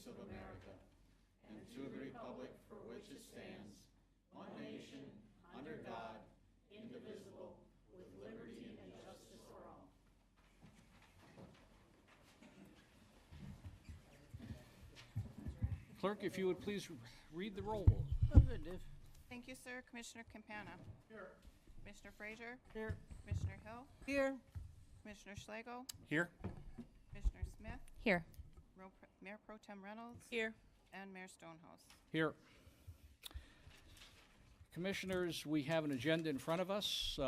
States of America and to the republic for which it stands, one nation, under God, indivisible, with liberty and justice for all. Clerk, if you would please read the roll. Thank you, sir. Commissioner Campana. Here. Commissioner Frazier. Here. Commissioner Hill. Here. Commissioner Schlegel. Here. Commissioner Smith. Here. Mayor Pro Tem Reynolds. Here. And Mayor Stonehouse. Here. Commissioners, we have an agenda in front of us.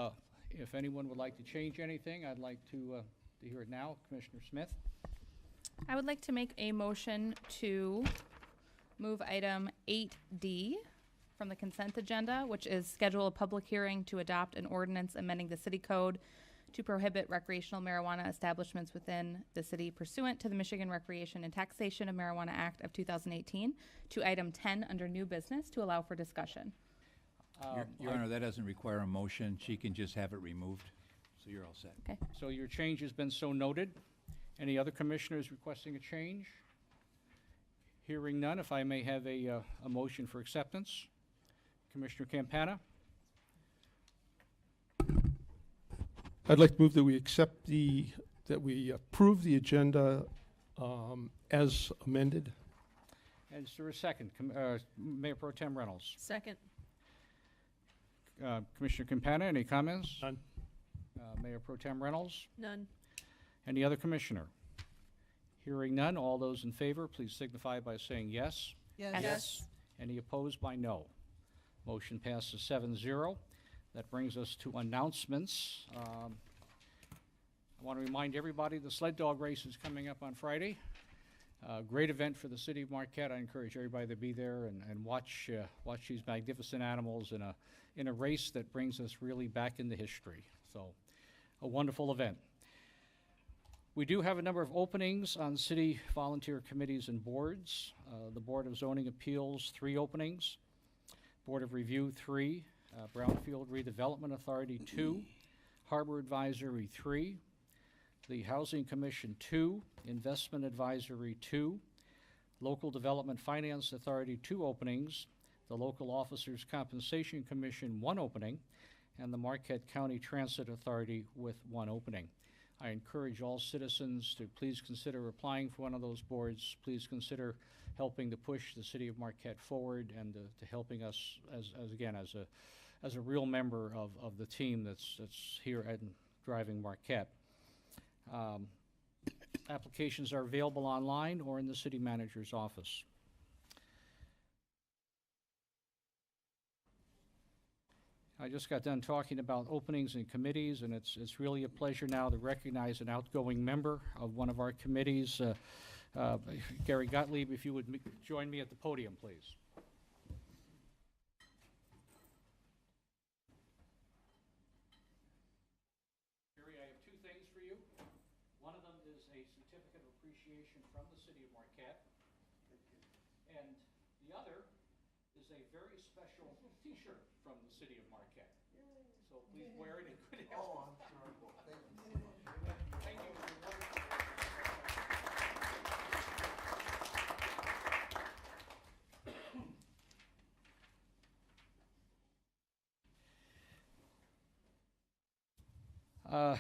If anyone would like to change anything, I'd like to hear it now. Commissioner Smith. I would like to make a motion to move item 8D from the consent agenda, which is schedule a public hearing to adopt an ordinance amending the city code to prohibit recreational marijuana establishments within the city pursuant to the Michigan Recreation and Taxation of Marijuana Act of 2018 to item 10 under new business to allow for discussion. Your Honor, that doesn't require a motion. She can just have it removed, so you're all set. Okay. So your change has been so noted. Any other commissioners requesting a change? Hearing none, if I may have a motion for acceptance. Commissioner Campana. I'd like to move that we accept that we approve the agenda as amended. And is there a second? Mayor Pro Tem Reynolds. Second. Commissioner Campana, any comments? None. Mayor Pro Tem Reynolds. None. Any other commissioner? Hearing none, all those in favor, please signify by saying yes. Yes. Any opposed by no. Motion passes 7-0. That brings us to announcements. I want to remind everybody the sled dog race is coming up on Friday. Great event for the city of Marquette. I encourage everybody to be there and watch these magnificent animals in a race that brings us really back into history. So, a wonderful event. We do have a number of openings on city volunteer committees and boards. The Board of Zoning Appeals, 3 openings. Board of Review, 3. Brownfield Redevelopment Authority, 2. Harbor Advisory, 3. The Housing Commission, 2. Investment Advisory, 2. Local Development Finance Authority, 2 openings. The Local Officers Compensation Commission, 1 opening. And the Marquette County Transit Authority with 1 opening. I encourage all citizens to please consider applying for one of those boards. Please consider helping to push the city of Marquette forward and to helping us as a real member of the team that's here and driving Marquette. Applications are available online or in the city manager's office. I just got done talking about openings in committees, and it's really a pleasure now to recognize an outgoing member of one of our committees. Gary Gottlieb, if you would join me at the podium, please. Gary, I have 2 things for you. One of them is a certificate of appreciation from the city of Marquette. And the other is a very special T-shirt from the city of Marquette. So please wear it in good health. Oh, I'm sure I will. Thank you so much. Thank you for your work.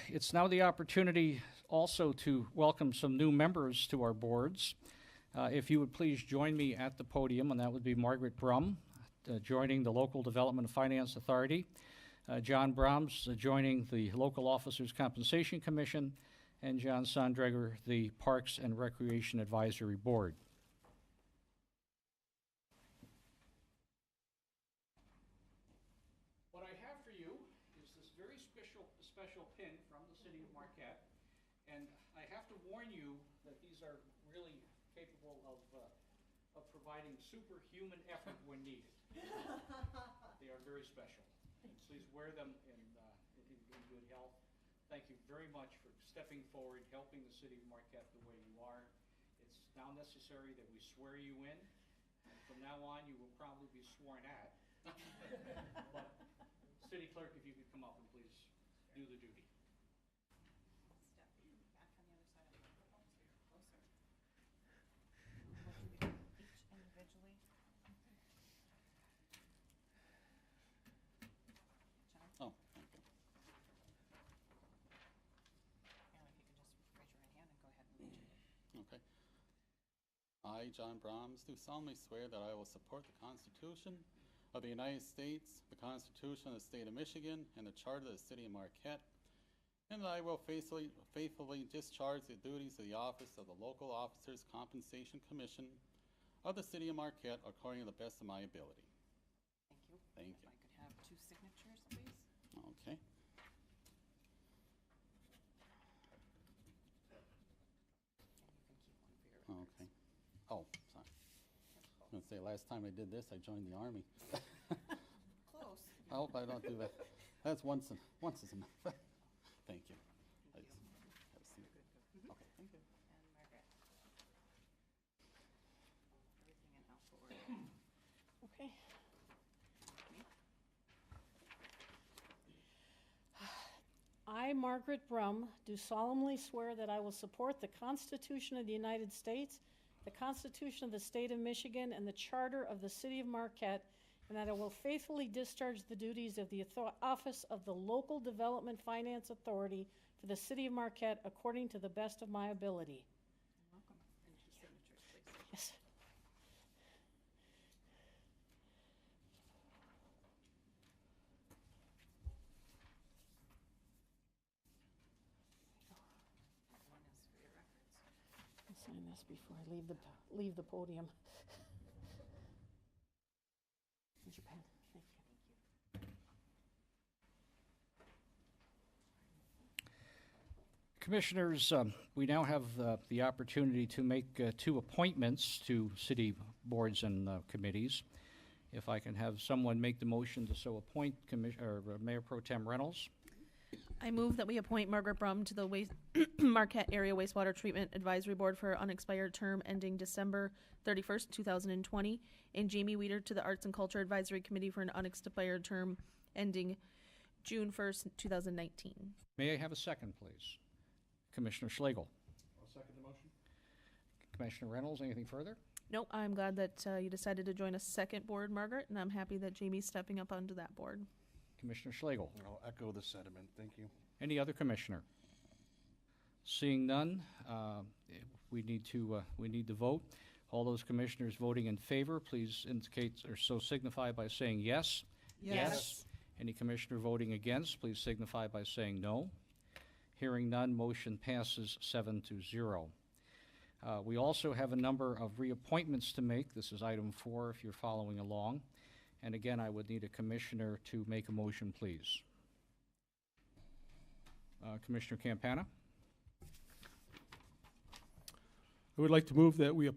It's now the opportunity also to welcome some new members to our boards. If you would please join me at the podium, and that would be Margaret Brum, joining the Local Development Finance Authority, John Brahms joining the Local Officers Compensation Commission, and John Sondreger, the Parks and Recreation Advisory Board. What I have for you is this very special pin from the city of Marquette, and I have to warn you that these are really capable of providing superhuman effort when needed. They are very special. And please wear them in good health. Thank you very much for stepping forward, helping the city of Marquette the way you are. It's now necessary that we swear you in. And from now on, you will probably be sworn at. But, City Clerk, if you could come up and please do the duty. Step back on the other side of the microphone so you're closer. I, John Brahms, do solemnly swear that I will support the Constitution of the United States, the Constitution of the State of Michigan, and the Charter of the City of Marquette, and that I will faithfully discharge the duties of the office of the Local Officers Compensation Commission of the City of Marquette according to the best of my ability. Thank you. Thank you. If I could have 2 signatures, please. Okay. Okay. Oh, sorry. I was going to say, last time I did this, I joined the Army. Close. I hope I don't do that. That's once is enough. Thank you. I just have a seat. Okay, thank you. And Margaret. Everything in alpha order. Okay. I, Margaret Brum, do solemnly swear that I will support the Constitution of the United States, the Constitution of the State of Michigan, and the Charter of the City of Marquette, and that I will faithfully discharge the duties of the office of the Local Development Finance Authority for the City of Marquette according to the best of my ability. Welcome. And 2 signatures, please. Yes. One is for your records. I'll sign this before I leave the podium. Here's your pen. Thank you. Commissioners, we now have the opportunity to make 2 appointments to city boards and committees. If I can have someone make the motion to so appoint Mayor Pro Tem Reynolds. I move that we appoint Margaret Brum to the Marquette Area Wastewater Treatment Advisory Board for an unexpired term ending December 31st, 2020, and Jamie Weeder to the Arts and Culture Advisory Committee for an unexpired term ending June 1st, 2019. May I have a second, please? Commissioner Schlegel. I'll second the motion. Commissioner Reynolds, anything further? No, I'm glad that you decided to join a second board, Margaret, and I'm happy that Jamie's stepping up onto that board. Commissioner Schlegel. I'll echo the sentiment. Thank you. Any other commissioner? Seeing none, we need to vote. All those commissioners voting in favor, please indicate or so signify by saying yes. Yes. Any commissioner voting against, please signify by saying no. Hearing none, motion passes 7-0. We also have a number of reappointments to make. This is item 4 if you're following along. And again, I would need a commissioner to make a motion, please. Commissioner Campana? I would like to move that we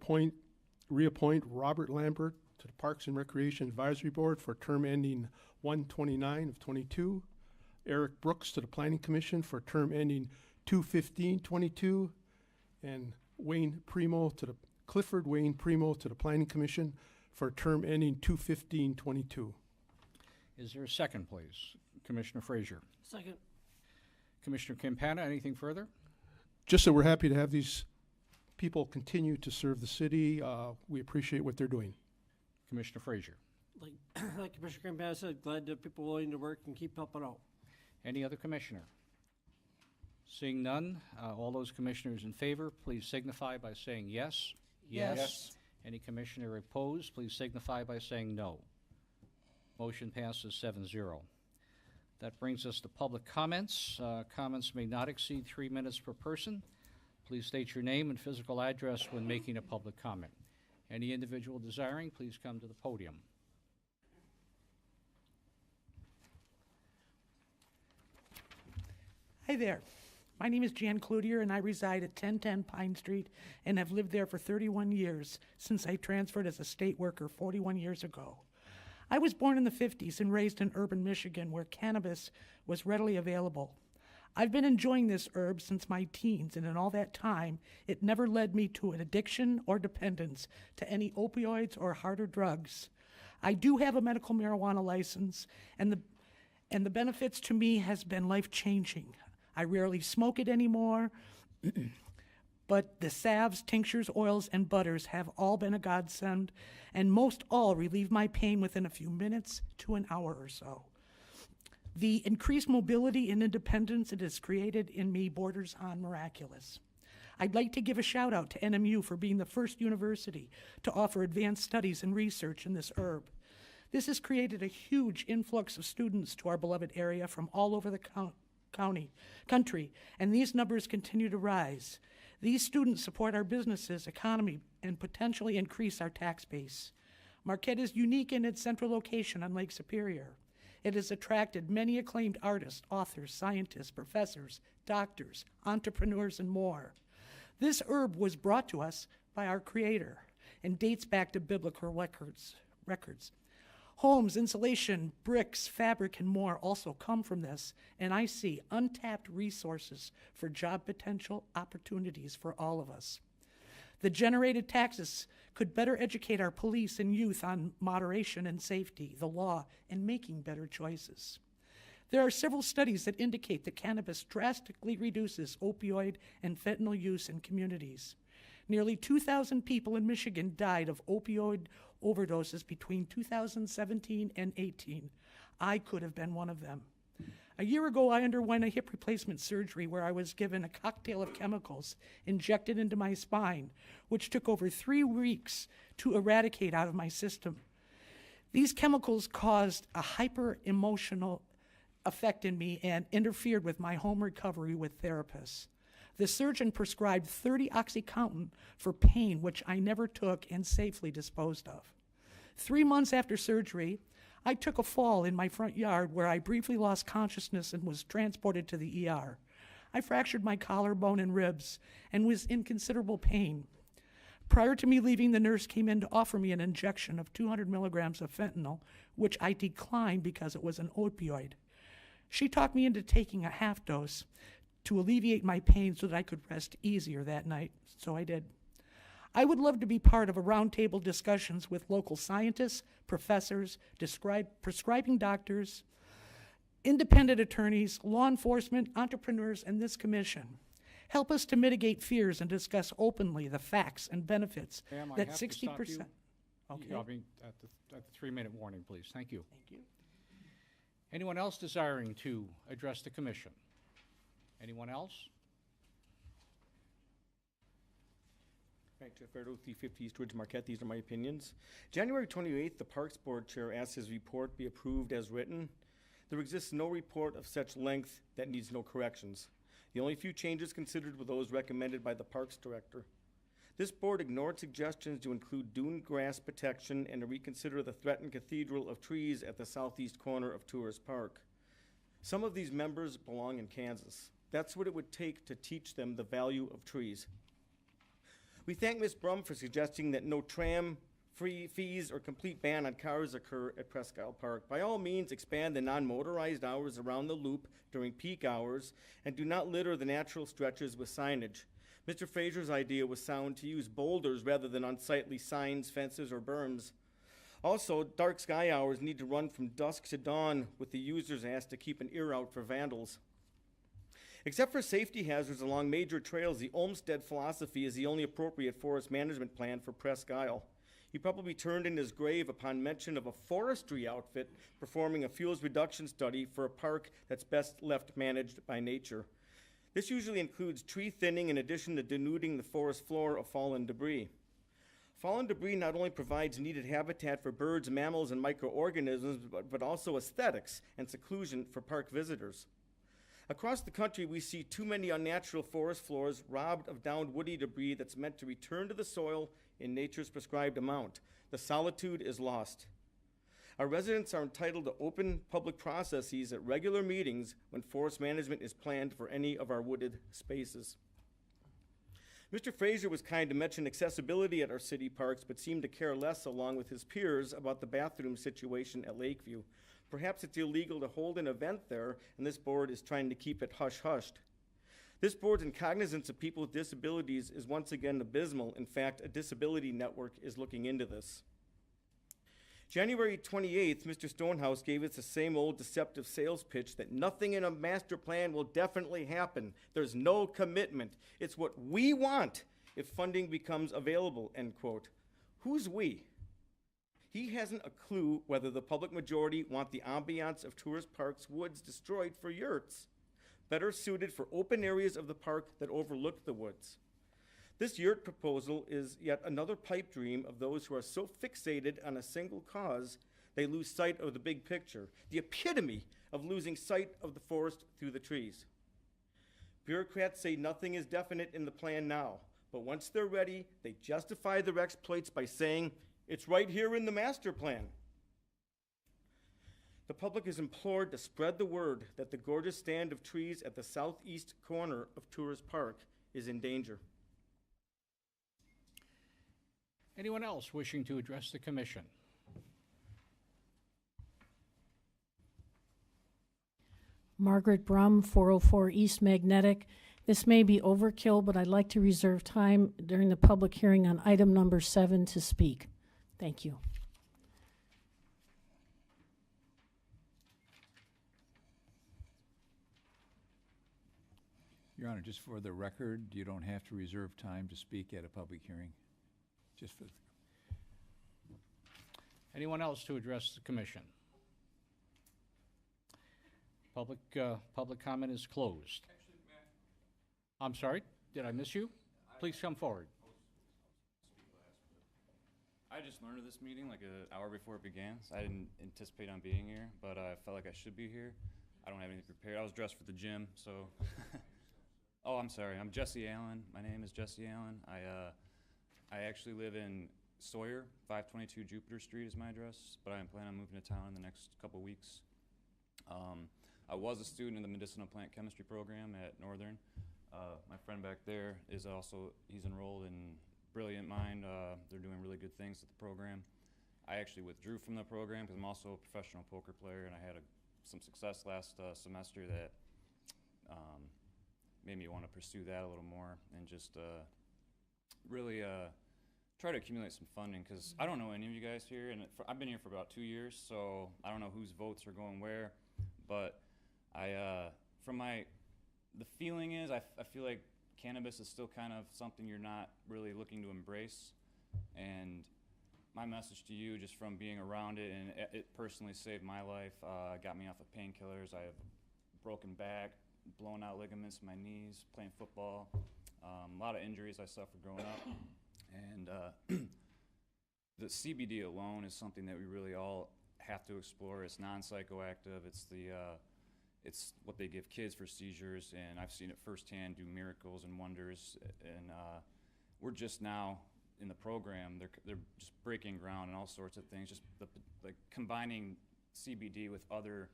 reappoint Robert Lambert to the Parks and Recreation Advisory Board for a term ending 1/29 of '22. Eric Brooks to the Planning Commission for a term ending 2/15/22. And Clifford Wayne Primo to the Planning Commission for a term ending 2/15/22. Is there a second, please? Commissioner Frazier? Second. Commissioner Campana, anything further? Just that we're happy to have these people continue to serve the city. We appreciate what they're doing. Commissioner Frazier? Like Commissioner Campana said, glad that people are willing to work and keep helping out. Any other commissioner? Seeing none, all those commissioners in favor, please signify by saying yes. Yes. Any commissioner opposed, please signify by saying no. Motion passes 7-0. That brings us to public comments. Comments may not exceed 3 minutes per person. Please state your name and physical address when making a public comment. Any individual desiring, please come to the podium. Hi there. My name is Jan Cloutier, and I reside at 1010 Pine Street and have lived there for 31 years since I transferred as a state worker 41 years ago. I was born in the 50s and raised in urban Michigan where cannabis was readily available. I've been enjoying this herb since my teens, and in all that time, it never led me to an addiction or dependence to any opioids or harder drugs. I do have a medical marijuana license, and the benefits to me has been life-changing. I rarely smoke it anymore, but the salves, tinctures, oils, and butters have all been a godsend, and most all relieve my pain within a few minutes to an hour or so. The increased mobility and independence it has created in me borders on miraculous. I'd like to give a shout out to NMU for being the first university to offer advanced studies and research in this herb. This has created a huge influx of students to our beloved area from all over the country, and these numbers continue to rise. These students support our businesses, economy, and potentially increase our tax base. Marquette is unique in its central location on Lake Superior. It has attracted many acclaimed artists, authors, scientists, professors, doctors, entrepreneurs, and more. This herb was brought to us by our Creator and dates back to biblical records. Homes, insulation, bricks, fabric, and more also come from this, and I see untapped resources for job potential opportunities for all of us. The generated taxes could better educate our police and youth on moderation and safety, the law, and making better choices. There are several studies that indicate that cannabis drastically reduces opioid and fentanyl use in communities. Nearly 2,000 people in Michigan died of opioid overdoses between 2017 and 18. I could have been one of them. A year ago, I underwent a hip replacement surgery where I was given a cocktail of chemicals injected into my spine, which took over 3 weeks to eradicate out of my system. These chemicals caused a hyper-emotional effect in me and interfered with my home recovery with therapists. The surgeon prescribed 30 OxyContin for pain, which I never took and safely disposed of. 3 months after surgery, I took a fall in my front yard where I briefly lost consciousness and was transported to the ER. I fractured my collarbone and ribs and was in considerable pain. Prior to me leaving, the nurse came in to offer me an injection of 200 milligrams of fentanyl, which I declined because it was an opioid. She talked me into taking a half dose to alleviate my pain so that I could rest easier that night, so I did. I would love to be part of a roundtable discussions with local scientists, professors, prescribing doctors, independent attorneys, law enforcement, entrepreneurs, and this commission. Help us to mitigate fears and discuss openly the facts and benefits Ma'am, I that have to 60%. stop you. Okay. I mean, at the 3-minute warning, please. Thank you. Thank you. Anyone else desiring to address the commission? Anyone else? Right, Jeff Erdo, 350 East Ridge, Marquette. These are my opinions. January 28th, the Parks Board Chair asked his report be approved as written. There exists no report of such length that needs no corrections. The only few changes considered were those recommended by the Parks Director. This board ignored suggestions to include dune grass protection and to reconsider the threatened cathedral of trees at the southeast corner of Tourist Park. Some of these members belong in Kansas. That's what it would take to teach them the value of trees. We thank Ms. Brum for suggesting that no tram, free fees, or complete ban on cars occur at Presque Isle Park. By all means, expand the non-motorized hours around the loop during peak hours, and do not litter the natural stretches with signage. Mr. Fraser's idea was sound to use boulders rather than unsightly signs, fences, or berms. Also, dark sky hours need to run from dusk to dawn, with the users asked to keep an ear out for vandals. Except for safety hazards along major trails, the Olmsted philosophy is the only appropriate forest management plan for Presque Isle. He probably turned in his grave upon mention of a forestry outfit performing a fuels reduction study for a park that's best left managed by nature. This usually includes tree thinning in addition to denuding the forest floor of fallen debris. Fallen debris not only provides needed habitat for birds, mammals, and microorganisms, but also aesthetics and seclusion for park visitors. Across the country, we see too many unnatural forest floors robbed of downed woody debris that's meant to return to the soil in nature's prescribed amount. The solitude is lost. Our residents are entitled to open public processes at regular meetings when forest management is planned for any of our wooded spaces. Mr. Fraser was kind to mention accessibility at our city parks, but seemed to care less, along with his peers, about the bathroom situation at Lakeview. Perhaps it's illegal to hold an event there, and this board is trying to keep it hush-hushed. This board's incognizance of people with disabilities is once again abysmal. In fact, a disability network is looking into this. January 28th, Mr. Stonehouse gave us the same old deceptive sales pitch that nothing in a master plan will definitely happen. There's no commitment. It's what we want if funding becomes available, end quote. Who's we? He hasn't a clue whether the public majority want the ambiance of Tourist Park's woods destroyed for yurts, better suited for open areas of the park that overlook the woods. This yurt proposal is yet another pipe dream of those who are so fixated on a single cause they lose sight of the big picture, the epitome of losing sight of the forest through the trees. Bureaucrats say nothing is definite in the plan now, but once they're ready, they justify their exploits by saying, it's right here in the master plan. The public is implored to spread the word that the gorgeous stand of trees at the southeast corner of Tourist Park is in danger. Anyone else wishing to address the commission? Margaret Brum, 404 East Magnetic. This may be overkill, but I'd like to reserve time during the public hearing on item number 7 to speak. Thank you. Your Honor, just for the record, you don't have to reserve time to speak at a public hearing. Just for Anyone else to address the commission? Public comment is closed. I'm sorry, did I miss you? Please come forward. I just learned of this meeting like an hour before it began, so I didn't anticipate on being here, but I felt like I should be here. I don't have anything prepared. I was dressed for the gym, so. Oh, I'm sorry. I'm Jesse Allen. My name is Jesse Allen. I actually live in Sawyer, 522 Jupiter Street is my address, but I am planning on moving to town in the next couple weeks. I was a student in the medicinal plant chemistry program at Northern. My friend back there is also, he's enrolled in brilliant mind. They're doing really good things at the program. I actually withdrew from the program because I'm also a professional poker player, and I had some success last semester that made me want to pursue that a little more and just really try to accumulate some funding, because I don't know any of you guys here, and I've been here for about 2 years, so I don't know whose votes are going where, but the feeling is I feel like cannabis is still kind of something you're not really looking to embrace, and my message to you, just from being around it, and it personally saved my life, got me off of painkillers. I have broken back, blown out ligaments in my knees, playing football, a lot of injuries I suffered growing up, and the CBD alone is something that we really all have to explore. It's non-psychoactive. It's what they give kids for seizures, and I've seen it firsthand do miracles and wonders. And we're just now in the program. They're just breaking ground and all sorts of things. Just like combining CBD with other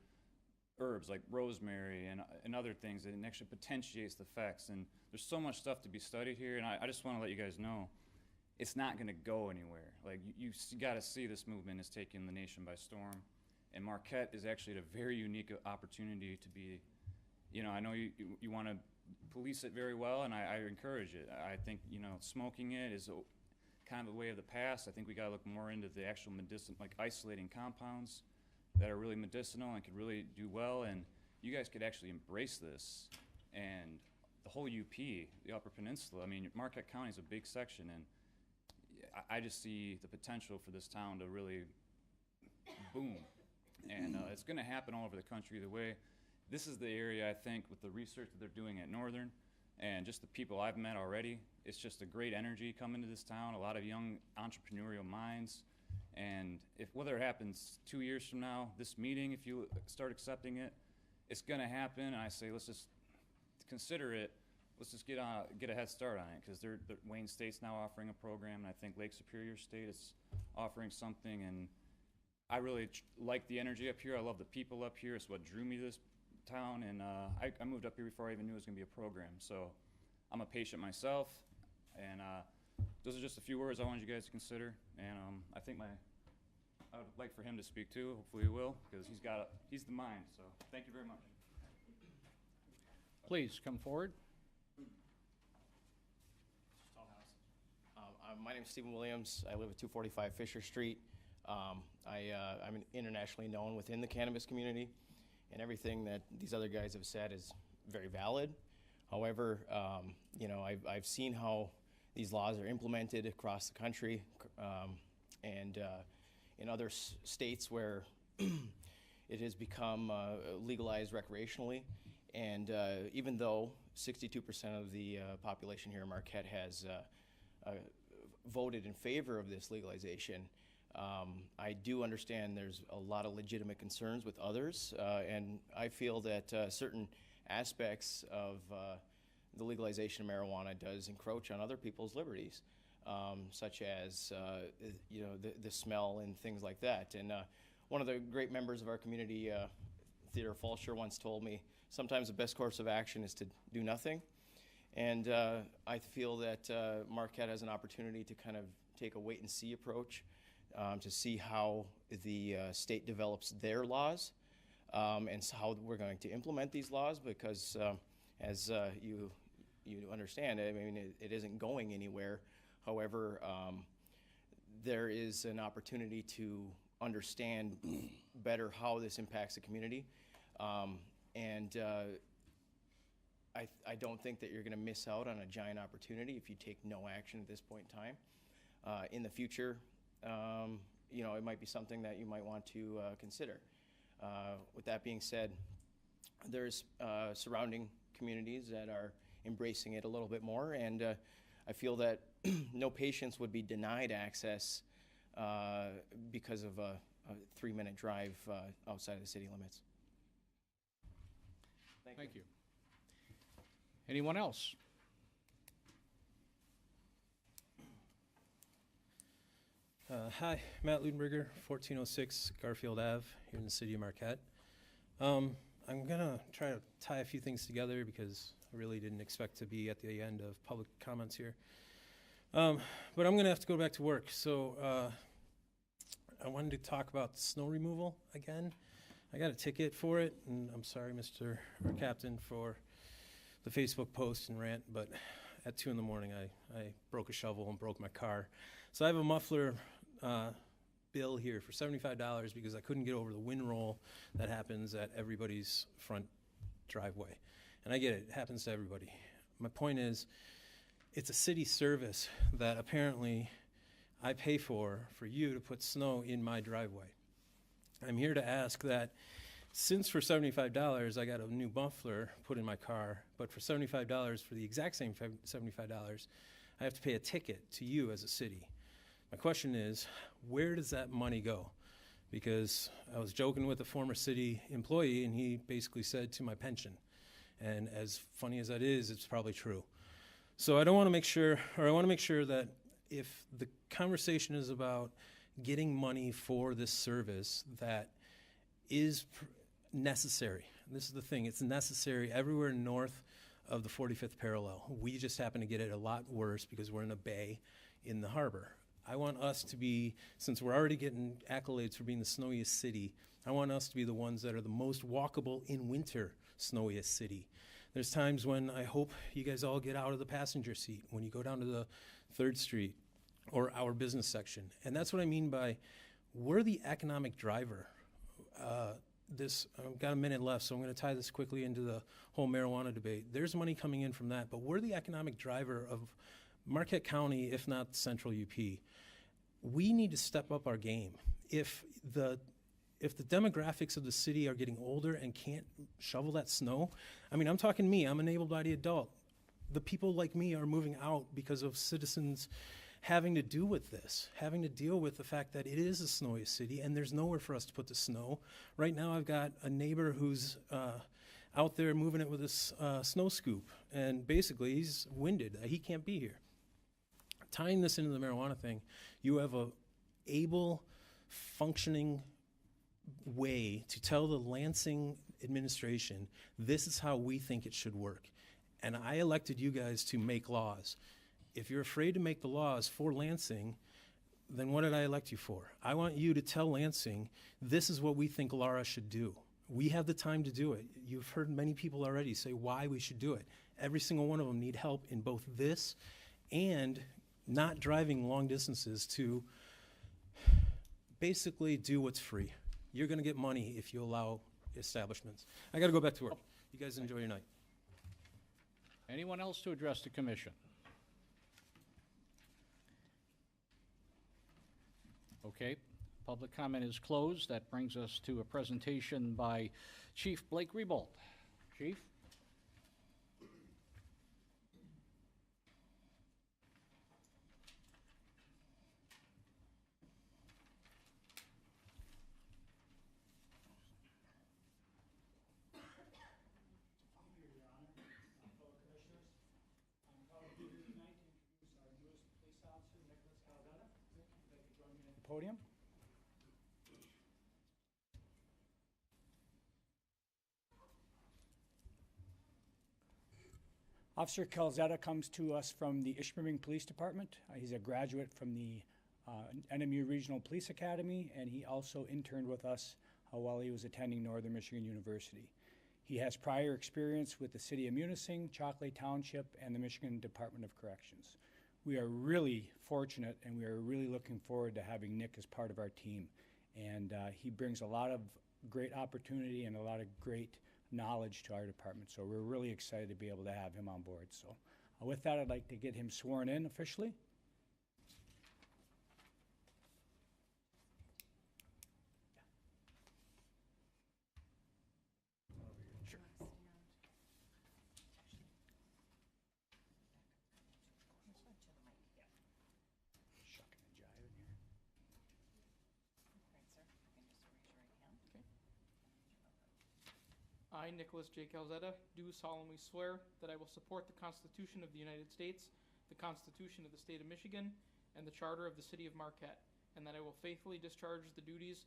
herbs like rosemary and other things, and it actually potentiates the effects. And there's so much stuff to be studied here. And I just want to let you guys know, it's not going to go anywhere. Like you got to see this movement is taking the nation by storm. And Marquette is actually at a very unique opportunity to be, I know you want to police it very well, and I encourage it. I think, smoking it is kind of a way of the past. I think we got to look more into the actual medicine, like isolating compounds that are really medicinal and could really do well. And you guys could actually embrace this. And the whole UP, the Upper Peninsula, I mean, Marquette County is a big section, and I just see the potential for this town to really boom. And it's going to happen all over the country either way. This is the area, I think, with the research that they're doing at Northern and just the people I've met already, it's just a great energy coming to this town, a lot of young entrepreneurial minds. And whether it happens 2 years from now, this meeting, if you start accepting it, it's going to happen. And I say, let's just consider it. Let's just get a head start on it, because Wayne State's now offering a program, and I think Lake Superior State is offering something. And I really like the energy up here. I love the people up here. It's what drew me to this town, and I moved up here before I even knew it was going to be a program. So I'm a patient myself, and those are just a few words I wanted you guys to consider. And I think I would like for him to speak too. Hopefully he will, because he's the mind. So thank you very much. Please come forward. My name is Stephen Williams. I live at 245 Fisher Street. I'm internationally known within the cannabis community, and everything that these other guys have said is very valid. However, I've seen how these laws are implemented across the country, and in other states where it has become legalized recreationally, And even though 62% of the population here in Marquette has voted in favor of this legalization, I do understand there's a lot of legitimate concerns with others, and I feel that certain aspects of the legalization of marijuana does encroach on other people's liberties, such as the smell and things like that. And one of the great members of our community, Theodore Falsher, once told me, sometimes the best course of action is to do nothing. And I feel that Marquette has an opportunity to kind of take a wait-and-see approach to see how the state develops their laws and how we're going to implement these laws, because as you understand, I mean, it isn't going anywhere. However, there is an opportunity to understand better how this impacts the community. And I don't think that you're going to miss out on a giant opportunity if you take no action at this point in time. In the future, it might be something that you might want to consider. With that being said, there's surrounding communities that are embracing it a little bit more, and I feel that no patients would be denied access because of a 3-minute drive outside of the city limits. Thank you. Anyone else? Hi, Matt Ludenberger, 1406 Garfield Ave, here in the city of Marquette. I'm gonna try to tie a few things together because I really didn't expect to be at the end of public comments here. But I'm gonna have to go back to work. So I wanted to talk about snow removal again. I got a ticket for it, and I'm sorry, Mr. or Captain, for the Facebook post and rant, but at 2 in the morning I broke a shovel and broke my car. So I have a muffler bill here for $75 because I couldn't get over the wind roll that happens at everybody's front driveway. And I get it, it happens to everybody. My point is, it's a city service that apparently I pay for you to put snow in my driveway. I'm here to ask that, since for $75 I got a new muffler put in my car, but for $75 for the exact same $75, I have to pay a ticket to you as a city. My question is, where does that money go? Because I was joking with a former city employee, and he basically said to my pension. And as funny as that is, it's probably true. So I want to make sure that if the conversation is about getting money for this service that is necessary, this is the thing, it's necessary everywhere north of the 45th parallel. We just happen to get it a lot worse because we're in a bay in the harbor. I want us to be, since we're already getting accolades for being the snowiest city, I want us to be the ones that are the most walkable in winter snowiest city. There's times when I hope you guys all get out of the passenger seat when you go down to the 3rd Street or our business section. And that's what I mean by, we're the economic driver. I've got a minute left, so I'm going to tie this quickly into the whole marijuana debate. There's money coming in from that, but we're the economic driver of Marquette County, if not Central UP. We need to step up our game. If the demographics of the city are getting older and can't shovel that snow, I mean, I'm talking me, I'm an able-bodied adult. The people like me are moving out because of citizens having to do with this, having to deal with the fact that it is a snowy city and there's nowhere for us to put the snow. Right now I've got a neighbor who's out there moving it with a snow scoop, and basically he's winded. He can't be here. Tying this into the marijuana thing, you have a able, functioning way to tell the Lansing administration, this is how we think it should work. And I elected you guys to make laws. If you're afraid to make the laws for Lansing, then what did I elect you for? I want you to tell Lansing, this is what we think Laura should do. We have the time to do it. You've heard many people already say why we should do it. Every single one of them need help in both this and not driving long distances to basically do what's free. You're going to get money if you allow establishments. I got to go back to work. You guys enjoy your night. Anyone else to address the commission? Okay, public comment is closed. That brings us to a presentation by Chief Blake Rebold. Chief? podium. Officer Calzetta comes to us from the Ishpeming Police Department. He's a graduate from the NMU Regional Police Academy, and he also interned with us while he was attending Northern Michigan University. He has prior experience with the City of Munising, Chalkley Township, and the Michigan Department of Corrections. We are really fortunate, and we are really looking forward to having Nick as part of our team. And he brings a lot of great opportunity and a lot of great knowledge to our department. So we're really excited to be able to have him on board. So with that, I'd like to get him sworn in officially. I, Nicholas J. Calzetta, do solemnly swear that I will support the Constitution of the United States, the Constitution of the State of Michigan, and the Charter of the City of Marquette, and that I will faithfully discharge the duties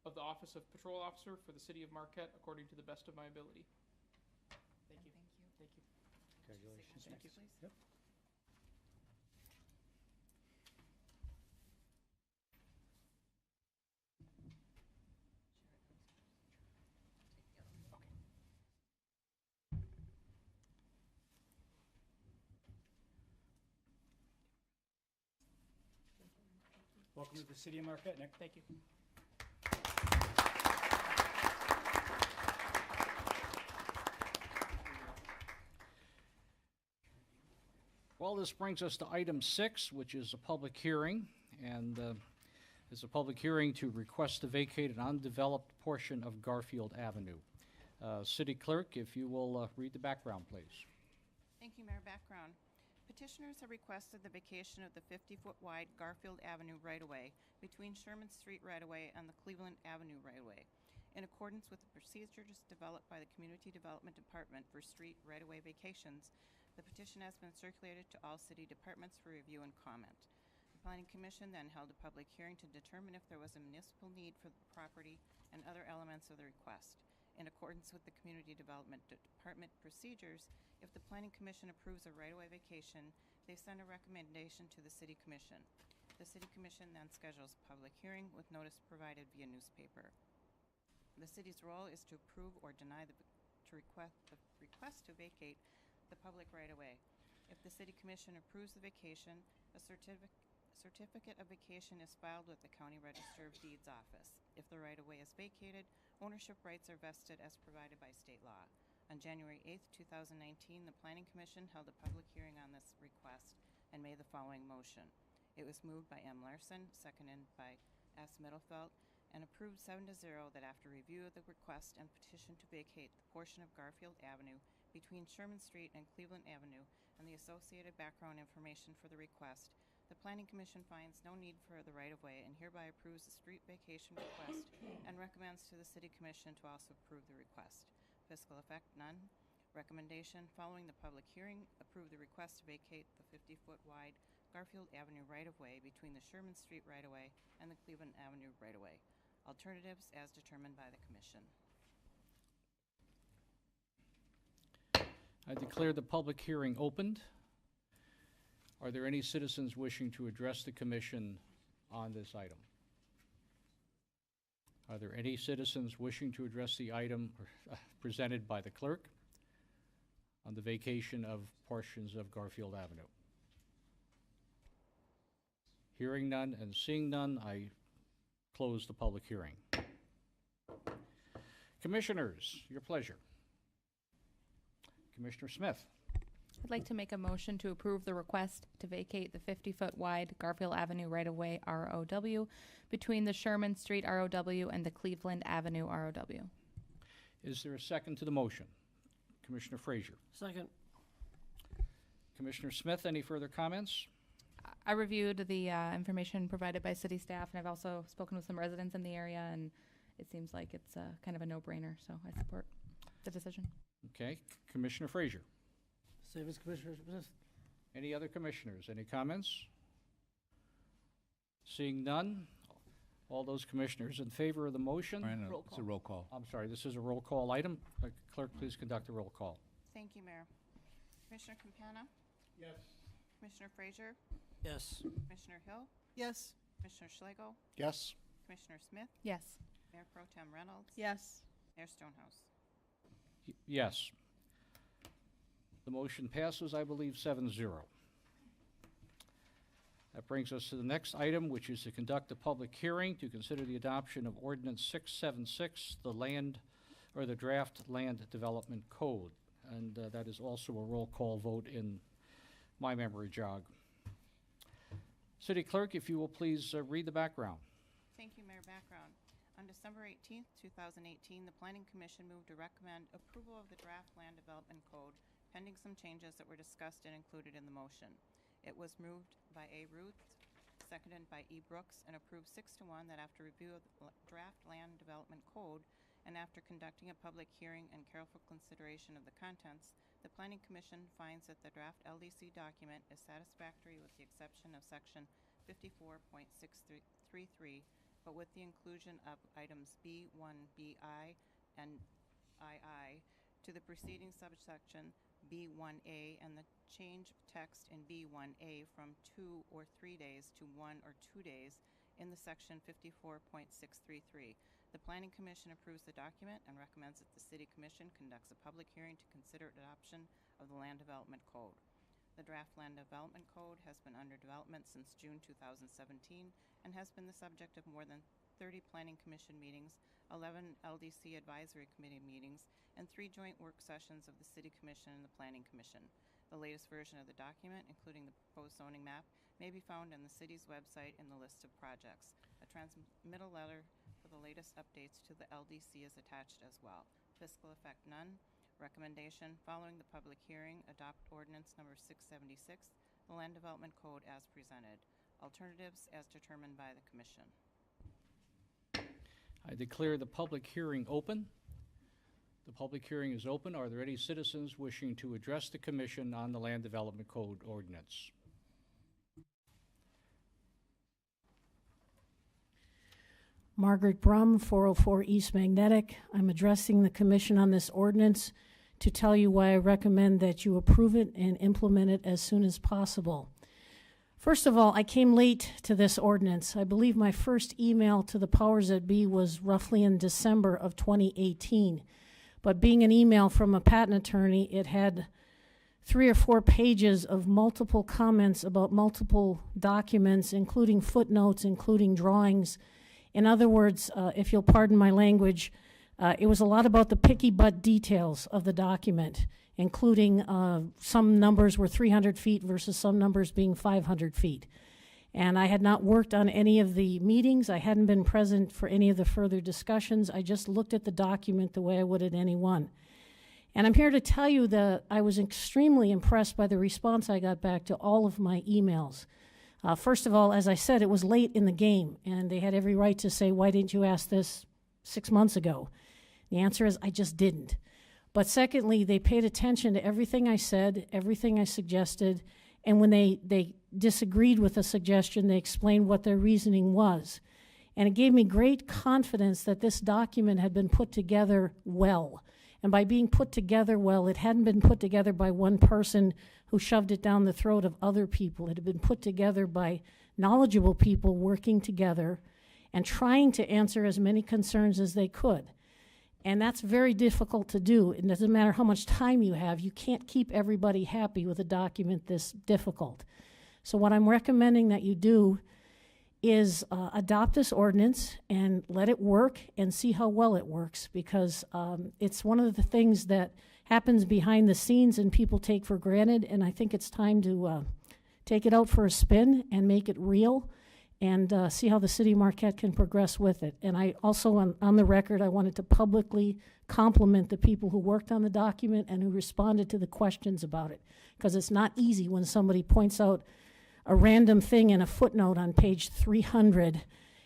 of the Office of Patrol Officer for the City of Marquette according to the best of my ability. Thank you. Thank you. Congratulations. Thank you. Yep. Welcome to the City of Marquette, Nick. Thank you. Well, this brings us to item 6, which is a public hearing, and is a public hearing to request to vacate an undeveloped portion of Garfield Avenue. City Clerk, if you will read the background, please. Thank you, Mayor. Background. Petitioners have requested the vacation of the 50-foot wide Garfield Avenue right-of-way between Sherman Street right-of-way and the Cleveland Avenue right-of-way. In accordance with the procedures developed by the Community Development Department for street right-of-way vacations, the petition has been circulated to all city departments for review and comment. The Planning Commission then held a public hearing to determine if there was a municipal need for the property and other elements of the request. In accordance with the Community Development Department procedures, if the Planning Commission approves a right-of-way vacation, they send a recommendation to the City Commission. The City Commission then schedules a public hearing with notice provided via newspaper. The city's role is to approve or deny the request to vacate the public right-of-way. If the City Commission approves the vacation, a certificate of vacation is filed with the County Register of Deeds office. If the right-of-way is vacated, ownership rights are vested as provided by state law. On January 8th, 2019, the Planning Commission held a public hearing on this request and made the following motion. It was moved by M. Larson, seconded by S. Middlefelt, and approved 7-0 that after review of the request and petition to vacate the portion of Garfield Avenue between Sherman Street and Cleveland Avenue and the associated background information for the request, the Planning Commission finds no need for the right-of-way and hereby approves the street vacation request and recommends to the City Commission to also approve the request. Fiscal effect, none. Recommendation, following the public hearing, approve the request to vacate the 50-foot wide Garfield Avenue right-of-way between the Sherman Street right-of-way and the Cleveland Avenue right-of-way. Alternatives as determined by the Commission. I declare the public hearing opened. Are there any citizens wishing to address the commission on this item? Are there any citizens wishing to address the item presented by the clerk on the vacation of portions of Garfield Avenue? Hearing none and seeing none, I close the public hearing. Commissioners, your pleasure. Commissioner Smith. I'd like to make a motion to approve the request to vacate the 50-foot wide Garfield Avenue right-of-way ROW between the Sherman Street ROW and the Cleveland Avenue ROW. Is there a second to the motion? Commissioner Frazier. Second. Commissioner Smith, any further comments? I reviewed the information provided by city staff, and I've also spoken with some residents in the area, and it seems like it's kind of a no-brainer, so I support the decision. Okay. Commissioner Frazier. Same as Commissioner Smith. Any other commissioners? Any comments? Seeing none, All those commissioners in favor of the motion? Miranda, Roll it's a roll call. I'm sorry, this is a roll call item. Clerk, please conduct a roll call. Thank you, Mayor. Commissioner Campana? Yes. Commissioner Frazier? Yes. Commissioner Hill? Yes. Commissioner Schlegel? Yes. Commissioner Smith? Yes. Mayor Pro Tem Reynolds? Yes. Mayor Stonehouse? Yes. The motion passes, I believe, 7-0. That brings us to the next item, which is to conduct a public hearing to consider the adoption of Ordinance 676, the draft Land Development Code. And that is also a roll call vote in my memory jog. City Clerk, if you will please read the background. Thank you, Mayor. Background. On December 18th, 2018, the Planning Commission moved to recommend approval of the draft Land Development Code pending some changes that were discussed and included in the motion. It was moved by A. Ruth, seconded by E. Brooks, and approved 6-1 that after review of the draft Land Development Code and after conducting a public hearing and careful consideration of the contents, the Planning Commission finds that the draft LDC document is satisfactory with the exception of Section 54.633, but with the inclusion of items B1, BI, and II to the preceding subsection B1A and the change of text in B1A from 2 or 3 days to 1 or 2 days in the section 54.633. The Planning Commission approves the document and recommends that the City Commission conducts a public hearing to consider adoption of the Land Development Code. The draft Land Development Code has been under development since June 2017 and has been the subject of more than 30 Planning Commission meetings, 11 LDC Advisory Committee meetings, and 3 joint work sessions of the City Commission and the Planning Commission. The latest version of the document, including the proposed zoning map, may be found on the city's website in the list of projects. A transmittal letter for the latest updates to the LDC is attached as well. Fiscal effect none. Recommendation, following the public hearing, adopt ordinance number 676, the Land Development Code as presented. Alternatives as determined by the Commission. I declare the public hearing open. The public hearing is open. Are there any citizens wishing to address the Commission on the Land Development Code ordinance? Margaret Brum, 404 East Magnetic. I'm addressing the Commission on this ordinance to tell you why I recommend that you approve it and implement it as soon as possible. First of all, I came late to this ordinance. I believe my first email to the powers that be was roughly in December of 2018. But being an email from a patent attorney, it had 3 or 4 pages of multiple comments about multiple documents, including footnotes, including drawings. In other words, if you'll pardon my language, it was a lot about the picky butt details of the document, including some numbers were 300 feet versus some numbers being 500 feet. And I had not worked on any of the meetings. I hadn't been present for any of the further discussions. I just looked at the document the way I would at any one. And I'm here to tell you that I was extremely impressed by the response I got back to all of my emails. First of all, as I said, it was late in the game, and they had every right to say, why didn't you ask this 6 months ago? The answer is, I just didn't. But secondly, they paid attention to everything I said, everything I suggested, and when they disagreed with a suggestion, they explained what their reasoning was. And it gave me great confidence that this document had been put together well. And by being put together well, it hadn't been put together by one person who shoved it down the throat of other people. It had been put together by knowledgeable people working together and trying to answer as many concerns as they could. And that's very difficult to do. It doesn't matter how much time you have. You can't keep everybody happy with a document this difficult. So what I'm recommending that you do is adopt this ordinance and let it work and see how well it works, because it's one of the things that happens behind the scenes and people take for granted, and I think it's time to take it out for a spin and make it real and see how the city of Marquette can progress with it. And I also, on the record, I wanted to publicly compliment the people who worked on the document and who responded to the questions about it, because it's not easy when somebody points out a random thing in a footnote on page 300,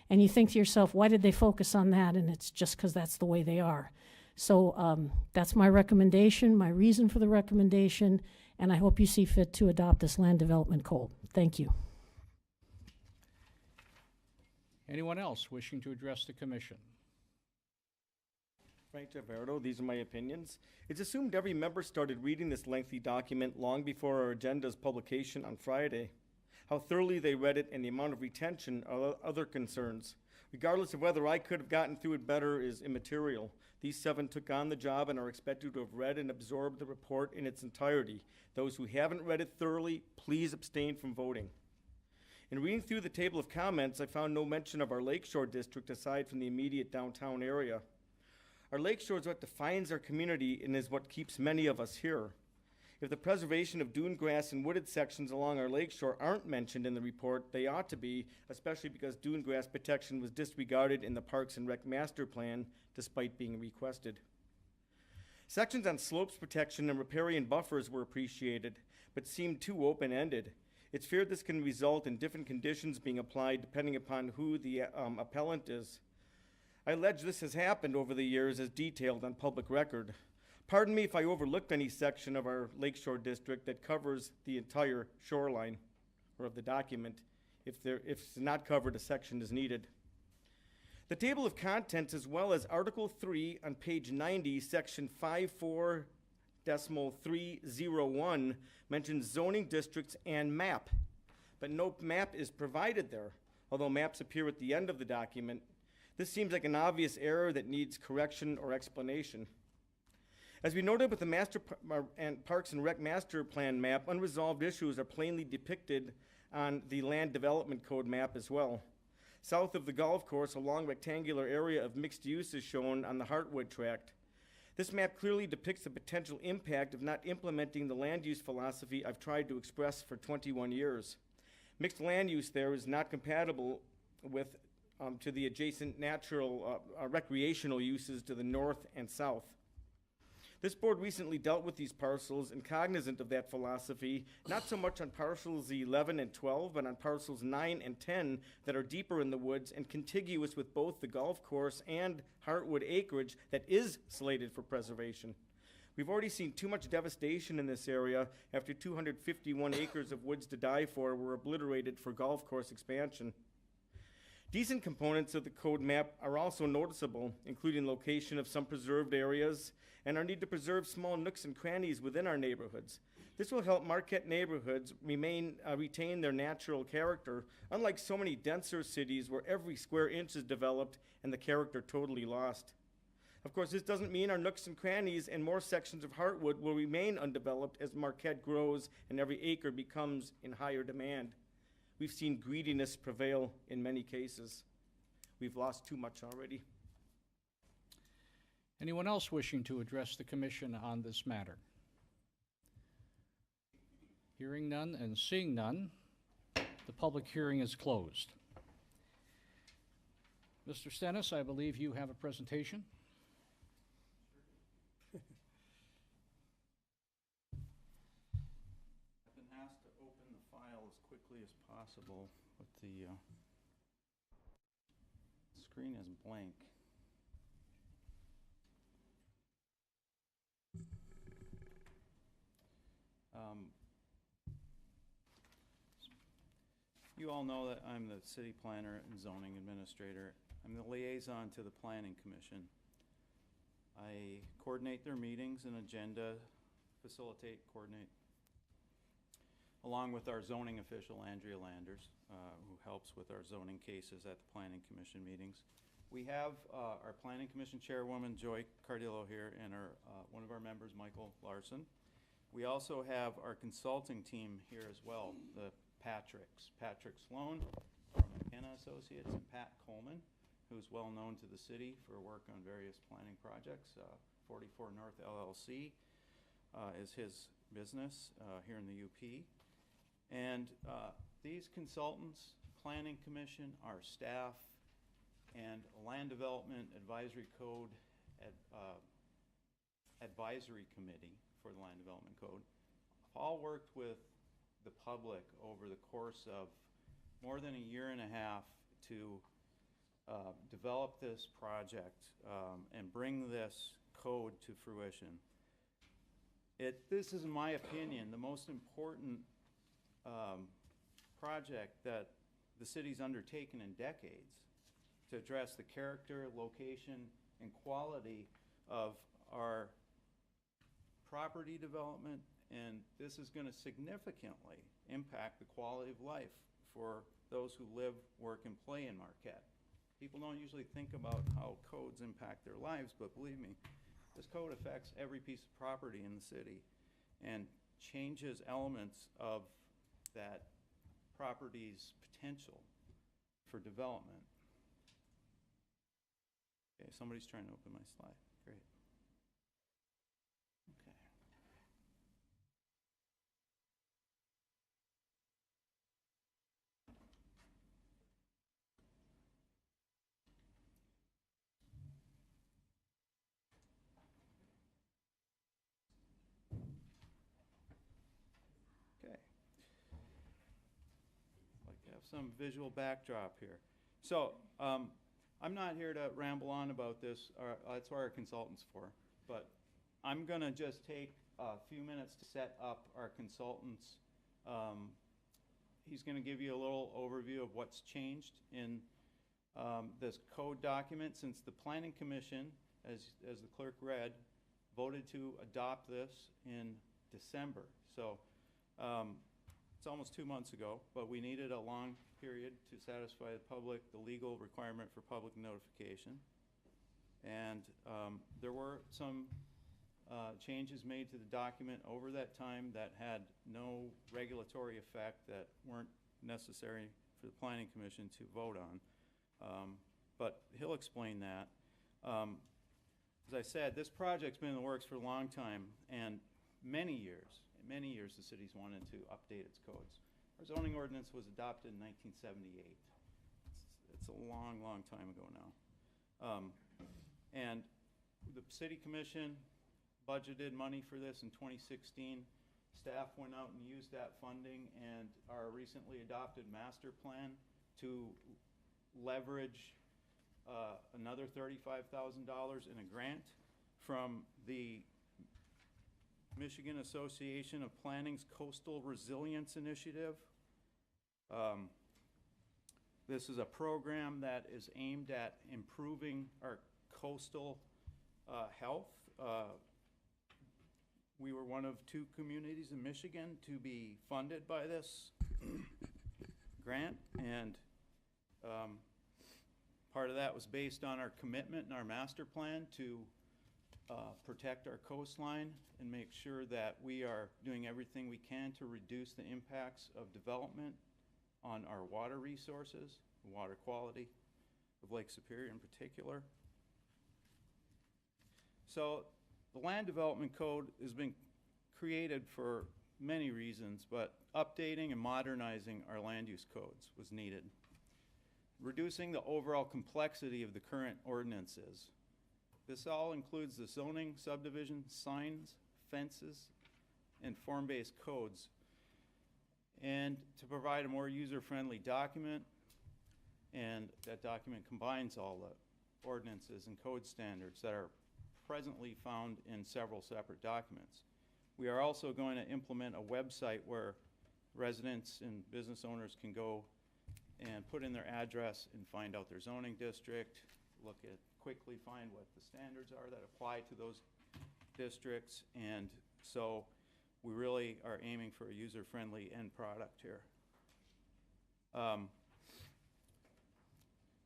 and you think to yourself, why did they focus on that? And it's just because that's the way they are. So that's my recommendation, my reason for the recommendation, and I hope you see fit to adopt this Land Development Code. Thank you. Anyone else wishing to address the commission? Frank Javardo, these are my opinions. It's assumed every member started reading this lengthy document long before our agenda's publication on Friday. How thoroughly they read it and the amount of retention are other concerns. Regardless of whether I could have gotten through it better is immaterial. These 7 took on the job and are expected to have read and absorbed the report in its entirety. Those who haven't read it thoroughly, please abstain from voting. In reading through the table of comments, I found no mention of our Lakeshore district aside from the immediate downtown area. Our lakeshore is what defines our community and is what keeps many of us here. If the preservation of dune grass and wooded sections along our lakeshore aren't mentioned in the report, they ought to be, especially because dune grass protection was disregarded in the Parks and Rec Master Plan, despite being requested. Sections on slopes protection and riparian buffers were appreciated, but seemed too open-ended. It's feared this can result in different conditions being applied depending upon who the appellant is. I allege this has happened over the years as detailed on public record. Pardon me if I overlooked any section of our Lakeshore district that covers the entire shoreline, or of the document. If it's not covered, a section is needed. The table of contents, as well as Article 3 on page 90, section 54.301, mentions zoning districts and map, but no map is provided there, although maps appear at the end of the document. This seems like an obvious error that needs correction or explanation. As we noted with the Parks and Rec Master Plan map, unresolved issues are plainly depicted on the Land Development Code map as well. South of the golf course, a long rectangular area of mixed use is shown on the Heartwood tract. This map clearly depicts the potential impact of not implementing the land use philosophy I've tried to express for 21 years. Mixed land use there is not compatible with to the adjacent natural recreational uses to the north and south. This board recently dealt with these parcels and cognizant of that philosophy, not so much on parcels 11 and 12, but on parcels 9 and 10 that are deeper in the woods and contiguous with both the golf course and Heartwood acreage that is slated for preservation. We've already seen too much devastation in this area after 251 acres of woods to die for were obliterated for golf course expansion. Decent components of the code map are also noticeable, including location of some preserved areas and our need to preserve small nooks and crannies within our neighborhoods. This will help Marquette neighborhoods retain their natural character, unlike so many denser cities where every square inch is developed and the character totally lost. Of course, this doesn't mean our nooks and crannies and more sections of Heartwood will remain undeveloped as Marquette grows and every acre becomes in higher demand. We've seen greediness prevail in many cases. We've lost too much already. Anyone else wishing to address the commission on this matter? Hearing none and seeing none, the public hearing is closed. Mr. Stennis, I believe you have a presentation. I've been asked to open the file as quickly as possible, but the screen is blank. You all know that I'm the city planner and zoning administrator. I'm the liaison to the Planning Commission. I coordinate their meetings and agenda, coordinate, along with our zoning official, Andrea Landers, who helps with our zoning cases at the Planning Commission meetings. We have our Planning Commission Chairwoman, Joy Cardillo, here, and one of our members, Michael Larson. We also have our consulting team here as well, the Patrick Sloan from McKenna Associates, and Pat Coleman, who's well known to the city for work on various planning projects. 44 North LLC is his business here in the UP. And these consultants, Planning Commission, our staff, and Land Development Advisory Code Advisory Committee for the Land Development Code, all worked with the public over the course of more than a year and a half to develop this project and bring this code to fruition. This is, in my opinion, the most important project that the city's undertaken in decades. to address the character, location, and quality of our property development, and this is going to significantly impact the quality of life for those who live, work, and play in Marquette. People don't usually think about how codes impact their lives, but believe me, this code affects every piece of property in the city and changes elements of that property's potential for development. Okay, somebody's trying to open my slide. Great. Okay. Okay. I'd like to have some visual backdrop here. So, I'm not here to ramble on about this. That's what our consultant's for. But I'm going to just take a few minutes to set up our consultant's. He's going to give you a little overview of what's changed in this code document since the Planning Commission, as the clerk read, voted to adopt this in December. So it's almost 2 months ago, but we needed a long period to satisfy the public, the legal requirement for public notification. And there were some changes made to the document over that time that had no regulatory effect, that weren't necessary for the Planning Commission to vote on. But he'll explain that. As I said, this project's been in the works for a long time, and many years the city's wanted to update its codes. Our zoning ordinance was adopted in 1978. It's a long, long time ago now. And the city commission budgeted money for this in 2016. Staff went out and used that funding, and our recently adopted master plan to leverage another $35,000 in a grant from the Michigan Association of Planning's Coastal Resilience Initiative. This is a program that is aimed at improving our coastal health. We were one of 2 communities in Michigan to be funded by this grant, and part of that was based on our commitment in our master plan to protect our coastline and make sure that we are doing everything we can to reduce the impacts of development on our water resources, water quality of Lake Superior in particular. So the Land Development Code has been created for many reasons, but updating and modernizing our land use codes was needed. Reducing the overall complexity of the current ordinances. This all includes the zoning, subdivision, signs, fences, and form-based codes. And to provide a more user-friendly document, and that document combines all the ordinances and code standards that are presently found in several separate documents. We are also going to implement a website where residents and business owners can go and put in their address and find out their zoning district, quickly find what the standards are that apply to those districts, and so we really are aiming for a user-friendly end product here.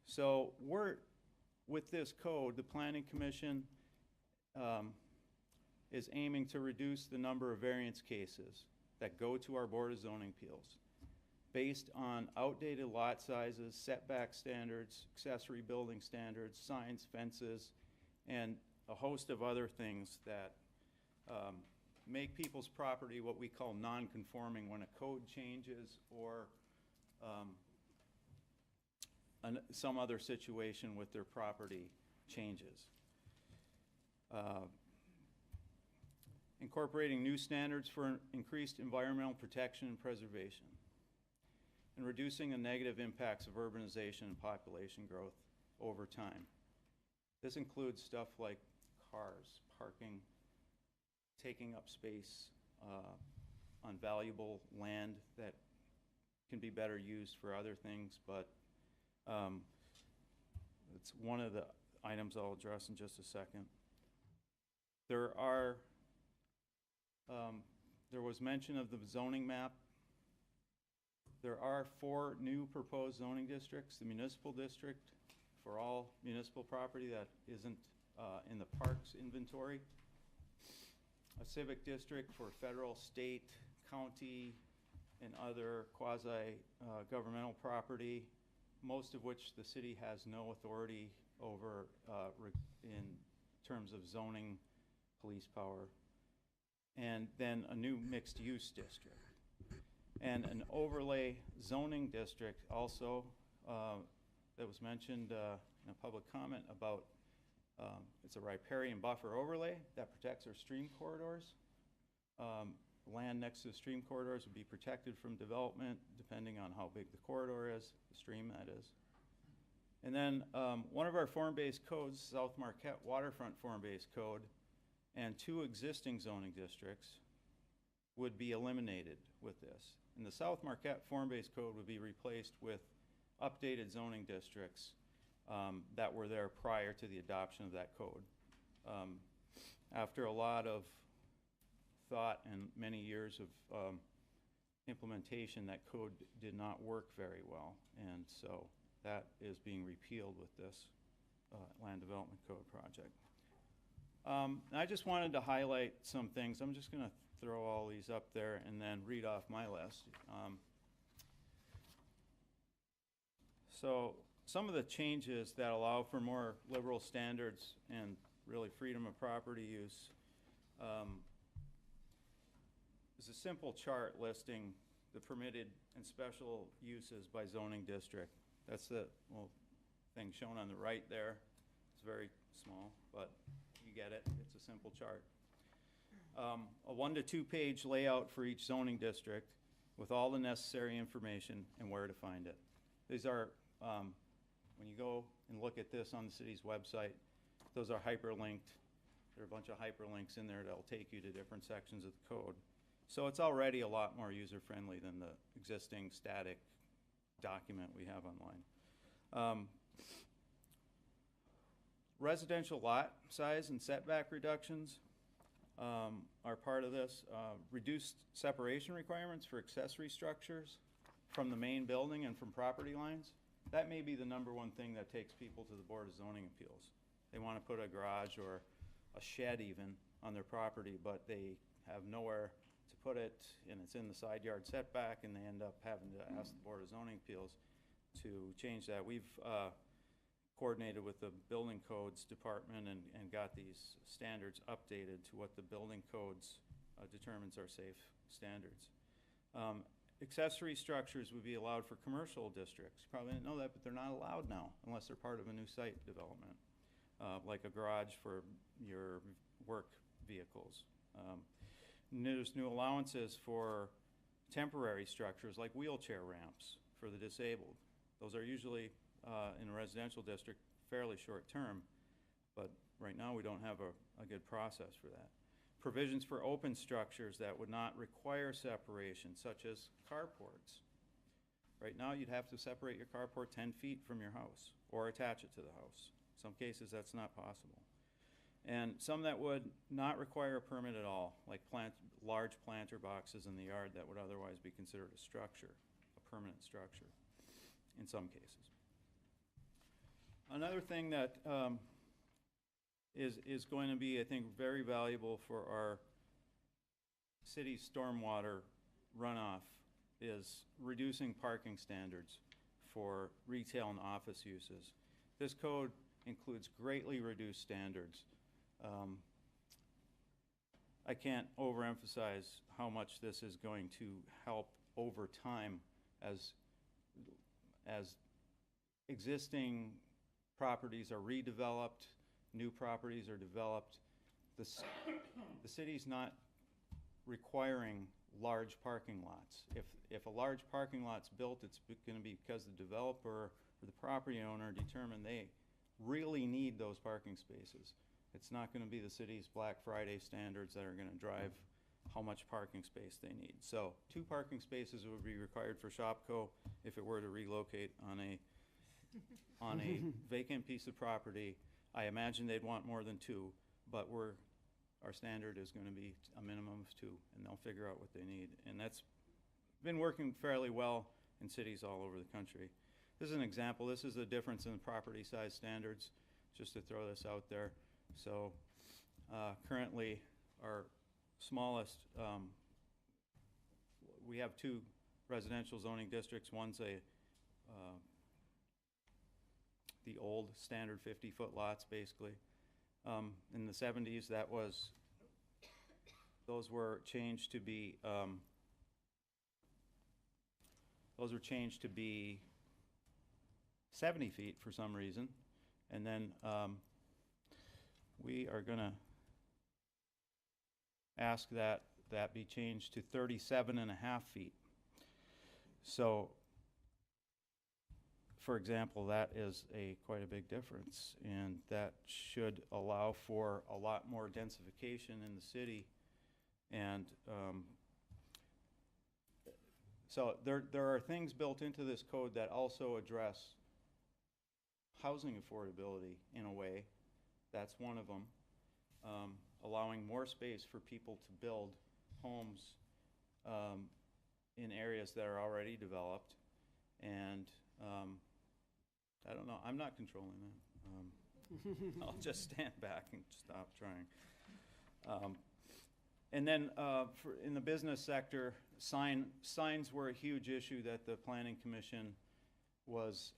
So with this code, the Planning Commission is aiming to reduce the number of variance cases that go to our Board of Zoning Appeals based on outdated lot sizes, setback standards, accessory building standards, signs, fences, and a host of other things that make people's property what we call non-conforming when a code changes or some other situation with their property changes. Incorporating new standards for increased environmental protection and preservation, and reducing the negative impacts of urbanization and population growth over time. This includes stuff like cars, parking, taking up space on valuable land that can be better used for other things, but it's one of the items I'll address in just a second. There are, there was mention of the zoning map. There are 4 new proposed zoning districts: the municipal district for all municipal property that isn't in the parks inventory, a civic district for federal, state, county, and other quasi-governmental property, most of which the city has no authority over in terms of zoning, police power, and then a new mixed-use district. And an overlay zoning district also that was mentioned in a public comment about, it's a riparian buffer overlay that protects our stream corridors. Land next to the stream corridors would be protected from development depending on how big the corridor is, the stream that is. And then one of our form-based codes, South Marquette Waterfront Form-Based Code, and 2 existing zoning districts would be eliminated with this. And the South Marquette Form-Based Code would be replaced with updated zoning districts that were there prior to the adoption of that code. After a lot of thought and many years of implementation, that code did not work very well, and so that is being repealed with this Land Development Code project. I just wanted to highlight some things. I'm just going to throw all these up there and then read off my list. So some of the changes that allow for more liberal standards and really freedom of property use is a simple chart listing the permitted and special uses by zoning district. That's the thing shown on the right there. It's very small, but you get it. It's a simple chart. A 1 to 2 page layout for each zoning district with all the necessary information and where to find it. These are, when you go and look at this on the city's website, those are hyperlinked. There are a bunch of hyperlinks in there that'll take you to different sections of the code. So it's already a lot more user-friendly than the existing static document we have online. Residential lot size and setback reductions are part of this. Reduced separation requirements for accessory structures from the main building and from property lines. That may be the #1 thing that takes people to the Board of Zoning Appeals. They want to put a garage or a shed even on their property, but they have nowhere to put it, and it's in the side yard setback, and they end up having to ask the Board of Zoning Appeals to change that. We've coordinated with the Building Codes Department and got these standards updated to what the Building Codes determines are safe standards. Accessory structures would be allowed for commercial districts. You probably didn't know that, but they're not allowed now unless they're part of a new site development, like a garage for your work vehicles. There's new allowances for temporary structures like wheelchair ramps for the disabled. Those are usually in a residential district fairly short term, but right now we don't have a good process for that. Provisions for open structures that would not require separation, such as carports. Right now you'd have to separate your carport 10 feet from your house or attach it to the house. In some cases that's not possible. And some that would not require a permit at all, like large planter boxes in the yard that would otherwise be considered a structure, a permanent structure, in some cases. Another thing that is going to be, I think, very valuable for our city's stormwater runoff is reducing parking standards for retail and office uses. This code includes greatly reduced standards. I can't overemphasize how much this is going to help over time as existing properties are redeveloped, new properties are developed. The city's not requiring large parking lots. If a large parking lot's built, it's going to be because the developer or the property owner determined they really need those parking spaces. It's not going to be the city's Black Friday standards that are going to drive how much parking space they need. So 2 parking spaces would be required for Shopko if it were to relocate on a on a vacant piece of property, I imagine they'd want more than 2, but our standard is going to be a minimum of 2, and they'll figure out what they need. And that's been working fairly well in cities all over the country. This is an example. This is a difference in the property size standards, just to throw this out there. So currently, our smallest, we have 2 residential zoning districts. One's the old standard 50-foot lots, basically. In the 70s, those were changed to be 70 feet for some reason, and then we are going to ask that be changed to 37.5 feet. So, for example, that is quite a big difference, and that should allow for a lot more densification in the city. And so there are things built into this code that also address housing affordability in a way. That's one of them. Allowing more space for people to build homes in areas that are already developed. And I don't know, I'm not controlling that. I'll just stand back and stop trying. And then in the business sector, signs were a huge issue that the Planning Commission was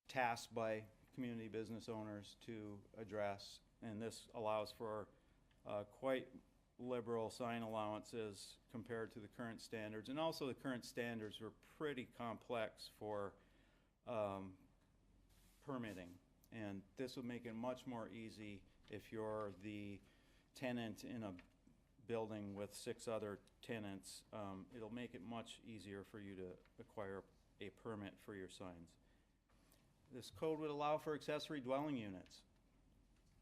tasked by community business owners to address, and this allows for quite liberal sign allowances compared to the current standards. And also the current standards were pretty complex for permitting, and this would make it much more easy if you're the tenant in a building with 6 other tenants. It'll make it much easier for you to acquire a permit for your signs. This code would allow for accessory dwelling units.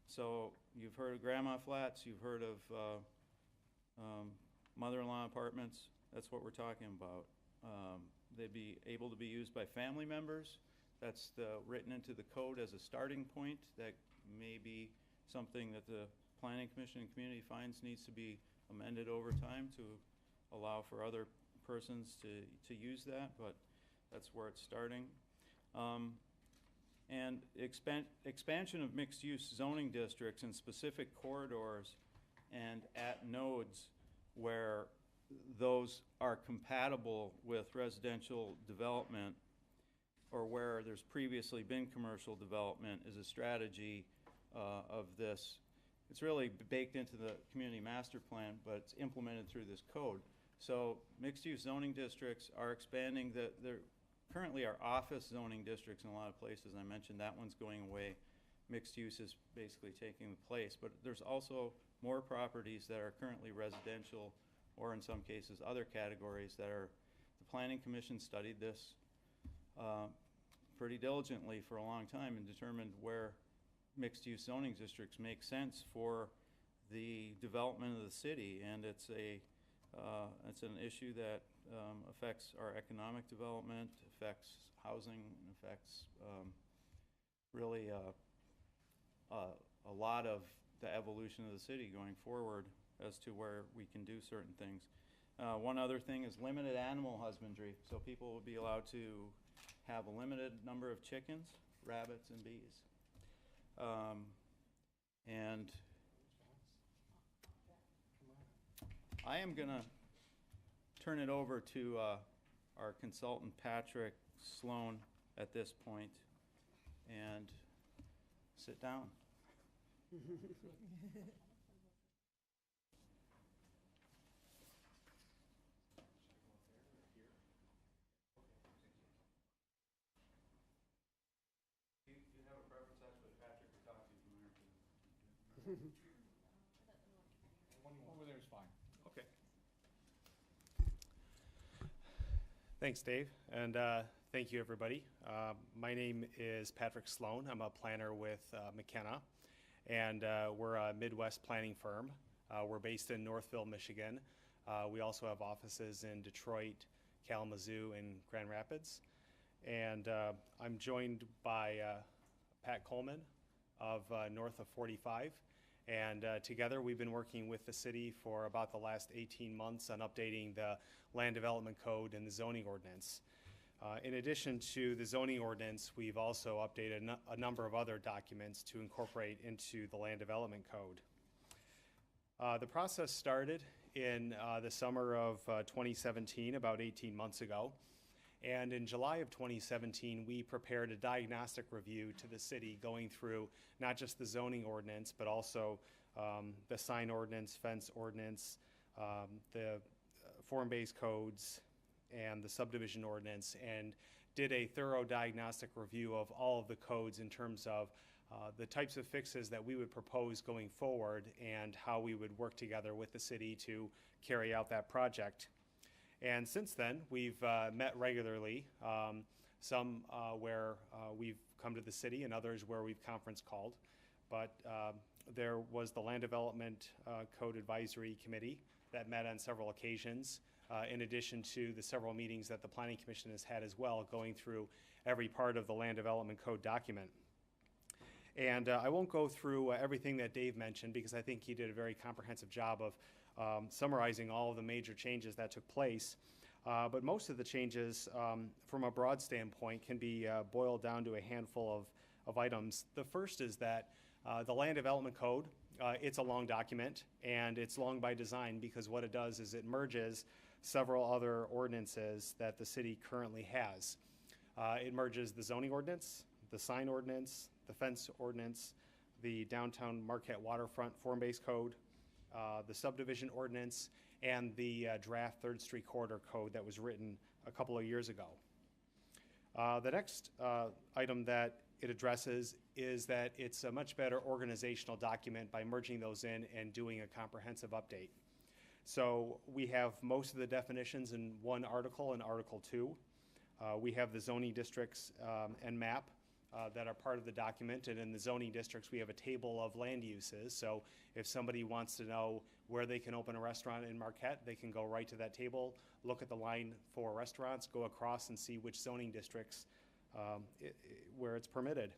So you've heard of grandma flats, you've heard of mother-in-law apartments. That's what we're talking about. They'd be able to be used by family members. That's written into the code as a starting point. That may be something that the Planning Commission and Community finds needs to be amended over time to allow for other persons to use that, but that's where it's starting. And expansion of mixed-use zoning districts in specific corridors and at nodes where those are compatible with residential development, or where there's previously been commercial development, is a strategy of this. It's really baked into the community master plan, but it's implemented through this code. So mixed-use zoning districts are expanding. There currently are office zoning districts in a lot of places. I mentioned that one's going away. Mixed use is basically taking the place. But there's also more properties that are currently residential, or in some cases other categories that are. The Planning Commission studied this pretty diligently for a long time and determined where mixed-use zoning districts make sense for the development of the city, and it's an issue that affects our economic development, affects housing, and affects really a lot of the evolution of the city going forward as to where we can do certain things. One other thing is limited animal husbandry, so people will be allowed to have a limited number of chickens, rabbits, and bees. And I am going to turn it over to our consultant, Patrick Sloan, at this point, and sit down. Over there is fine. Okay. Thanks, Dave, and thank you, everybody. My name is Patrick Sloan. I'm a planner with McKenna, and we're a Midwest planning firm. We're based in Northville, Michigan. We also have offices in Detroit, Kalamazoo, and Grand Rapids. And I'm joined by Pat Coleman of north of 45. And together we've been working with the city for about the last 18 months on updating the land development code and the zoning ordinance. In addition to the zoning ordinance, we've also updated a number of other documents to incorporate into the land development code. The process started in the summer of 2017, about 18 months ago. And in July of 2017, we prepared a diagnostic review to the city going through not just the zoning ordinance, but also the sign ordinance, fence ordinance, the form-based codes, and the subdivision ordinance, and did a thorough diagnostic review of all of the codes in terms of the types of fixes that we would propose going forward and how we would work together with the city to carry out that project. And since then, we've met regularly, some where we've come to the city and others where we've conference called. But there was the Land Development Code Advisory Committee that met on several occasions, in addition to the several meetings that the Planning Commission has had as well, going through every part of the Land Development Code document. And I won't go through everything that Dave mentioned, because I think he did a very comprehensive job of summarizing all of the major changes that took place. But most of the changes, from a broad standpoint, can be boiled down to a handful of items. The first is that the Land Development Code, it's a long document, and it's long by design, because what it does is it merges several other ordinances that the city currently has. It merges the zoning ordinance, the sign ordinance, the fence ordinance, the downtown Marquette waterfront form-based code, the subdivision ordinance, and the draft 3rd Street corridor code that was written a couple of years ago. The next item that it addresses is that it's a much better organizational document by merging those in and doing a comprehensive update. So we have most of the definitions in one article, in Article 2. We have the zoning districts and map that are part of the document, and in the zoning districts we have a table of land uses. So if somebody wants to know where they can open a restaurant in Marquette, they can go right to that table, look at the line for restaurants, go across and see which zoning districts where it's permitted.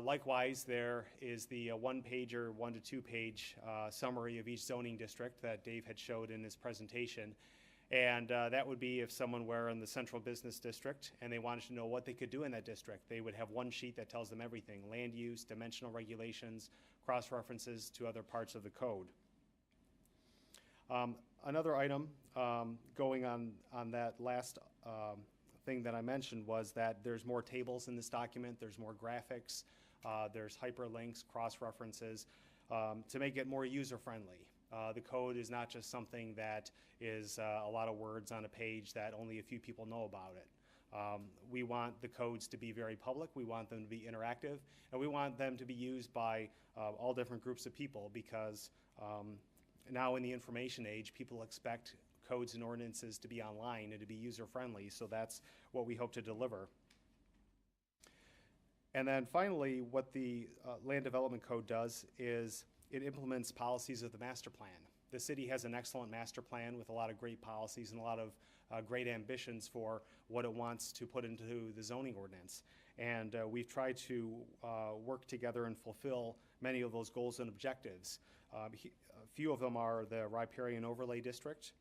Likewise, there is the one-pager, 1 to 2 page summary of each zoning district that Dave had showed in his presentation. And that would be if someone were in the central business district and they wanted to know what they could do in that district. They would have one sheet that tells them everything: land use, dimensional regulations, cross-references to other parts of the code. Another item going on that last thing that I mentioned was that there's more tables in this document, there's more graphics, there's hyperlinks, cross-references to make it more user-friendly. The code is not just something that is a lot of words on a page that only a few people know about it. We want the codes to be very public, we want them to be interactive, and we want them to be used by all different groups of people, because now in the information age, people expect codes and ordinances to be online and to be user-friendly, so that's what we hope to deliver. And then finally, what the Land Development Code does is it implements policies of the master plan. The city has an excellent master plan with a lot of great policies and a lot of great ambitions for what it wants to put into the zoning ordinance. And we've tried to work together and fulfill many of those goals and objectives. A few of them are the riparian overlay district,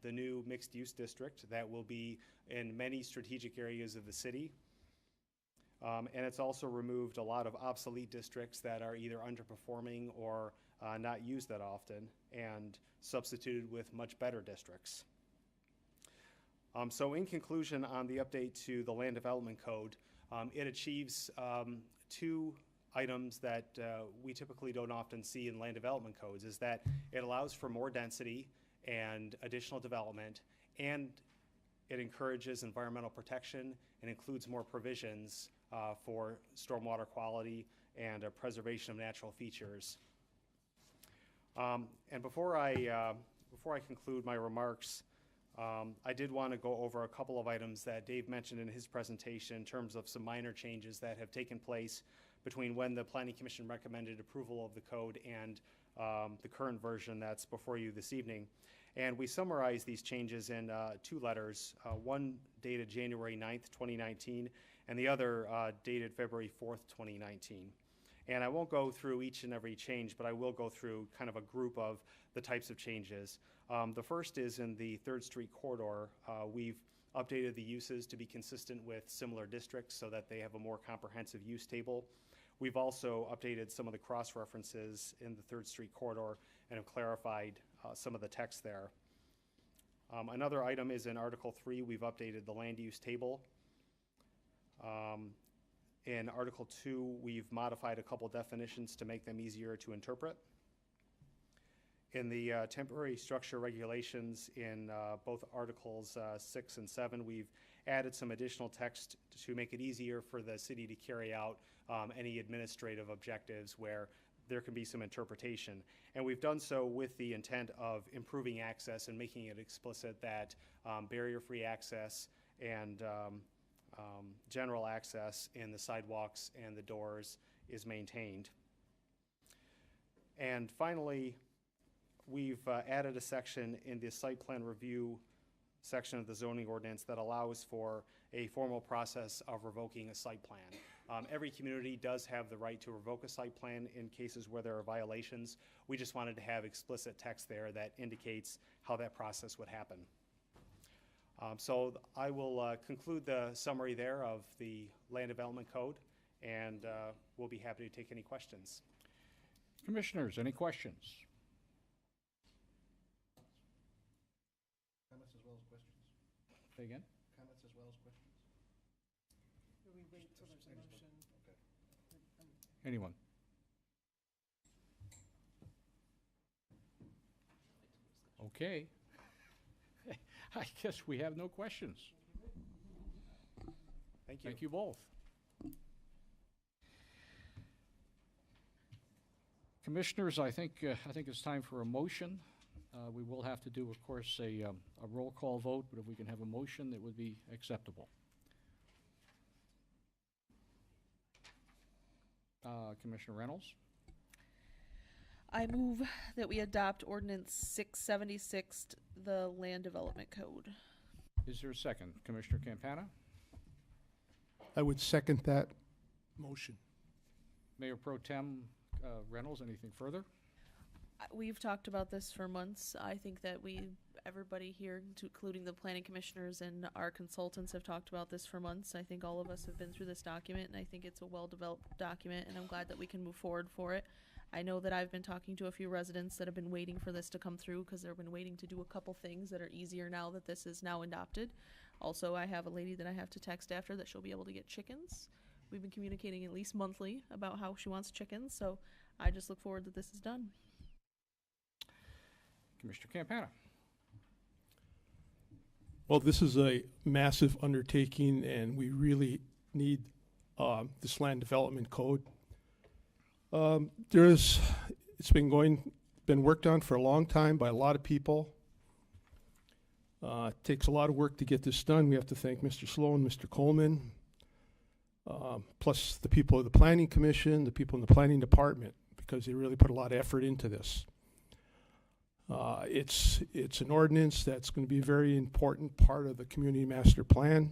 the new mixed-use district that will be in many strategic areas of the city. And it's also removed a lot of obsolete districts that are either underperforming or not used that often, and substituted with much better districts. So in conclusion, on the update to the Land Development Code, it achieves two items that we typically don't often see in land development codes, is that it allows for more density and additional development, and it encourages environmental protection and includes more provisions for stormwater quality and preservation of natural features. And before I conclude my remarks, I did want to go over a couple of items that Dave mentioned in his presentation in terms of some minor changes that have taken place between when the Planning Commission recommended approval of the code and the current version that's before you this evening. And we summarize these changes in 2 letters, one dated January 9th, 2019, and the other dated February 4th, 2019. And I won't go through each and every change, but I will go through kind of a group of the types of changes. The first is in the 3rd Street corridor. We've updated the uses to be consistent with similar districts so that they have a more comprehensive use table. We've also updated some of the cross-references in the 3rd Street corridor and have clarified some of the text there. Another item is in Article 3, we've updated the land use table. In Article 2, we've modified a couple definitions to make them easier to interpret. In the temporary structure regulations in both Articles 6 and 7, we've added some additional text to make it easier for the city to carry out any administrative objectives where there can be some interpretation. And we've done so with the intent of improving access and making it explicit that barrier-free access and general access in the sidewalks and the doors is maintained. And finally, we've added a section in the site plan review section of the zoning ordinance that allows for a formal process of revoking a site plan. Every community does have the right to revoke a site plan in cases where there are violations. We just wanted to have explicit text there that indicates how that process would happen. So I will conclude the summary there of the Land Development Code, and we'll be happy to take any questions. Commissioners, any questions? Comments as well as questions? Say again? Comments as well as questions? We wait till there's a motion. Okay. Anyone? Okay. I guess we have no questions. Thank you. Thank you both. Commissioners, I think it's time for a motion. We will have to do, of course, a roll call vote, but if we can have a motion, that would be acceptable. Commissioner Reynolds? I move that we adopt Ordinance 676, the Land Development Code. Is there a second? Commissioner Campana? I would second that motion. Mayor Pro Tem Reynolds, anything further? We've talked about this for months. I think that everybody here, including the planning commissioners and our consultants, have talked about this for months. I think all of us have been through this document, and I think it's a well-developed document, and I'm glad that we can move forward for it. I know that I've been talking to a few residents that have been waiting for this to come through because they've been waiting to do a couple things that are easier now that this is now adopted. Also, I have a lady that I have to text after that she'll be able to get chickens. We've been communicating at least monthly about how she wants chickens, so I just look forward that this is done. Commissioner Campana? Well, this is a massive undertaking, and we really need this land development code. It's been worked on for a long time by a lot of people. It takes a lot of work to get this done. We have to thank Mr. Sloan, Mr. Coleman, plus the people of the Planning Commission, the people in the Planning Department, because they really put a lot of effort into this. It's an ordinance that's going to be a very important part of the community master plan.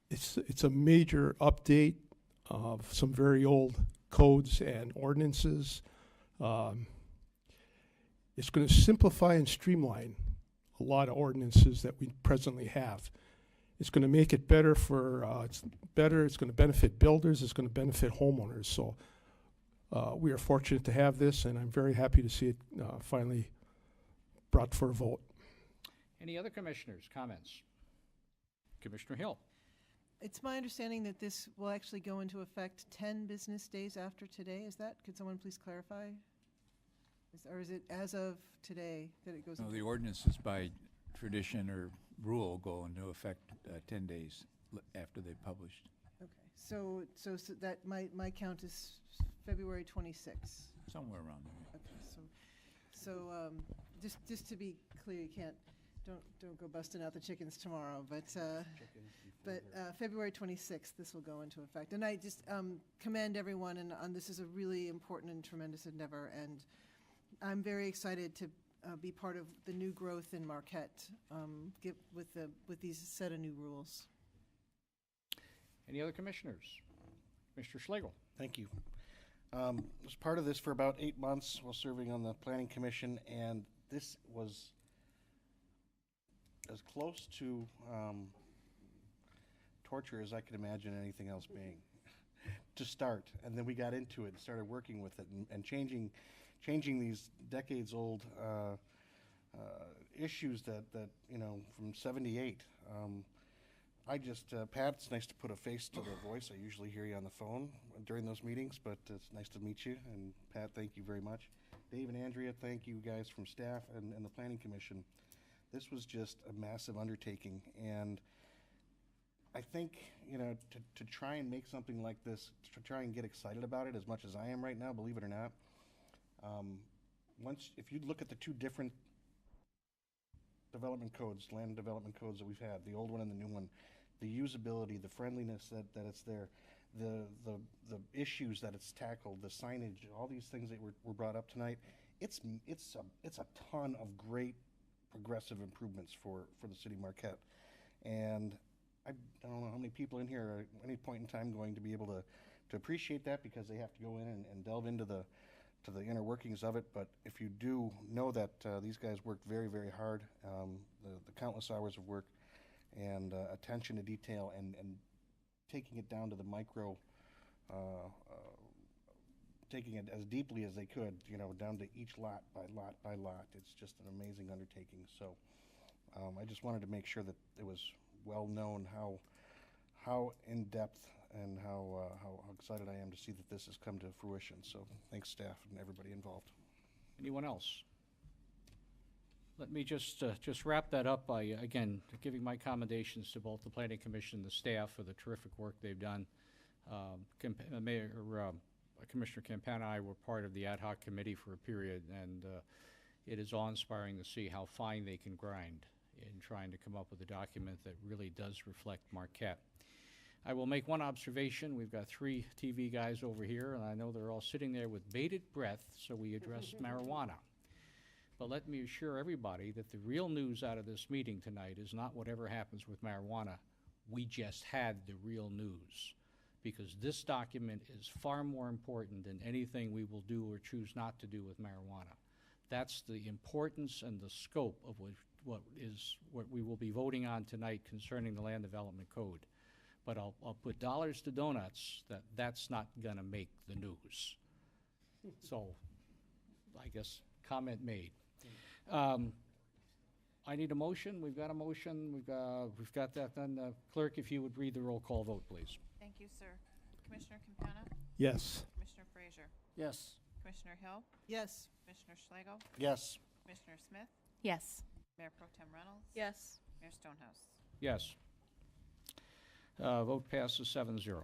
It's a major update of some very old codes and ordinances. It's going to simplify and streamline a lot of ordinances that we presently have. It's going to make it better for, it's going to benefit builders, it's going to benefit homeowners. So we are fortunate to have this, and I'm very happy to see it finally brought for a vote. Any other commissioners' comments? Commissioner Hill? It's my understanding that this will actually go into effect 10 business days after today. Is that? Could someone please clarify? Or is it as of today that it goes No, into the ordinances by tradition or rule go into effect 10 days after they're published. Okay, so that my count is February 26th. Somewhere around there. Okay, so just to be clear, you can't don't go busting out the chickens tomorrow, but February 26th, this will go into effect. And I just commend everyone, and this is a really important and tremendous endeavor, and I'm very excited to be part of the new growth in Marquette with these set of new rules. Any other commissioners? Mr. Schlegel. Thank you. Was part of this for about 8 months while serving on the Planning Commission, and this was as close to torture as I could imagine anything else being to start. And then we got into it and started working with it and changing these decades-old issues that from 78. Pat, it's nice to put a face to the voice. I usually hear you on the phone during those meetings, but it's nice to meet you. And Pat, thank you very much. Dave and Andrea, thank you guys from staff and the Planning Commission. This was just a massive undertaking. And I think, to try and make something like this, to try and get excited about it as much as I am right now, believe it or not, if you look at the two different development codes, land development codes that we've had, the old one and the new one, the usability, the friendliness that it's there, the issues that it's tackled, the signage, all these things that were brought up tonight, it's a ton of great progressive improvements for the city of Marquette. And I don't know how many people in here are at any point in time going to be able to appreciate that, because they have to go in and delve into the inner workings of it. But if you do know that these guys worked very, very hard, the countless hours of work and attention to detail and taking it down to the micro, taking it as deeply as they could, down to each lot by lot by lot. It's just an amazing undertaking. So I just wanted to make sure that it was well known how in depth and how excited I am to see that this has come to fruition. So thanks, staff and everybody involved. Anyone else? Let me just wrap that up by, again, giving my commendations to both the Planning Commission and the staff for the terrific work they've done. Commissioner Campana and I were part of the ad hoc committee for a period, and it is awe-inspiring to see how fine they can grind in trying to come up with a document that really does reflect Marquette. I will make one observation. We've got 3 TV guys over here, and I know they're all sitting there with bated breath, so we address marijuana. But let me assure everybody that the real news out of this meeting tonight is not whatever happens with marijuana. We just had the real news, because this document is far more important than anything we will do or choose not to do with marijuana. That's the importance and the scope of what we will be voting on tonight concerning the Land Development Code. But I'll put dollars to donuts that that's not going to make the news. So I guess comment made. I need a motion. We've got a motion. We've got that done. Clerk, if you would read the roll call vote, please. Thank you, sir. Commissioner Campana? Yes. Commissioner Frazier? Yes. Commissioner Hill? Yes. Commissioner Schlegel? Yes. Commissioner Smith? Yes. Mayor Pro Tem Reynolds? Yes. Mayor Stonehouse? Yes. Vote passes 7-0.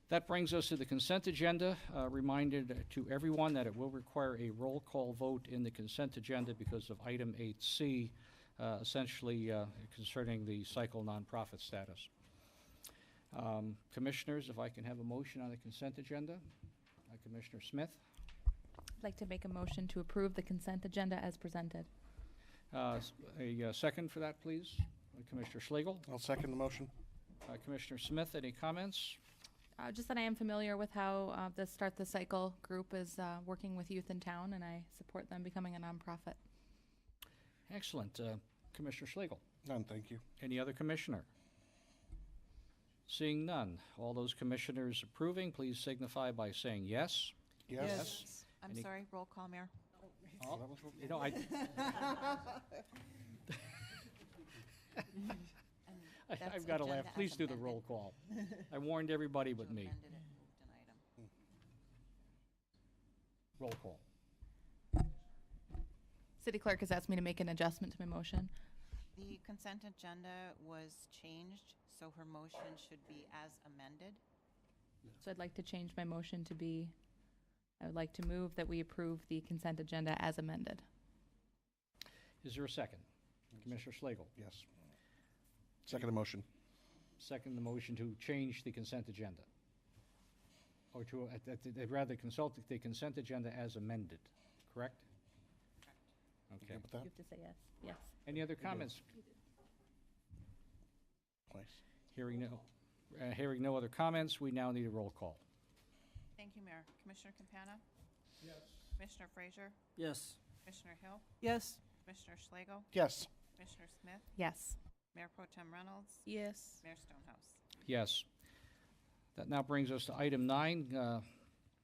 That brings us to the consent agenda. Reminded to everyone that it will require a roll call vote in the consent agenda because of item 8C, essentially concerning the cycle nonprofit status. Commissioners, if I can have a motion on the consent agenda. Commissioner Smith. I'd like to make a motion to approve the consent agenda as presented. A second for that, please. Commissioner Schlegel. I'll second the motion. Commissioner Smith, any comments? Just that I am familiar with how the Start the Cycle group is working with youth in town, and I support them becoming a nonprofit. Excellent. Commissioner Schlegel. None, thank you. Any other commissioner? Seeing none. All those commissioners approving, please signify by saying yes. Yes. I'm Any- sorry, roll call, Mayor. Oh, you know, I've got to laugh. Please do the roll call. I warned everybody but me. Roll call. City Clerk has asked me to make an adjustment to my motion. The consent agenda was changed, so her motion should be as amended. So I'd like to change my motion to be, I would like to move that we approve the consent agenda as amended. Is there a second? Commissioner Slagle. Yes. Second the motion. Second the motion to change the consent agenda. Or to, rather consult the consent agenda as amended, correct? Okay. Good with that? You have to say yes. Yes. Any other comments? Place. Hearing no other comments, we now need a roll call. Thank you, Mayor. Commissioner Campana? Yes. Commissioner Frazier? Yes. Commissioner Hill? Yes. Commissioner Schlegel? Yes. Commissioner Smith? Yes. Mayor Pro Tem Reynolds? Yes. Mayor Stonehouse? Yes. That now brings us to item 9.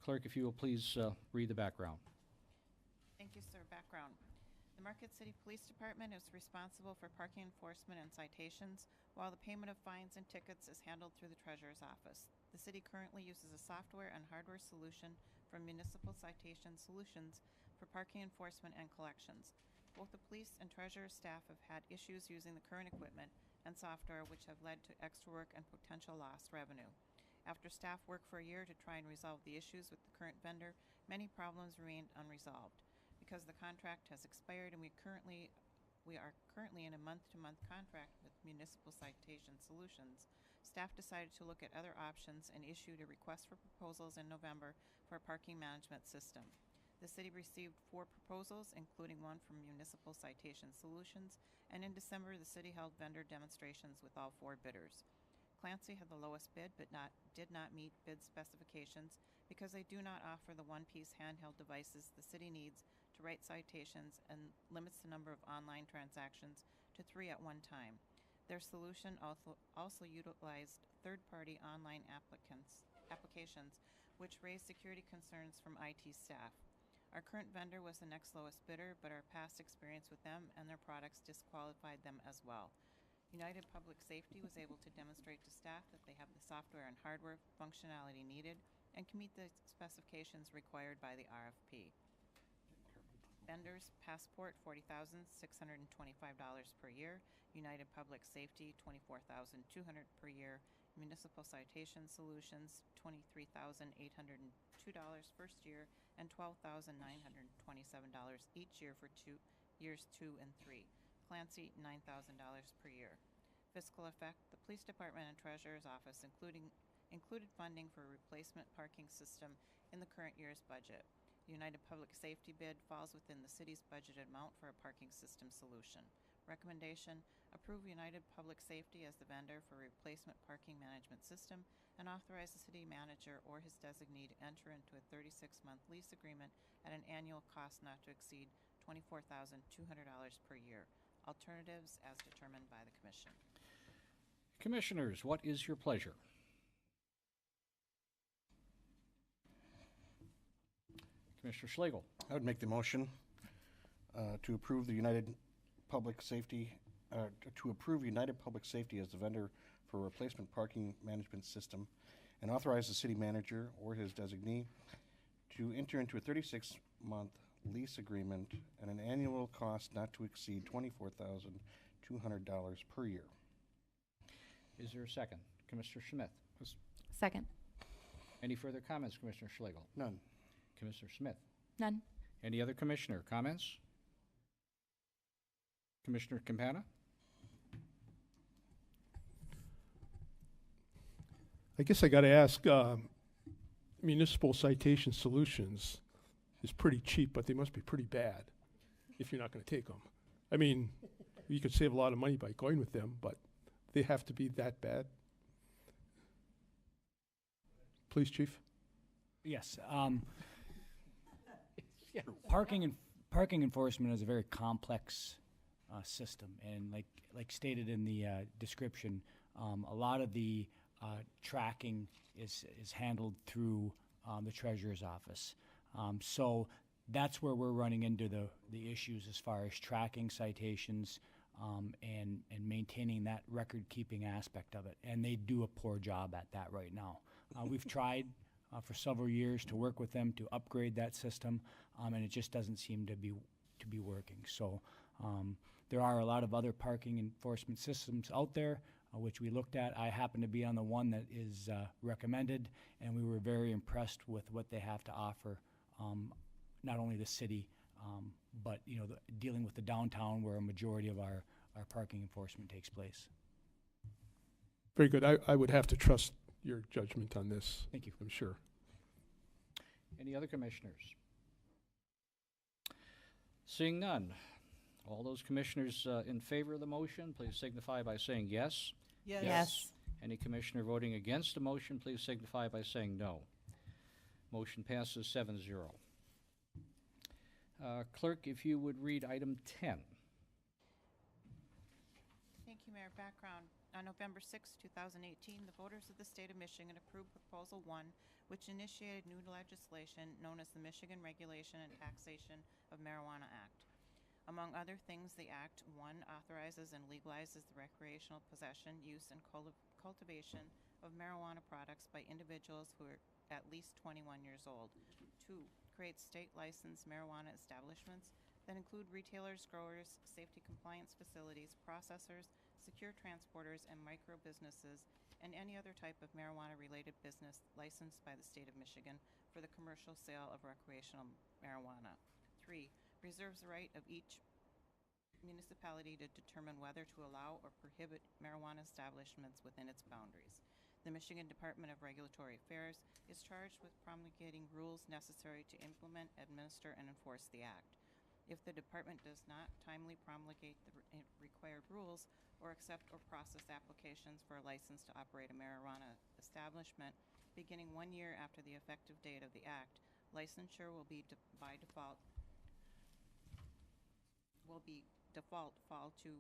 Clerk, if you will please read the background. Thank you, sir. Background. The Marquette City Police Department is responsible for parking enforcement and citations, while the payment of fines and tickets is handled through the Treasurer's Office. The city currently uses a software and hardware solution from Municipal Citation Solutions for parking enforcement and collections. Both the police and Treasurer's staff have had issues using the current equipment and software, which have led to extra work and potential lost revenue. After staff worked for a year to try and resolve the issues with the current vendor, many problems remained unresolved. Because the contract has expired and we are currently in a month-to-month contract with Municipal Citation Solutions, staff decided to look at other options and issued a request for proposals in November for a parking management system. The city received 4 proposals, including one from Municipal Citation Solutions, and in December, the city held vendor demonstrations with all 4 bidders. Clancy had the lowest bid, but did not meet bid specifications because they do not offer the one-piece handheld devices the city needs to write citations and limits the number of online transactions to 3 at one time. Their solution also utilized third-party online applications, which raised security concerns from IT staff. Our current vendor was the next lowest bidder, but our past experience with them and their products disqualified them as well. United Public Safety was able to demonstrate to staff that they have the software and hardware functionality needed and can meet the specifications required by the RFP. Vendors, Passport, $40,625 per year. United Public Safety, $24,200 per year. Municipal Citation Solutions, $23,802 first year, and $12,927 each year for years 2 and 3. Clancy, $9,000 per year. Fiscal effect: the Police Department and Treasurer's Office included funding for a replacement parking system in the current year's budget. The United Public Safety bid falls within the city's budgeted amount for a parking system solution. Recommendation: approve United Public Safety as the vendor for a replacement parking management system and authorize the city manager or his designee to enter into a 36-month lease agreement at an annual cost not to exceed $24,200 per year. Alternatives as determined by the commission. Commissioners, what is your pleasure? Commissioner Schlegel. I would make the motion to approve the United Public Safety, to approve United Public Safety as the vendor for a replacement parking management system and authorize the city manager or his designee to enter into a 36-month lease agreement at an annual cost not to exceed $24,200 per year. Is there a second? Commissioner Smith. Second. Any further comments, Commissioner Schlegel? None. Commissioner Smith. None. Any other commissioner comments? Commissioner Campana? I guess I got to ask, Municipal Citation Solutions is pretty cheap, but they must be pretty bad if you're not going to take them. I mean, you could save a lot of money by going with them, but they have to be that bad. Police Chief? Yes. Parking enforcement is a very complex system, and like stated in the description, a lot of the tracking is handled through the Treasurer's Office. So that's where we're running into the issues as far as tracking citations and maintaining that record-keeping aspect of it. And they do a poor job at that right now. We've tried for several years to work with them to upgrade that system, and it just doesn't seem to be working. So there are a lot of other parking enforcement systems out there. which we looked at. I happen to be on the one that is recommended, and we were very impressed with what they have to offer, not only the city, but dealing with the downtown where a majority of our parking enforcement takes place. Very good. I would have to trust your judgment on this. Thank you. I'm sure. Any other commissioners? Seeing none. All those commissioners in favor of the motion, please signify by saying yes. Yes. Yes. Any commissioner voting against the motion, please signify by saying no. Motion passes 7-0. Clerk, if you would read item 10. Thank you, Mayor. Background. On November 6, 2018, the voters of the state of Michigan approved Proposal 1, which initiated new legislation known as the Michigan Regulation and Taxation of Marijuana Act. Among other things, the Act 1 authorizes and legalizes the recreational possession, use, and cultivation of marijuana products by individuals who are at least 21 years old. 2, creates state-licensed marijuana establishments that include retailers, growers, safety compliance facilities, processors, secure transporters, and micro businesses, and any other type of marijuana-related business licensed by the state of Michigan for the commercial sale of recreational marijuana. 3, reserves the right of each municipality to determine whether to allow or prohibit marijuana establishments within its boundaries. The Michigan Department of Regulatory Affairs is charged with promulgating rules necessary to implement, administer, and enforce the act. If the department does not timely promulgate the required rules or accept or process applications for a license to operate a marijuana establishment beginning 1 year after the effective date of the act, licensure will be by default fall to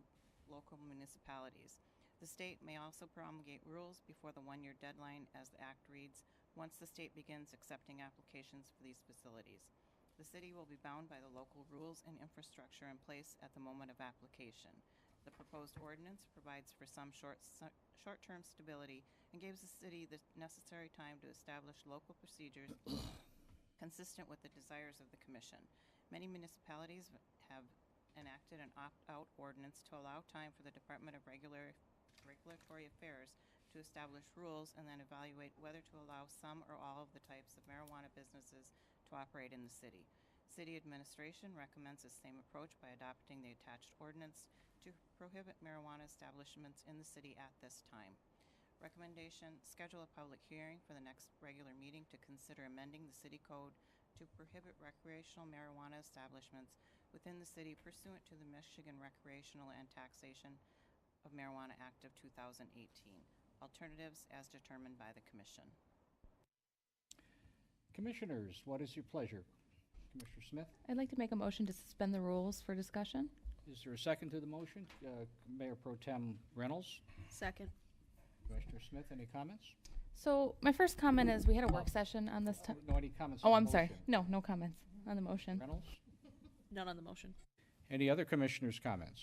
local municipalities. The state may also promulgate rules before the 1-year deadline, as the act reads, once the state begins accepting applications for these facilities. The city will be bound by the local rules and infrastructure in place at the moment of application. The proposed ordinance provides for some short-term stability and gives the city the necessary time to establish local procedures consistent with the desires of the commission. Many municipalities have enacted an opt-out ordinance to allow time for the Department of Regulatory Affairs to establish rules and then evaluate whether to allow some or all of the types of marijuana businesses to operate in the city. City administration recommends the same approach by adopting the attached ordinance to prohibit marijuana establishments in the city at this time. Recommendation, schedule a public hearing for the next regular meeting to consider amending the city code to prohibit recreational marijuana establishments within the city pursuant to the Michigan Recreational and Taxation of Marijuana Act of 2018. Alternatives as determined by the commission. Commissioners, what is your pleasure? Commissioner Smith? I'd like to make a motion to suspend the rules for discussion. Is there a second to the motion? Mayor Pro Tem Reynolds? Second. Commissioner Smith, any comments? So my first comment is we had a work session on this. No, any comments Oh, on the I'm sorry. motion? No, no comments on the motion. Reynolds? None on the motion. Any other commissioners' comments?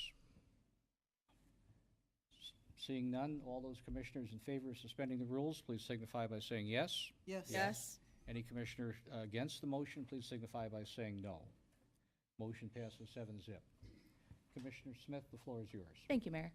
Seeing none, all those commissioners in favor of suspending the rules, please signify by saying yes. Yes. Yes. Any commissioner against the motion, please signify by saying no. Motion passes 7-0. Commissioner Smith, the floor is yours. Thank you, Mayor.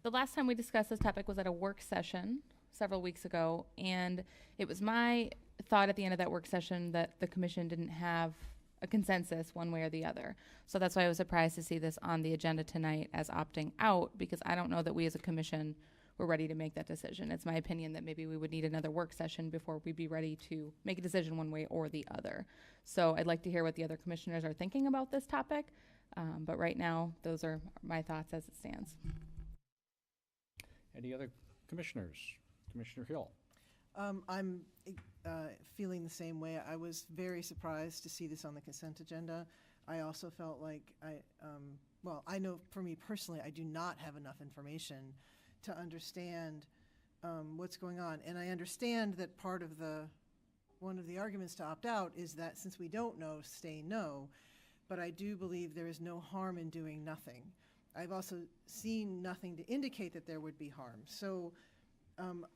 The last time we discussed this topic was at a work session several weeks ago, and it was my thought at the end of that work session that the commission didn't have a consensus one way or the other. So that's why I was surprised to see this on the agenda tonight as opting out, because I don't know that we as a commission were ready to make that decision. It's my opinion that maybe we would need another work session before we'd be ready to make a decision one way or the other. So I'd like to hear what the other commissioners are thinking about this topic, but right now, those are my thoughts as it stands. Any other commissioners? Commissioner Hill? I'm feeling the same way. I was very surprised to see this on the consent agenda. I also felt like I know for me personally, I do not have enough information to understand what's going on. And I understand that one of the arguments to opt out is that since we don't know, stay no. But I do believe there is no harm in doing nothing. I've also seen nothing to indicate that there would be harm. So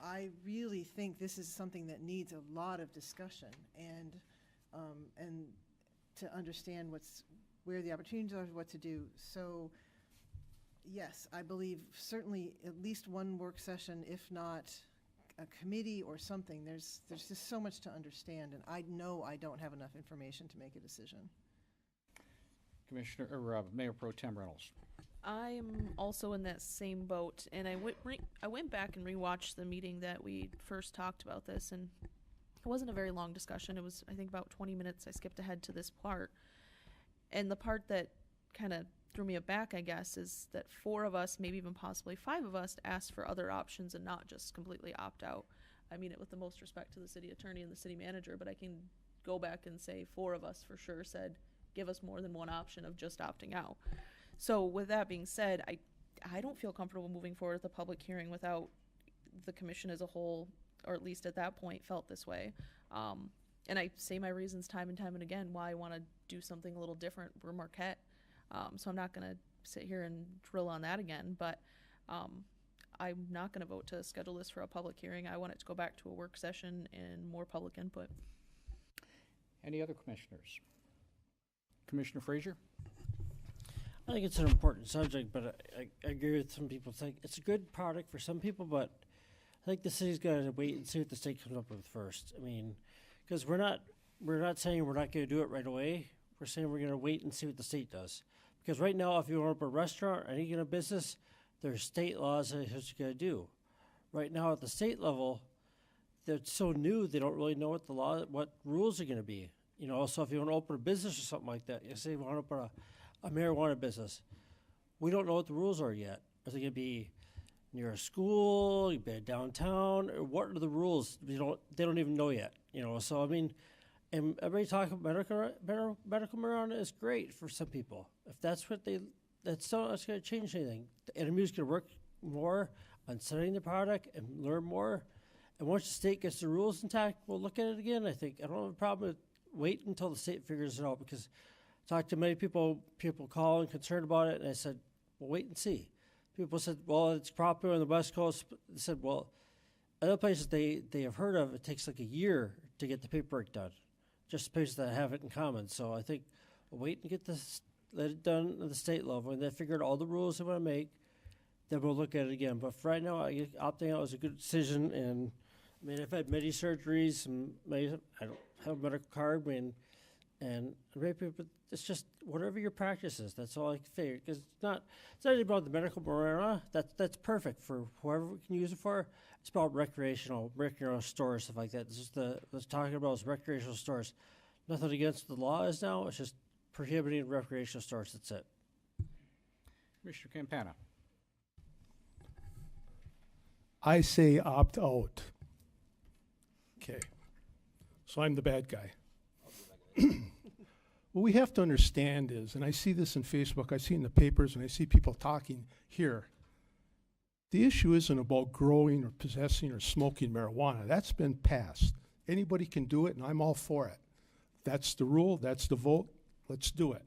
I really think this is something that needs a lot of discussion and to understand where the opportunities are, what to do. So yes, I believe certainly at least one work session, if not a committee or something. There's just so much to understand, and I know I don't have enough information to make a decision. Commissioner, or Mayor Pro Tem Reynolds. I'm also in that same boat, and I went back and rewatched the meeting that we first talked about this, and it wasn't a very long discussion. It was, I think, about 20 minutes. I skipped ahead to this part, and the part that kind of threw me aback, I guess, is that 4 of us, maybe even possibly 5 of us, asked for other options and not just completely opt out. I mean it with the most respect to the city attorney and the city manager, but I can go back and say 4 of us for sure said, give us more than one option of just opting out. So with that being said, I don't feel comfortable moving forward with the public hearing without the commission as a whole, or at least at that point, felt this way. And I say my reasons time and time and again why I want to do something a little different for Marquette. So I'm not going to sit here and drill on that again, but I'm not going to vote to schedule this for a public hearing. I want it to go back to a work session and more public input. Any other commissioners? Commissioner Frazier? I think it's an important subject, but I agree with some people. Think it's a good product for some people, but I think the city's got to wait and see what the state comes up with first. I mean, because we're not saying we're not going to do it right away. We're saying we're going to wait and see what the state does. Because right now, if you want to open a restaurant or any kind of business, there's state laws that what you got to do. Right now, at the state level, they're so new they don't really know what rules are going to be. You know, so if you want to open a business or something like that, you say you want to open a marijuana business, we don't know what the rules are yet. Is it going to be near a school, you be downtown, or what are the rules? They don't even know yet. You know, so I mean, and everybody talking about medical marijuana is great for some people. If that's what that's not going to change anything. The NMU is going to work more on studying the product and learn more. And once the state gets the rules intact, we'll look at it again. I think I don't have a problem with wait until the state figures it out, because I talked to many people call and concerned about it, and I said, well, wait and see. People said, well, it's popular on the West Coast. They said, well, other places they have heard of, it takes like a year to get the paperwork done, just places that have it in common. So I think we'll wait and let it done at the state level, and they figure out all the rules they want to make, then we'll look at it again. But for right now, opting out was a good decision, and I mean, I've had many surgeries, and I don't have a medical card, and it's just whatever your practice is. That's all I can figure. Because it's not anything about the medical marijuana. That's perfect for whoever we can use it for. It's about recreational stores, stuff like that. This is what's talking about is recreational stores. Nothing against the law is now. It's just prohibiting recreational stores. That's it. Commissioner Campana. I say opt out. Okay. So I'm the bad guy. What we have to understand is, and I see this in Facebook, I see it in the papers, and I see people talking here, the issue isn't about growing or possessing or smoking marijuana. That's been passed. Anybody can do it, and I'm all for it. That's the rule, that's the vote, let's do it.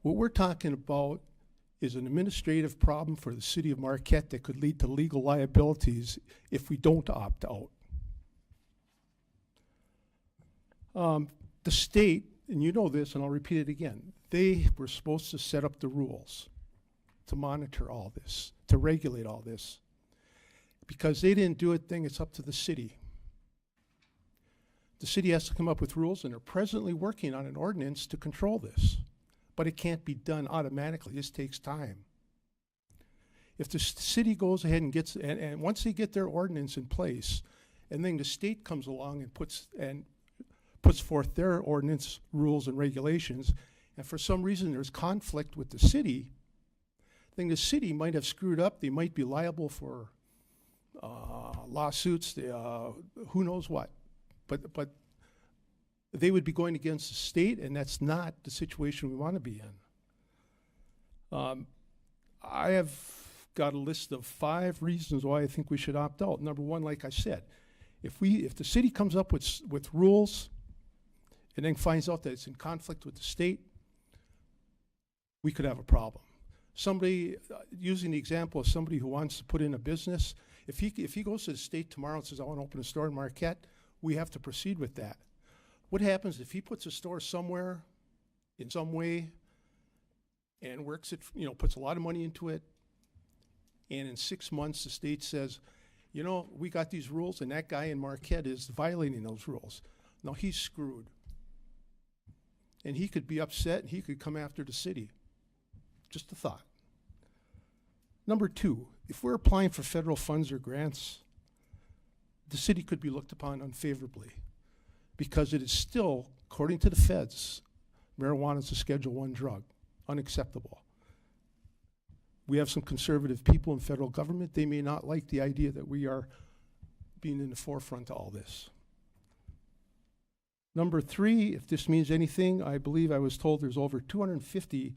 What we're talking about is an administrative problem for the city of Marquette that could lead to legal liabilities if we don't opt out. The state, and you know this, and I'll repeat it again, they were supposed to set up the rules to monitor all this, to regulate all this. Because they didn't do it, then it's up to the city. The city has to come up with rules, and they're presently working on an ordinance to control this. But it can't be done automatically. This takes time. If the city goes ahead and gets, and once they get their ordinance in place, and then the state comes along and puts forth their ordinance rules and regulations, and for some reason there's conflict with the city, then the city might have screwed up. They might be liable for lawsuits, who knows what. But they would be going against the state, and that's not the situation we want to be in. I have got a list of 5 reasons why I think we should opt out. Number 1, like I said, if the city comes up with rules and then finds out that it's in conflict with the state, we could have a problem. Somebody, using the example of somebody who wants to put in a business, if he goes to the state tomorrow and says, I want to open a store in Marquette, we have to proceed with that. What happens if he puts a store somewhere, in some way, and works it, puts a lot of money into it. And in 6 months, the state says, we got these rules, and that guy in Marquette is violating those rules. Now he's screwed. And he could be upset, and he could come after the city. Just a thought. Number two, if we're applying for federal funds or grants, the city could be looked upon unfavorably because it is still, according to the feds, marijuana is a Schedule I drug, unacceptable. We have some conservative people in federal government. They may not like the idea that we are being in the forefront of all this. Number three, if this means anything, I believe I was told there's over 250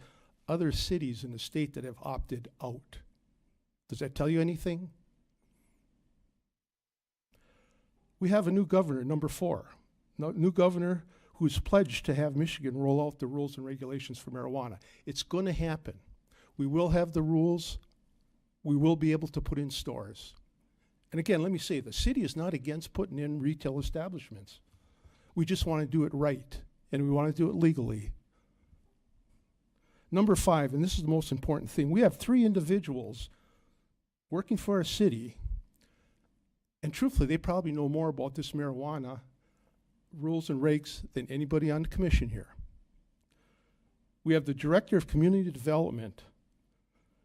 other cities in the state that have opted out. Does that tell you anything? We have a new governor, number four. New governor who's pledged to have Michigan roll out the rules and regulations for marijuana. It's going to happen. We will have the rules. We will be able to put in stores. And again, let me say, the city is not against putting in retail establishments. We just want to do it right, and we want to do it legally. Number five, and this is the most important thing, we have 3 individuals working for our city, and truthfully, they probably know more about this marijuana rules and regs than anybody on the commission here. We have the Director of Community Development,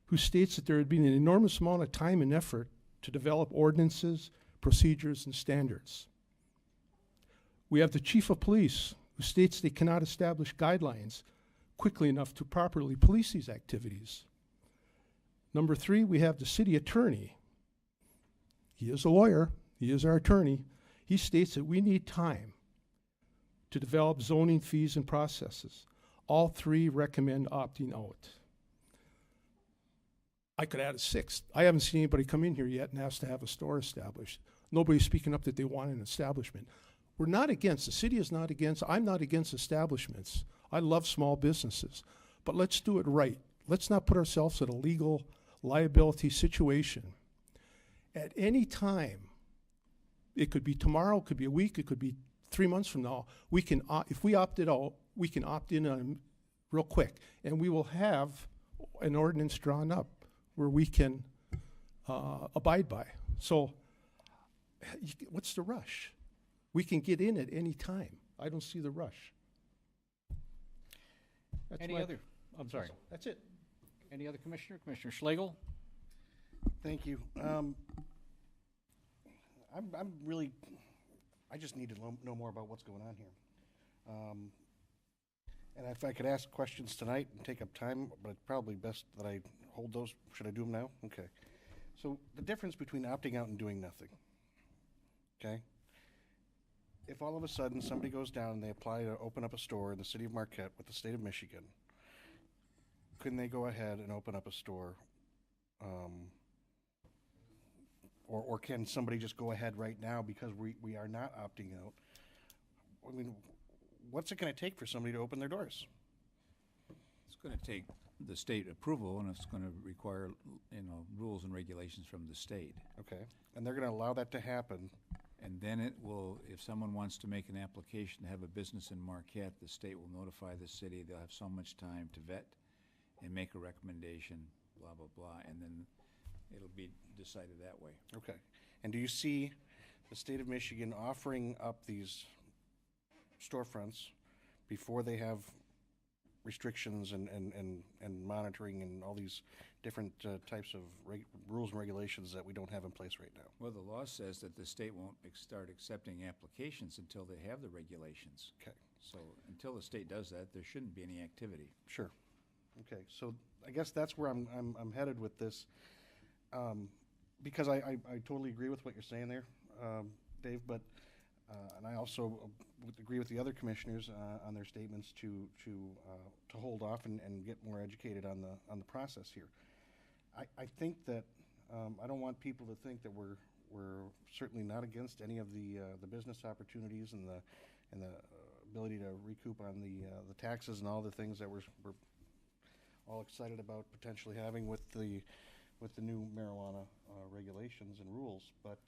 who states that there had been an enormous amount of time and effort to develop ordinances, procedures, and standards. We have the Chief of Police, who states they cannot establish guidelines quickly enough to properly police these activities. Number 3, we have the City Attorney. He is a lawyer. He is our attorney. He states that we need time to develop zoning fees and processes. All 3 recommend opting out. I could add a 6th. I haven't seen anybody come in here yet and ask to have a store established. Nobody's speaking up that they want an establishment. We're not against, the city is not against, I'm not against establishments. I love small businesses, but let's do it right. Let's not put ourselves in a legal liability situation. At any time, it could be tomorrow, it could be a week, it could be 3 months from now, we can, if we opted out, we can opt in on real quick, and we will have an ordinance drawn up where we can abide by. So, what's the rush? We can get in at any time. I don't see the rush. That's Any other? I'm sorry. That's it. Any other commissioner? Commissioner Schlegel? Thank you. I'm really, I just need to know more about what's going on here. And if I could ask questions tonight and take up time, but it's probably best that I hold those. Should I do them now? Okay. So the difference between opting out and doing nothing. Okay. If all of a sudden somebody goes down and they apply to open up a store in the city of Marquette with the state of Michigan, couldn't they go ahead and open up a store? Or can somebody just go ahead right now because we are not opting out? I mean, what's it going to take for somebody to open their doors? It's going to take the state approval, and it's going to require, rules and regulations from the state. Okay. And they're going to allow that to happen. And then it will, if someone wants to make an application to have a business in Marquette, the state will notify the city. They'll have so much time to vet and make a recommendation, blah, blah, blah, and then it'll be decided that way. Okay. And do you see the state of Michigan offering up these storefronts before they have restrictions and monitoring and all these different types of rules and regulations that we don't have in place right now? Well, the law says that the state won't start accepting applications until they have the regulations. Okay. So until the state does that, there shouldn't be any activity. Sure. Okay. So I guess that's where I'm headed with this, because I totally agree with what you're saying there, Dave. But and I also would agree with the other commissioners on their statements to hold off and get more educated on the process here. I think that I don't want people to think that we're certainly not against any of the business opportunities and the ability to recoup on the taxes and all the things that we're all excited about potentially having with the new marijuana regulations and rules. But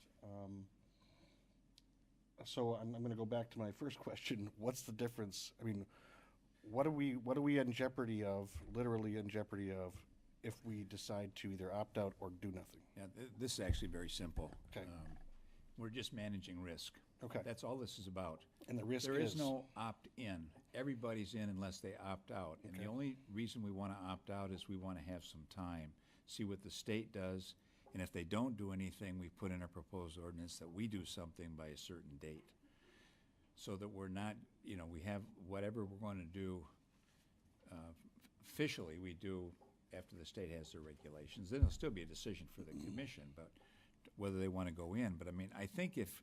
so I'm going to go back to my first question. What's the difference? I mean, what are we in jeopardy of, literally in jeopardy of, if we decide to either opt out or do nothing? Yeah, this is actually very simple. Okay. We're just managing risk. Okay. That's all this is about. And the risk There is is? no opt-in. Everybody's in unless they opt out. And the only reason we want to opt out is we want to have some time, see what the state does, and if they don't do anything, we put in a proposed ordinance that we do something by a certain date. So that we're not, we have whatever we're going to do officially, we do after the state has their regulations. Then it'll still be a decision for the commission, but whether they want to go in. But I mean, I think if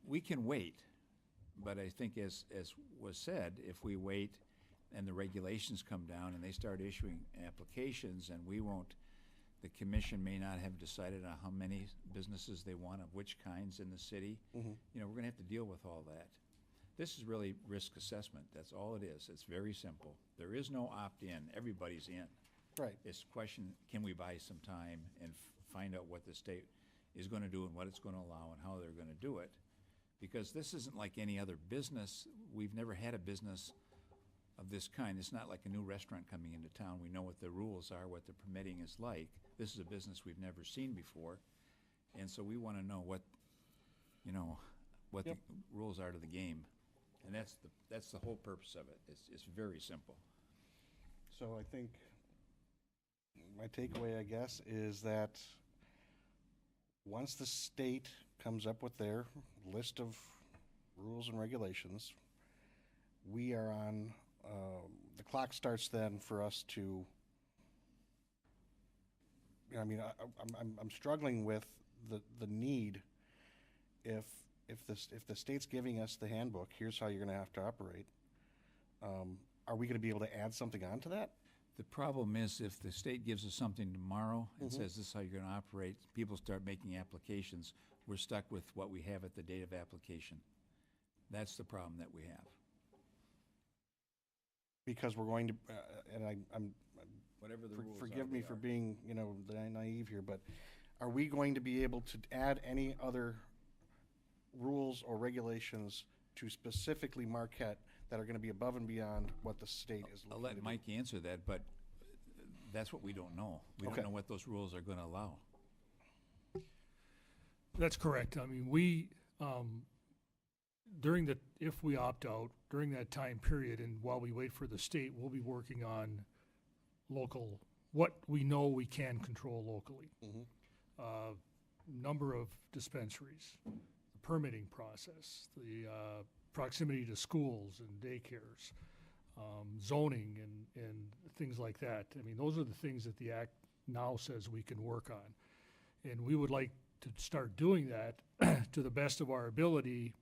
we can wait, but I think as was said, if we wait and the regulations come down and they start issuing applications and the commission may not have decided on how many businesses they want, of which kinds in the city, we're going to have to deal with all that. This is really risk assessment. That's all it is. It's very simple. There is no opt-in. Everybody's in. Right. It's a question, can we buy some time and find out what the state is going to do and what it's going to allow and how they're going to do it? Because this isn't like any other business. We've never had a business of this kind. It's not like a new restaurant coming into town. We know what the rules are, what the permitting is like. This is a business we've never seen before. And so we want to know what the rules are to the game. And that's the whole purpose of it. It's very simple. So I think my takeaway, I guess, is that once the state comes up with their list of rules and regulations, we are on, the clock starts then for us to, I'm struggling with the need, if the state's giving us the handbook, here's how you're going to have to operate, are we going to be able to add something onto that? The problem is if the state gives us something tomorrow and says this is how you're going to operate, people start making applications, we're stuck with what we have at the date of application. That's the problem that we have. Because we're going to, and I'm Whatever the rules forgive are, me they for are. being, naive here, but are we going to be able to add any other rules or regulations to specifically Marquette that are going to be above and beyond what the state is looking I'll to let do? Mike answer that, but that's what we don't know. We Okay. don't know what those rules are going to allow. That's correct. I mean, if we opt out, during that time period, and while we wait for the state, we'll be working on what we know we can control locally. Number of dispensaries, the permitting process, the proximity to schools and daycares, zoning and things like that. I mean, those are the things that the act now says we can work on. And we would like to start doing that to the best of our ability,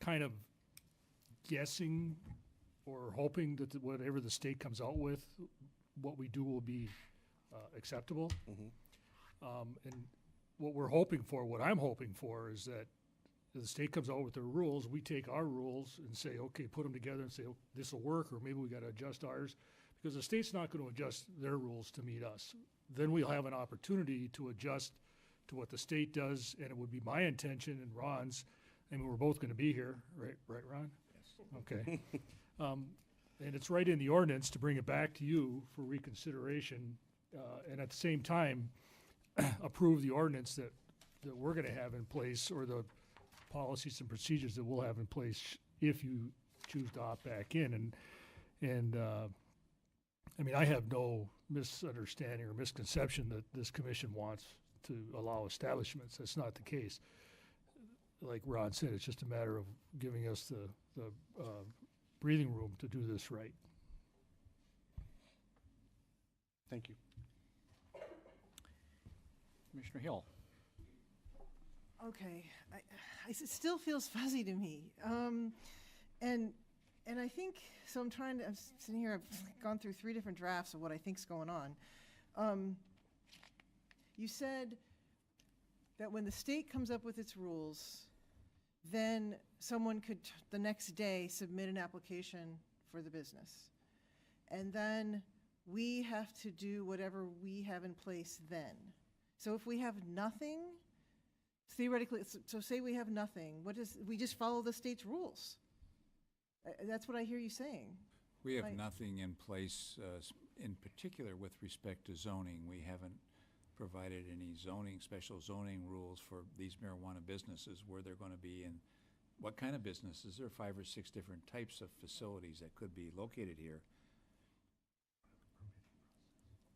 kind of guessing or hoping that whatever the state comes out with, what we do will be acceptable. And what I'm hoping for is that if the state comes out with their rules, we take our rules and say, okay, put them together and say, oh, this will work, or maybe we got to adjust ours, because the state's not going to adjust their rules to meet us. Then we'll have an opportunity to adjust to what the state does, and it would be my intention and Ron's, I mean, we're both going to be here, right, Ron? Yes. Okay. And it's right in the ordinance to bring it back to you for reconsideration, and at the same time, approve the ordinance that we're going to have in place, or the policies and procedures that we'll have in place if you choose to opt back in. And I mean, I have no misunderstanding or misconception that this commission wants to allow establishments. That's not the case. Like Ron said, it's just a matter of giving us the breathing room to do this right. Thank you. Commissioner Hill. Okay, it still feels fuzzy to me. And I think, so I'm sitting here, I've gone through 3 different drafts of what I think's going on. You said that when the state comes up with its rules, then someone could, the next day, submit an application for the business. And then we have to do whatever we have in place then. So if we have nothing, theoretically, so say we have nothing, we just follow the state's rules. That's what I hear you saying. We have Right. nothing in place, in particular with respect to zoning. We haven't provided any special zoning rules for these marijuana businesses, where they're going to be and what kind of businesses. There are 5 or 6 different types of facilities that could be located here.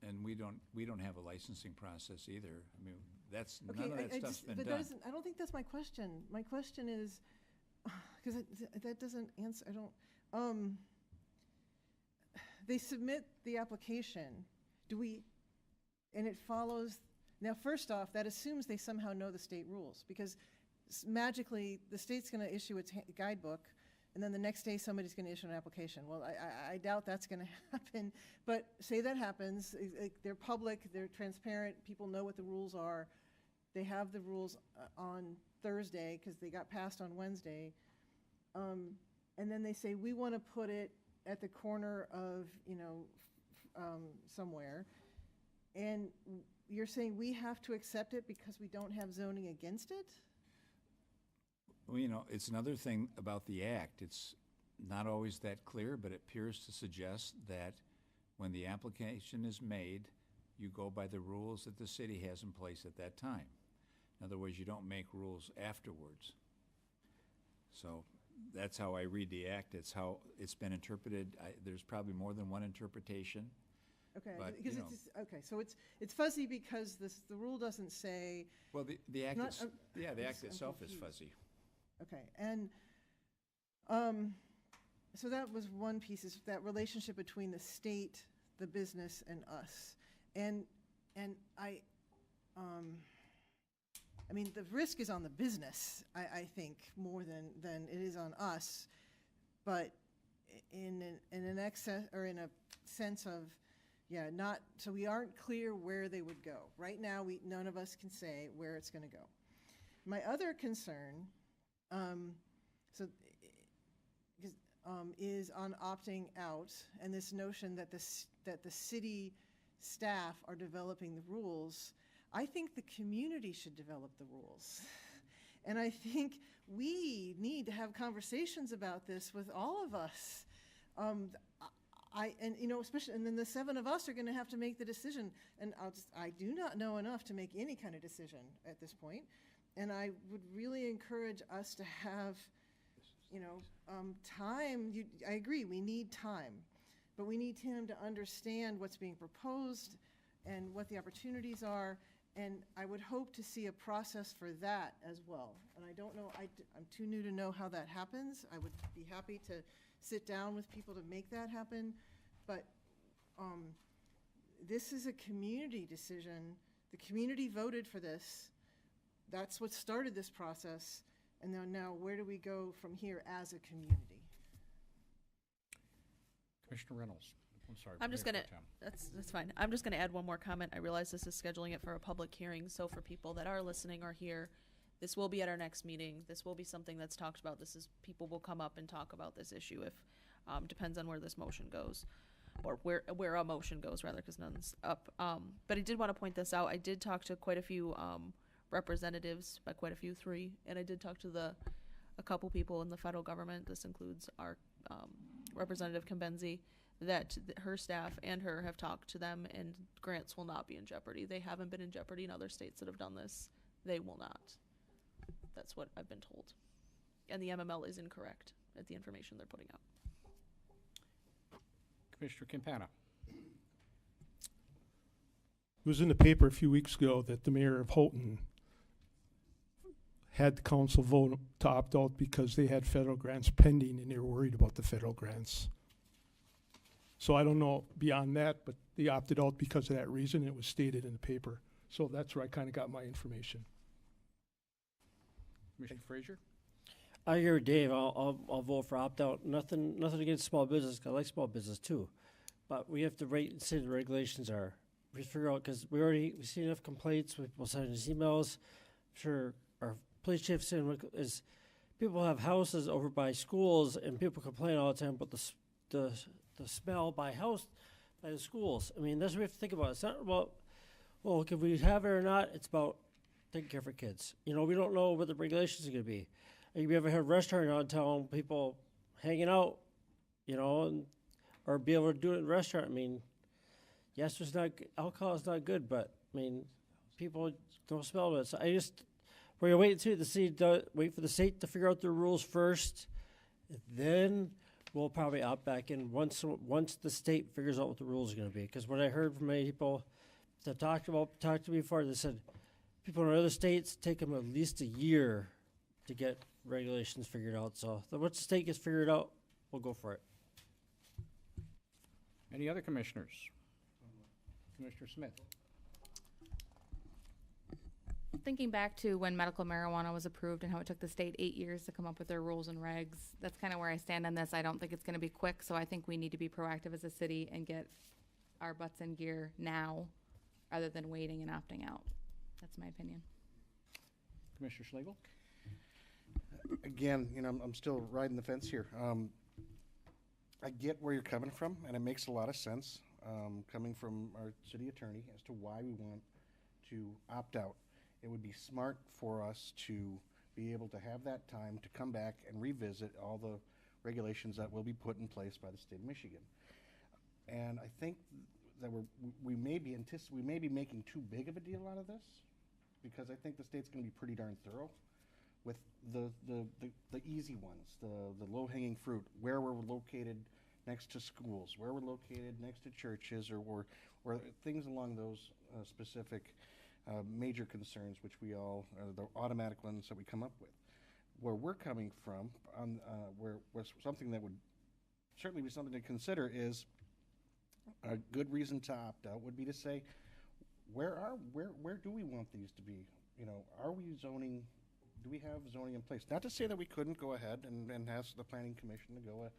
And we don't have a licensing process either. I mean, none of that stuff's been done. I don't think that's my question. My question is, because that doesn't answer, they submit the application. And it follows, now first off, that assumes they somehow know the state rules, because magically, the state's gonna issue its guidebook, and then the next day, somebody's gonna issue an application. Well, I doubt that's gonna happen, but say that happens, they're public, they're transparent, people know what the rules are. They have the rules on Thursday, because they got passed on Wednesday. And then they say, we wanna put it at the corner of, somewhere. And you're saying we have to accept it because we don't have zoning against it? Well, it's another thing about the act. It's not always that clear, but it appears to suggest that when the application is made, you go by the rules that the city has in place at that time. In other words, you don't make rules afterwards. So that's how I read the act. It's how it's been interpreted. There's probably more than one interpretation. Okay, But, because okay, so it's fuzzy because the rule doesn't say. Well, the act, Not- the act I'm itself is confused. fuzzy. Okay, and so that was one piece, is that relationship between the state, the business, and us. And I mean, the risk is on the business, I think, more than it is on us. But in an excess, or in a sense of, so we aren't clear where they would go. Right now, none of us can say where it's gonna go. My other concern, is on opting out, and this notion that the city staff are developing the rules. I think the community should develop the rules. And I think we need to have conversations about this with all of us. Especially, and then the 7 of us are gonna have to make the decision. And I do not know enough to make any kind of decision at this point. And I would really encourage us to have, time. I agree, we need time. But we need time to understand what's being proposed and what the opportunities are. And I would hope to see a process for that as well. And I don't know, I'm too new to know how that happens. I would be happy to sit down with people to make that happen. But this is a community decision. The community voted for this. That's what started this process. And now where do we go from here as a community? Commissioner Reynolds, I'm sorry. I'm just Mayor gonna, Pro Tem. that's fine. I'm just gonna add one more comment. I realize this is scheduling it for a public hearing, so for people that are listening or here, this will be at our next meeting. This will be something that's talked about. People will come up and talk about this issue if, depends on where this motion goes. Or where a motion goes, rather, because none's up. But I did want to point this out. I did talk to quite a few representatives, by quite a few, 3, and I did talk to a couple people in the federal government. This includes our Representative Kimbenzi, that her staff and her have talked to them, and grants will not be in jeopardy. They haven't been in jeopardy in other states that have done this. They will not. That's what I've been told. And the MML is incorrect at the information they're putting out. Commissioner Campana. It was in the paper a few weeks ago that the mayor of Houghton had the council vote to opt out because they had federal grants pending and they were worried about the federal grants. So I don't know beyond that, but they opted out because of that reason. It was stated in the paper. So that's where I kind of got my information. Commissioner Frazier? I agree with Dave. I'll vote for opt-out. Nothing against small business. 'Cause I like small business too, but we have to wait and see what the regulations are. We figure out, because we see enough complaints with people sending us emails. I'm sure our police chief saying is people have houses over by schools and people complain all the time about the smell by the schools. I mean, that's what we have to think about. It's not about, well, can we have it or not? It's about taking care of our kids. We don't know what the regulations are going to be. We ever have a restaurant downtown, people hanging out, you know, and, or be able to do it in a restaurant. I mean, yes, alcohol is not good, but I mean, people don't smell it. So we're gonna wait until wait for the state to figure out their rules first, then we'll probably opt back in once the state figures out what the rules are gonna be. Because what I heard from many people that talked to me before, they said people in other states take them at least a year to get regulations figured out. So once the state gets figured out, we'll go for it. Any other commissioners? Commissioner Smith. Thinking back to when medical marijuana was approved and how it took the state 8 years to come up with their rules and regs, that's kind of where I stand on this. I don't think it's going to be quick, so I think we need to be proactive as a city and get our butts in gear now rather than waiting and opting out. That's my opinion. Commissioner Schlegel? Again, you know, I'm still riding the fence here. I get where you're coming from, and it makes a lot of sense, coming from our city attorney as to why we want to opt out. It would be smart for us to be able to have that time to come back and revisit all the regulations that will be put in place by the state of Michigan. And I think that we may be making too big of a deal out of this, because I think the state's going to be pretty darn thorough with the easy ones, the low-hanging fruit, where we're located next to schools, where we're located next to churches, or things along those specific major concerns, which we all are the automatic ones that we come up with. Where we're coming from, where something that would certainly be something to consider is a good reason to opt out would be to say, where do we want these to be? You know, are we zoning? Do we have zoning in place? Not to say that we couldn't go ahead and ask the planning commission to go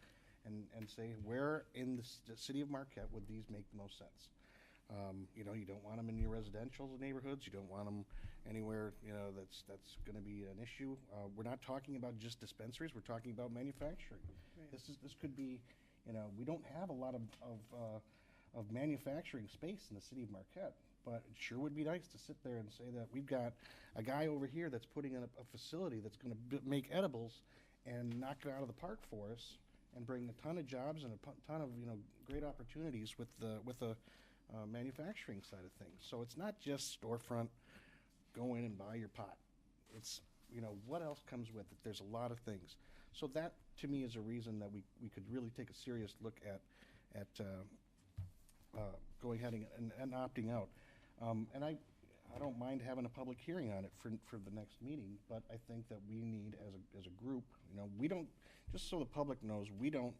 and say where in the city of Marquette would these make the most sense. You know, you don't want them in your residential neighborhoods. You don't want them anywhere, you know, that's going to be an issue. We're not talking about just dispensaries. We're talking about manufacturing. Right. This could be, you know, we don't have a lot of manufacturing space in the city of Marquette, but it sure would be nice to sit there and say that we've got a guy over here that's putting in a facility that's going to make edibles and knock it out of the park for us and bring a ton of jobs and a ton of, you know, great opportunities with the manufacturing side of things. So it's not just storefront, go in and buy your pot. It's, you know, what else comes with it? There's a lot of things. So that, to me, is a reason that we could really take a serious look at going ahead and opting out. And I don't mind having a public hearing on it for the next meeting, but I think that we need, as a group, you know, we don't, just so the public knows, we don't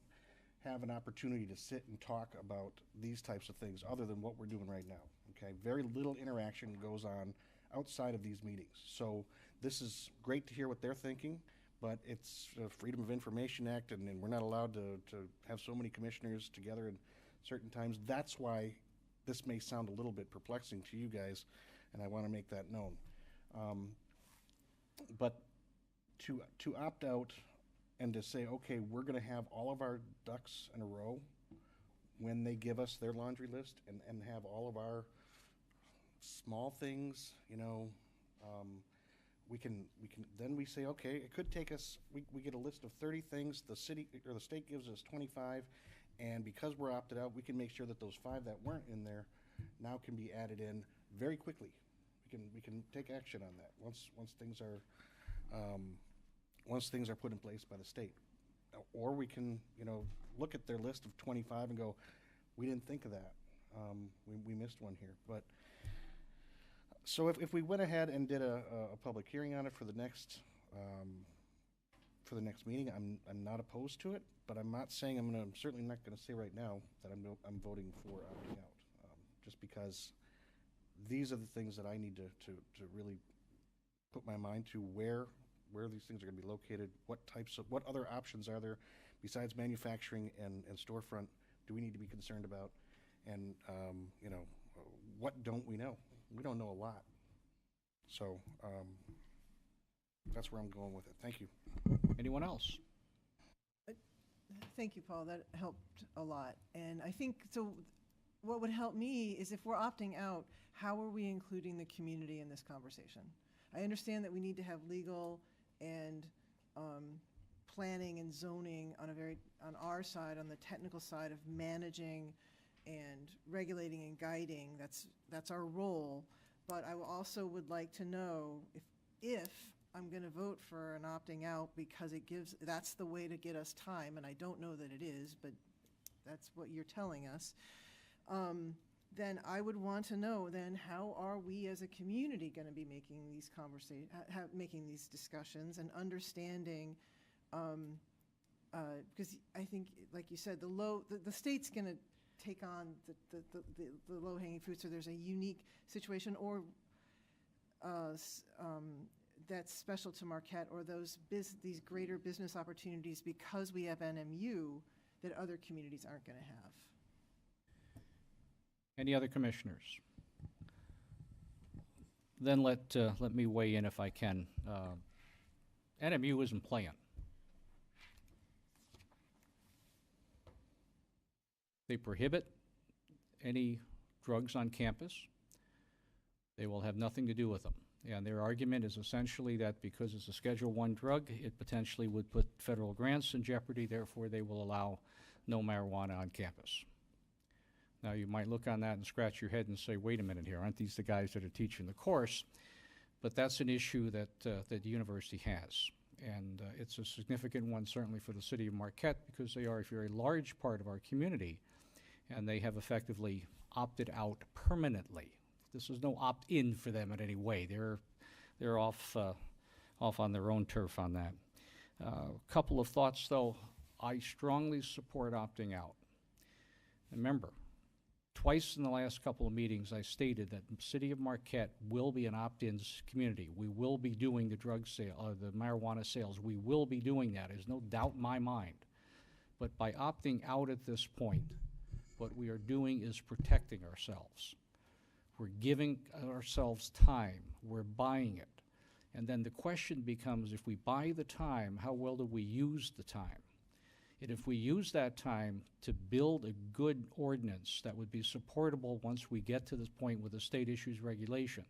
have an opportunity to sit and talk about these types of things other than what we're doing right now, okay? Very little interaction goes on outside of these meetings. So this is great to hear what they're thinking, but it's a Freedom of Information Act, and we're not allowed to have so many commissioners together at certain times. That's why this may sound a little bit perplexing to you guys, and I want to make that known. But to opt out and to say, okay, we're going to have all of our ducks in a row when they give us their laundry list, and have all of our small things, you know, we can then we say, okay, it could take us, we get a list of 30 things, the city or the state gives us 25, and because we're opted out, we can make sure that those 5 that weren't in there now can be added in very quickly. We can take action on that once things are put in place by the state. Or we can, you know, look at their list of 25 and go, we didn't think of that. We missed one here. But so if we went ahead and did a public hearing on it for the next meeting, I'm not opposed to it, but I'm not saying I'm certainly not going to say right now that I'm voting for opting out, just because these are the things that I need to really put my mind to, where these things are going to be located, what other options are there besides manufacturing and storefront do we need to be concerned about, and you know, what don't we know? We don't know a lot. So that's where I'm going with it. Thank you. Anyone else? Thank you, Paul. That helped a lot. And I think, so what would help me is if we're opting out, how are we including the community in this conversation? I understand that we need to have legal and planning and zoning on on our side, on the technical side of managing and regulating and guiding. That's our role. But I also would like to know if I'm going to vote for an opting out because that's the way to get us time, and I don't know that it is, but that's what you're telling us. Then I would want to know then how are we as a community going to be making these making these discussions and understanding, because I think, like you said, the state's going to take on the low-hanging fruit, so there's a unique situation or that's special to Marquette, or these greater business opportunities because we have NMU that other communities aren't going to have. Any other commissioners? Then let me weigh in if I can. NMU isn't playing. They prohibit any drugs on campus. They will have nothing to do with them. And their argument is essentially that because it's a Schedule I drug, it potentially would put federal grants in jeopardy, therefore they will allow no marijuana on campus. Now, you might look on that and scratch your head and say, wait a minute here, aren't these the guys that are teaching the course? But that's an issue that the university has. And it's a significant one, certainly for the city of Marquette, because they are a very large part of our community, and they have effectively opted out permanently. This is no opt-in for them in any way. They're off on their own turf on that. A couple of thoughts, though. I strongly support opting out. Remember, twice in the last couple of meetings, I stated that the city of Marquette will be an opt-in community. We will be doing the drug sale, the marijuana sales. We will be doing that. There's no doubt in my mind. But by opting out at this point, what we are doing is protecting ourselves. We're giving ourselves time. We're buying it. And then the question becomes, if we buy the time, how well do we use the time? And if we use that time to build a good ordinance that would be supportable once we get to this point with the state issues regulation,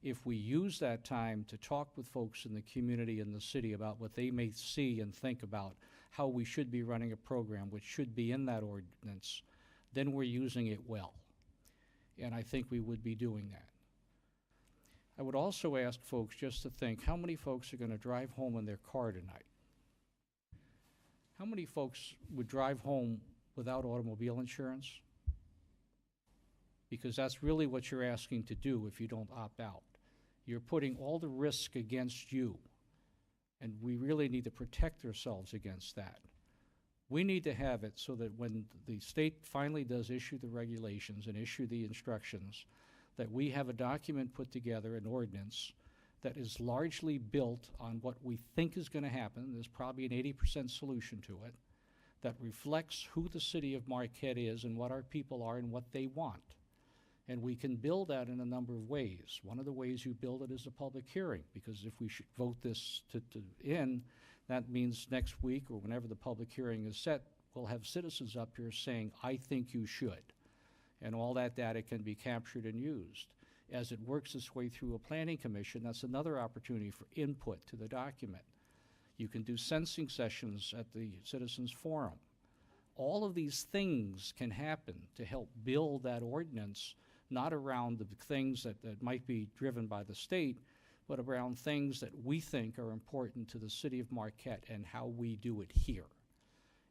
if we use that time to talk with folks in the community and the city about what they may see and think about how we should be running a program, which should be in that ordinance, then we're using it well. And I think we would be doing that. I would also ask folks just to think, how many folks are going to drive home in their car tonight? How many folks would drive home without automobile insurance? Because that's really what you're asking to do if you don't opt out. You're putting all the risk against you, and we really need to protect ourselves against that. We need to have it so that when the state finally does issue the regulations and issue the instructions, that we have a document put together, an ordinance, that is largely built on what we think is going to happen. There's probably an 80% solution to it, that reflects who the city of Marquette is and what our people are and what they want. And we can build that in a number of ways. One of the ways you build it is a public hearing, because if we should vote this in, that means next week or whenever the public hearing is set, we'll have citizens up here saying, I think you should. And all that data can be captured and used. As it works its way through a planning commission, that's another opportunity for input to the document. You can do sensing sessions at the Citizens Forum. All of these things can happen to help build that ordinance, not around the things that might be driven by the state, but around things that we think are important to the city of Marquette and how we do it here.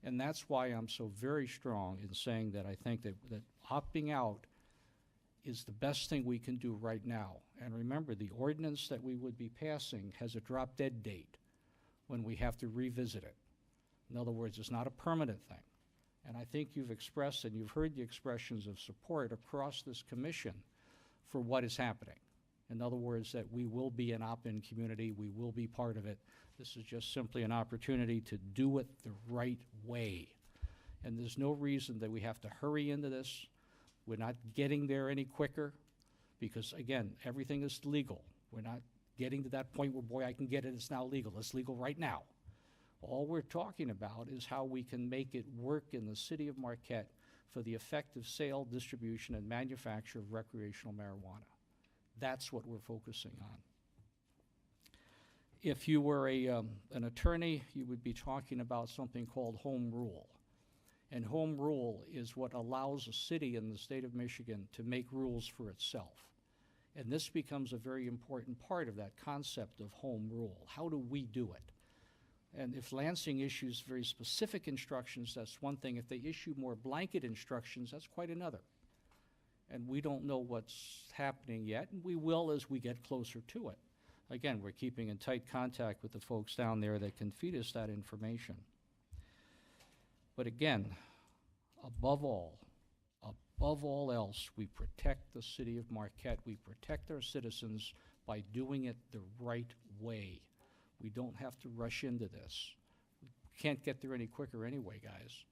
And that's why I'm so very strong in saying that I think that opting out is the best thing we can do right now. And remember, the ordinance that we would be passing has a drop-dead date when we have to revisit it. In other words, it's not a permanent thing. And I think you've expressed and you've heard the expressions of support across this commission for what is happening. In other words, that we will be an opt-in community, we will be part of it. This is just simply an opportunity to do it the right way. And there's no reason that we have to hurry into this. We're not getting there any quicker because, again, everything is legal. We're not getting to that point where, boy, I can get it, it's now legal. It's legal right now. All we're talking about is how we can make it work in the city of Marquette for the effective sale, distribution, and manufacture of recreational marijuana. That's what we're focusing on. If you were an attorney, you would be talking about something called home rule. And home rule is what allows a city in the state of Michigan to make rules for itself. And this becomes a very important part of that concept of home rule. How do we do it? And if Lansing issues very specific instructions, that's one thing. If they issue more blanket instructions, that's quite another. And we don't know what's happening yet, and we will as we get closer to it. Again, we're keeping in tight contact with the folks down there that can feed us that information. But again, above all else, we protect the city of Marquette. We protect our citizens by doing it the right way. We don't have to rush into this. We can't get there any quicker anyway, guys.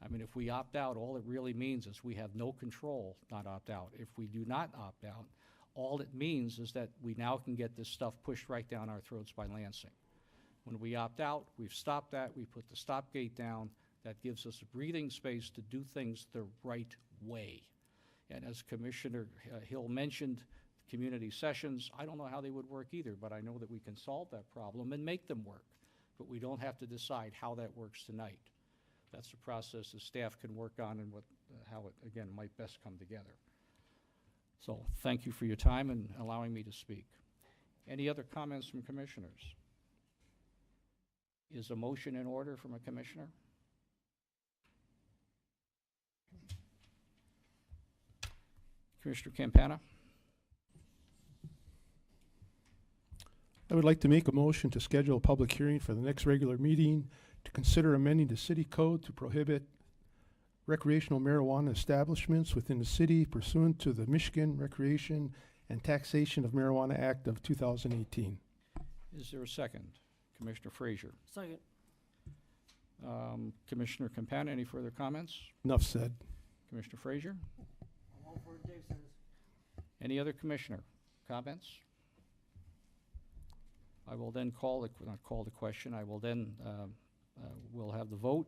I mean, if we opt out, all it really means is we have no control, not opt out. If we do not opt out, all it means is that we now can get this stuff pushed right down our throats by Lansing. When we opt out, we've stopped that, we put the stop gate down. That gives us a breathing space to do things the right way. And as Commissioner Hill mentioned, community sessions, I don't know how they would work either, but I know that we can solve that problem and make them work. But we don't have to decide how that works tonight. That's the process the staff can work on and how it, again, might best come together. So thank you for your time and allowing me to speak. Any other comments from commissioners? Is a motion in order from a commissioner? Commissioner Campana? I would like to make a motion to schedule a public hearing for the next regular meeting to consider amending the city code to prohibit recreational marijuana establishments within the city pursuant to the Michigan Recreation and Taxation of Marijuana Act of 2018. Is there a second? Commissioner Frazier. Second. Commissioner Campana, any further comments? Enough said. Commissioner Frazier? I'm all for Dave says. Any other commissioner comments? I will then not call the question, I will then, we'll have the vote.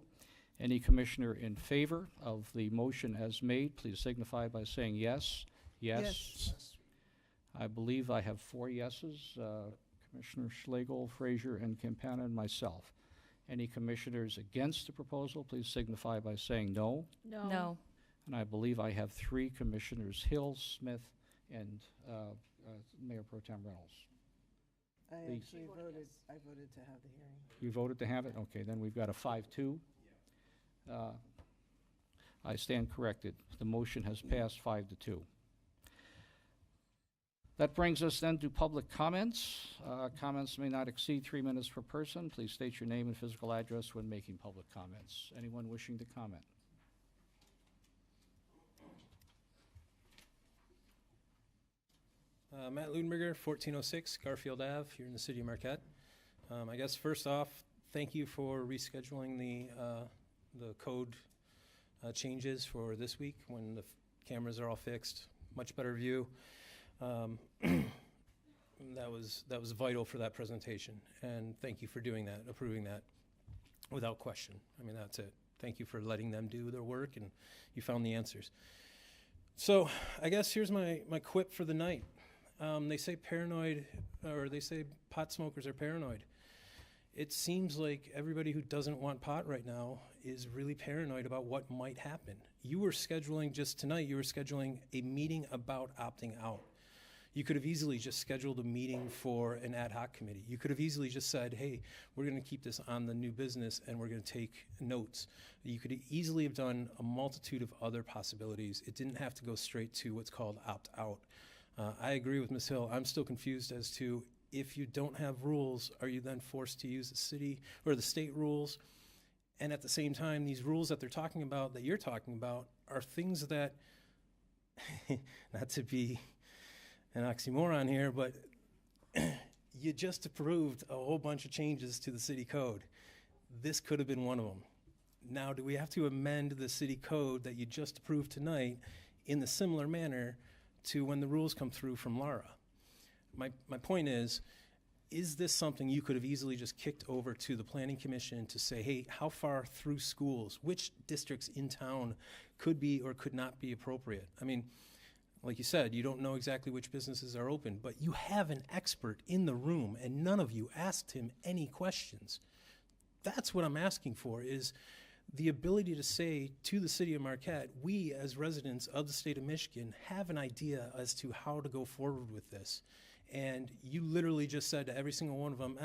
Any commissioner in favor of the motion as made, please signify by saying yes. Yes. I believe I have 4 yeses, Commissioner Schlegel, Frazier, and Campana, and myself. Any commissioners against the proposal, please signify by saying no. No. And I believe I have 3 commissioners, Hill, Smith, and Mayor Pro Tem Reynolds. I actually voted to have the hearing. You voted to have it? Okay, then we've got a 5-2. I stand corrected. The motion has passed 5-2. That brings us then to public comments. Comments may not exceed 3 minutes per person. Please state your name and physical address when making public comments. Anyone wishing to comment? Matt Ludenberger, 1406 Garfield Ave, here in the city of Marquette. I guess first off, thank you for rescheduling the code changes for this week when the cameras are all fixed. Much better view. That was vital for that presentation, and thank you for doing that, approving that without question. I mean, that's it. Thank you for letting them do their work, and you found the answers. So I guess here's my quip for the night. They say paranoid, or they say pot smokers are paranoid. It seems like everybody who doesn't want pot right now is really paranoid about what might happen. You were scheduling just tonight, you were scheduling a meeting about opting out. You could have easily just scheduled a meeting for an ad hoc committee. You could have easily just said, hey, we're going to keep this on the new business and we're going to take notes. You could easily have done a multitude of other possibilities. It didn't have to go straight to what's called opt out. I agree with Ms. Hill. I'm still confused as to if you don't have rules, are you then forced to use the city or the state rules? And at the same time, these rules that they're talking about, that you're talking about, are things that, not to be an oxymoron here, but you just approved a whole bunch of changes to the city code. This could have been one of them. Now, do we have to amend the city code that you just approved tonight in the similar manner to when the rules come through from Lara? My point is this something you could have easily just kicked over to the Planning Commission to say, hey, how far through schools, which districts in town could be or could not be appropriate? I mean, Like you said, you don't know exactly which businesses are open, but you have an expert in the room, and none of you asked him any questions. That's what I'm asking for, is the ability to say to the city of Marquette, we as residents of the state of Michigan have an idea as to how to go forward with this. And you literally just said to every single one of them,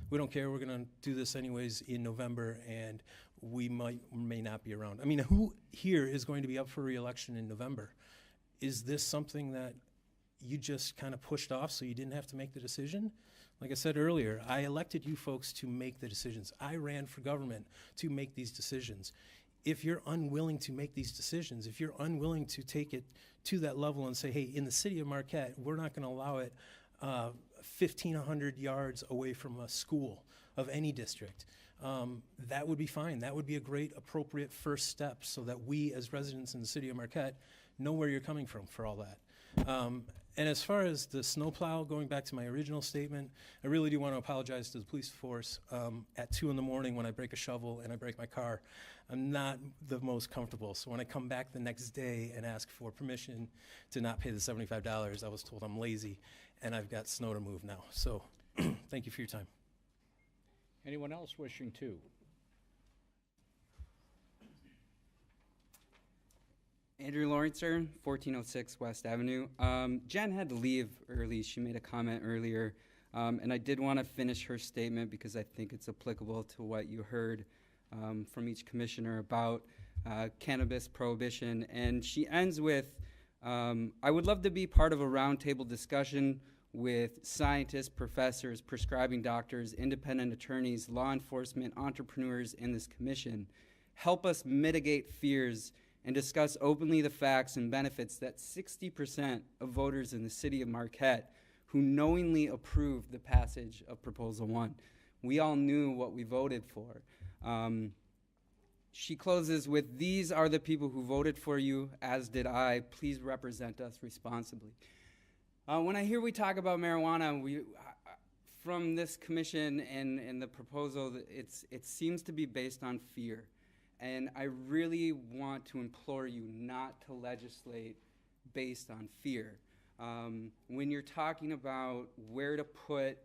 we don't care, we're gonna do this anyways in November, and we might or may not be around. I mean, who here is going to be up for re-election in November? Is this something that you just kind of pushed off so you didn't have to make the decision? Like I said earlier, I elected you folks to make the decisions. I ran for government to make these decisions. If you're unwilling to make these decisions, if you're unwilling to take it to that level and say, hey, in the city of Marquette, we're not going to allow it 1,500 yards away from a school of any district, that would be fine. That would be a great, appropriate first step so that we as residents in the city of Marquette know where you're coming from for all that. And as far as the snowplow, going back to my original statement, I really do want to apologize to the police force. At 2 in the morning when I break a shovel and I break my car, I'm not the most comfortable. So when I come back the next day and ask for permission to not pay the $75, I was told I'm lazy and I've got snow to move now. So thank you for your time. Anyone else wishing to? Andrew Lawrencer, 1406 West Avenue. Jen had to leave early. She made a comment earlier. And I did want to finish her statement because I think it's applicable to what you heard from each commissioner about cannabis prohibition. And she ends with, I would love to be part of a roundtable discussion with scientists, professors, prescribing doctors, independent attorneys, law enforcement, entrepreneurs in this commission. Help us mitigate fears and discuss openly the facts and benefits that 60% of voters in the city of Marquette who knowingly approved the passage of Proposal 1. We all knew what we voted for. She closes with, these are the people who voted for you, as did I. Please represent us responsibly. When I hear we talk about marijuana, from this commission and the proposal, it seems to be based on fear. And I really want to implore you not to legislate based on fear. When you're talking about where to put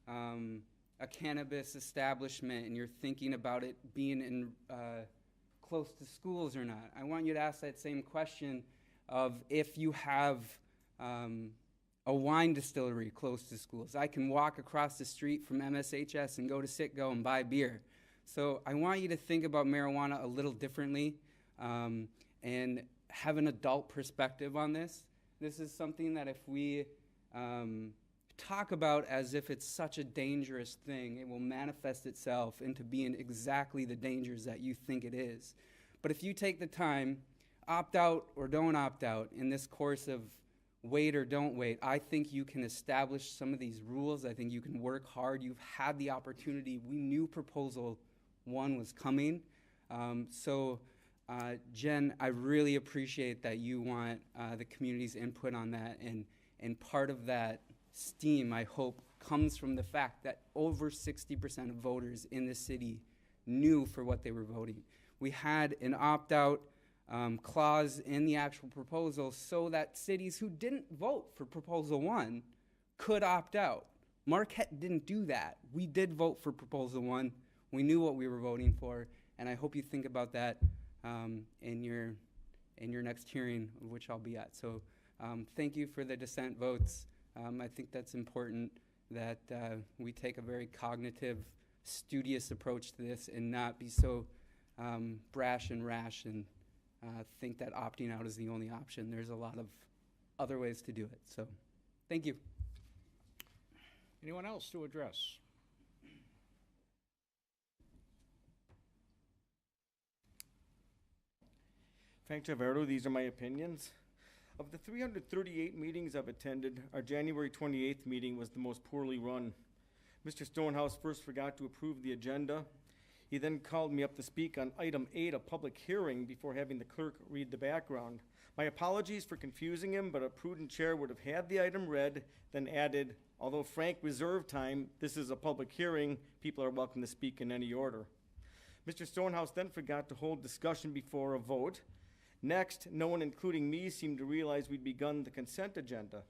a cannabis establishment and you're thinking about it being in close to schools or not, I want you to ask that same question of if you have a wine distillery close to schools. I can walk across the street from MSHS and go to Citgo and buy beer. So I want you to think about marijuana a little differently and have an adult perspective on this. This is something that if we talk about as if it's such a dangerous thing, it will manifest itself into being exactly the dangers that you think it is. But if you take the time, opt out or don't opt out in this course of wait or don't wait, I think you can establish some of these rules. I think you can work hard. You've had the opportunity. We knew Proposal 1 was coming. Jen, I really appreciate that you want the community's input on that. And part of that steam, I hope, comes from the fact that over 60% of voters in this city knew for what they were voting. We had an opt-out clause in the actual proposal so that cities who didn't vote for Proposal 1 could opt out. Marquette didn't do that. We did vote for Proposal 1. We knew what we were voting for, and I hope you think about that in your next hearing, of which I'll be at. So thank you for the dissent votes. I think that's important that we take a very cognitive, studious approach to this and not be so brash and rash and think that opting out is the only option. There's a lot of other ways to do it. So thank you. Anyone else to address? Frank Taverdo, these are my opinions. Of the 338 meetings I've attended, our January 28th meeting was the most poorly run. Mr. Stonehouse first forgot to approve the agenda. He then called me up to speak on item 8, a public hearing, before having the clerk read the background. My apologies for confusing him, but a prudent chair would have had the item read, then added, although Frank reserved time, this is a public hearing, people are welcome to speak in any order. Mr. Stonehouse then forgot to hold discussion before a vote. Next, no one, including me, seemed to realize we'd begun the consent agenda.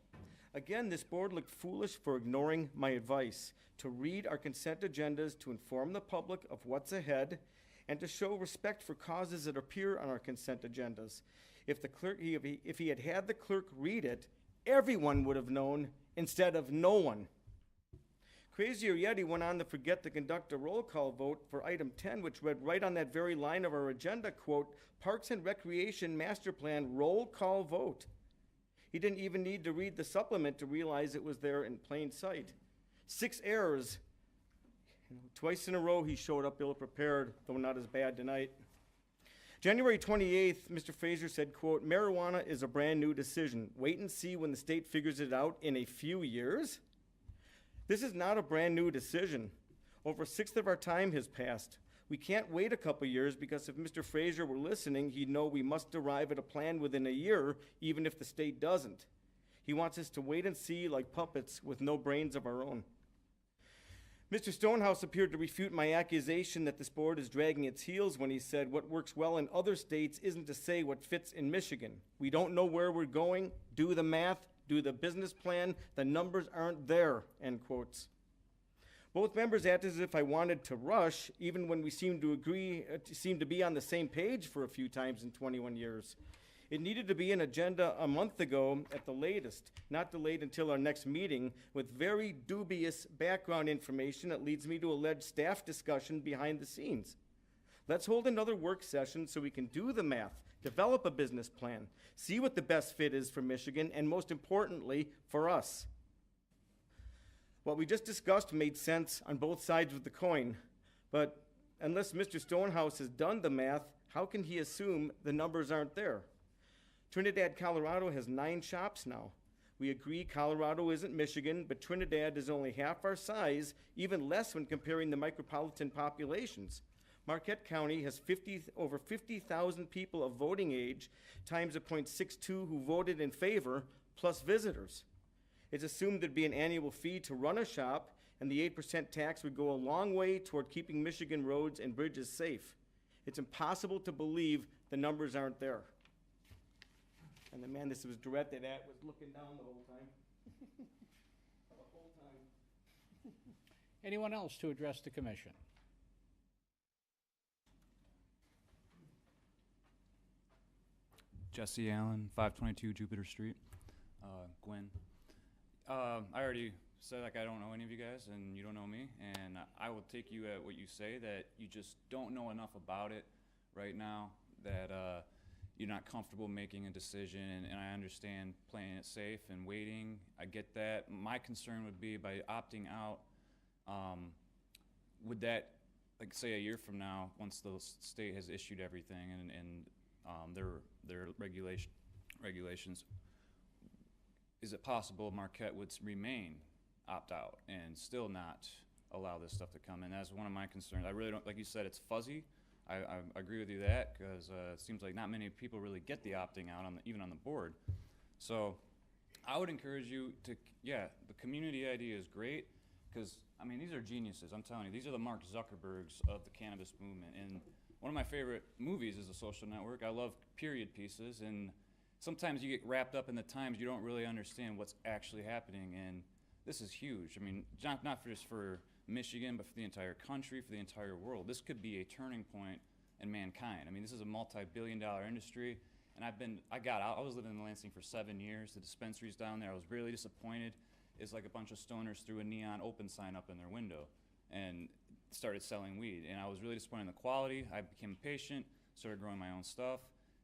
Again, this board looked foolish for ignoring my advice to read our consent agendas to inform the public of what's ahead and to show respect for causes that appear on our consent agendas. If he had had the clerk read it, everyone would have known instead of no one. Crazier yet, he went on to forget to conduct a roll call vote for item 10, which read right on that very line of our agenda, quote, Parks and Recreation Master Plan roll call vote. He didn't even need to read the supplement to realize it was there in plain sight. 6 errors. Twice in a row he showed up ill-prepared, though not as bad tonight. January 28th, Mr. Fraser said, quote, marijuana is a brand new decision. Wait and see when the state figures it out in a few years. This is not a brand new decision. Over a sixth of our time has passed. We can't wait a couple years because if Mr. Fraser were listening, he'd know we must arrive at a plan within a year, even if the state doesn't. He wants us to wait and see like puppets with no brains of our own. Mr. Stonehouse appeared to refute my accusation that this board is dragging its heels when he said what works well in other states isn't to say what fits in Michigan. We don't know where we're going. Do the math. Do the business plan. The numbers aren't there, end quotes. Both members acted as if I wanted to rush, even when we seemed to be on the same page for a few times in 21 years. It needed to be an agenda a month ago at the latest, not delayed until our next meeting, with very dubious background information that leads me to allege staff discussion behind the scenes. Let's hold another work session so we can do the math, develop a business plan, see what the best fit is for Michigan, and most importantly, for us. What we just discussed made sense on both sides of the coin, but unless Mr. Stonehouse has done the math, how can he assume the numbers aren't there? Trinidad, Colorado has 9 shops now. We agree Colorado isn't Michigan, but Trinidad is only half our size, even less when comparing the micropolitan populations. Marquette County has over 50,000 people of voting age times a .62 who voted in favor, plus visitors. It's assumed there'd be an annual fee to run a shop, and the 8% tax would go a long way toward keeping Michigan roads and bridges safe. It's impossible to believe the numbers aren't there. And the man this was directed at was looking down the whole time. The whole time. Anyone else to address the commission? Jesse Allen, 522 Jupiter Street. Gwen. I already said, like, I don't know any of you guys, and you don't know me, and I will take you at what you say, that you just don't know enough about it right now, that you're not comfortable making a decision, and I understand playing it safe and waiting. I get that. My concern would be by opting out, would that, like, say a year from now, once the state has issued everything and their regulations, is it possible Marquette would remain opt-out and still not allow this stuff to come in? That's one of my concerns. I really don't, like you said, it's fuzzy. I agree with you that, because it seems like not many people really get the opting out, even on the board. So I would encourage you to, the community idea is great, because, I mean, these are geniuses. I'm telling you, these are the Mark Zuckerbergs of the cannabis movement. And one of my favorite movies is The Social Network. I love period pieces, and sometimes you get wrapped up in the times, you don't really understand what's actually happening, and this is huge. I mean, not just for Michigan, but for the entire country, for the entire world. This could be a turning point in mankind. I mean, this is a multi-billion-dollar industry, and I got out. I was living in Lansing for 7 years. The dispensaries down there, I was really disappointed. It's like a bunch of stoners threw a neon open sign up in their window and started selling weed, and I was really disappointed in the quality. I became patient, started growing my own stuff,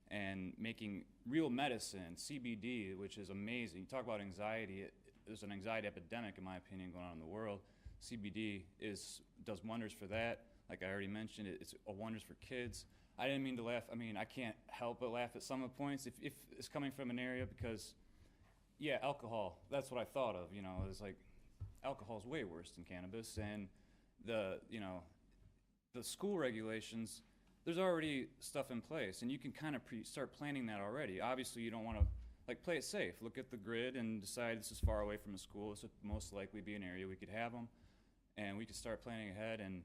and making real medicine, CBD, which is amazing. You talk about anxiety. There's an anxiety epidemic, in my opinion, going on in the world. CBD does wonders for that. Like I already mentioned, it's wonders for kids. I didn't mean to laugh. I mean, I can't help but laugh at some of the points if it's coming from an area because, alcohol, that's what I thought of. It's like alcohol is way worse than cannabis. And the school regulations, there's already stuff in place, and you can kind of start planning that already. Obviously, you don't want to play it safe. Look at the grid and decide this is far away from a school. This would most likely be an area we could have them, and we could start planning ahead and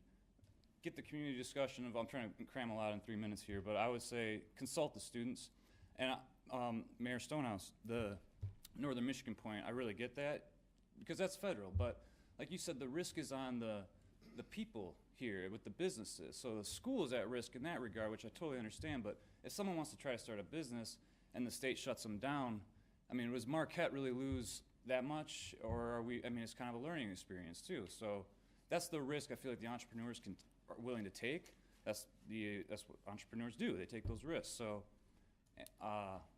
get the community discussion of. I'm trying to cram a lot in 3 minutes here, but I would say consult the students. And Mayor Stonehouse, the Northern Michigan point, I really get that because that's federal. But like you said, the risk is on the people here with the businesses. So the school is at risk in that regard, which I totally understand. But if someone wants to try to start a business and the state shuts them down, I mean, was Marquette really lose that much? Or are we, I mean, it's kind of a learning experience too. So that's the risk I feel like the entrepreneurs are willing to take. That's what entrepreneurs do. They take those risks. So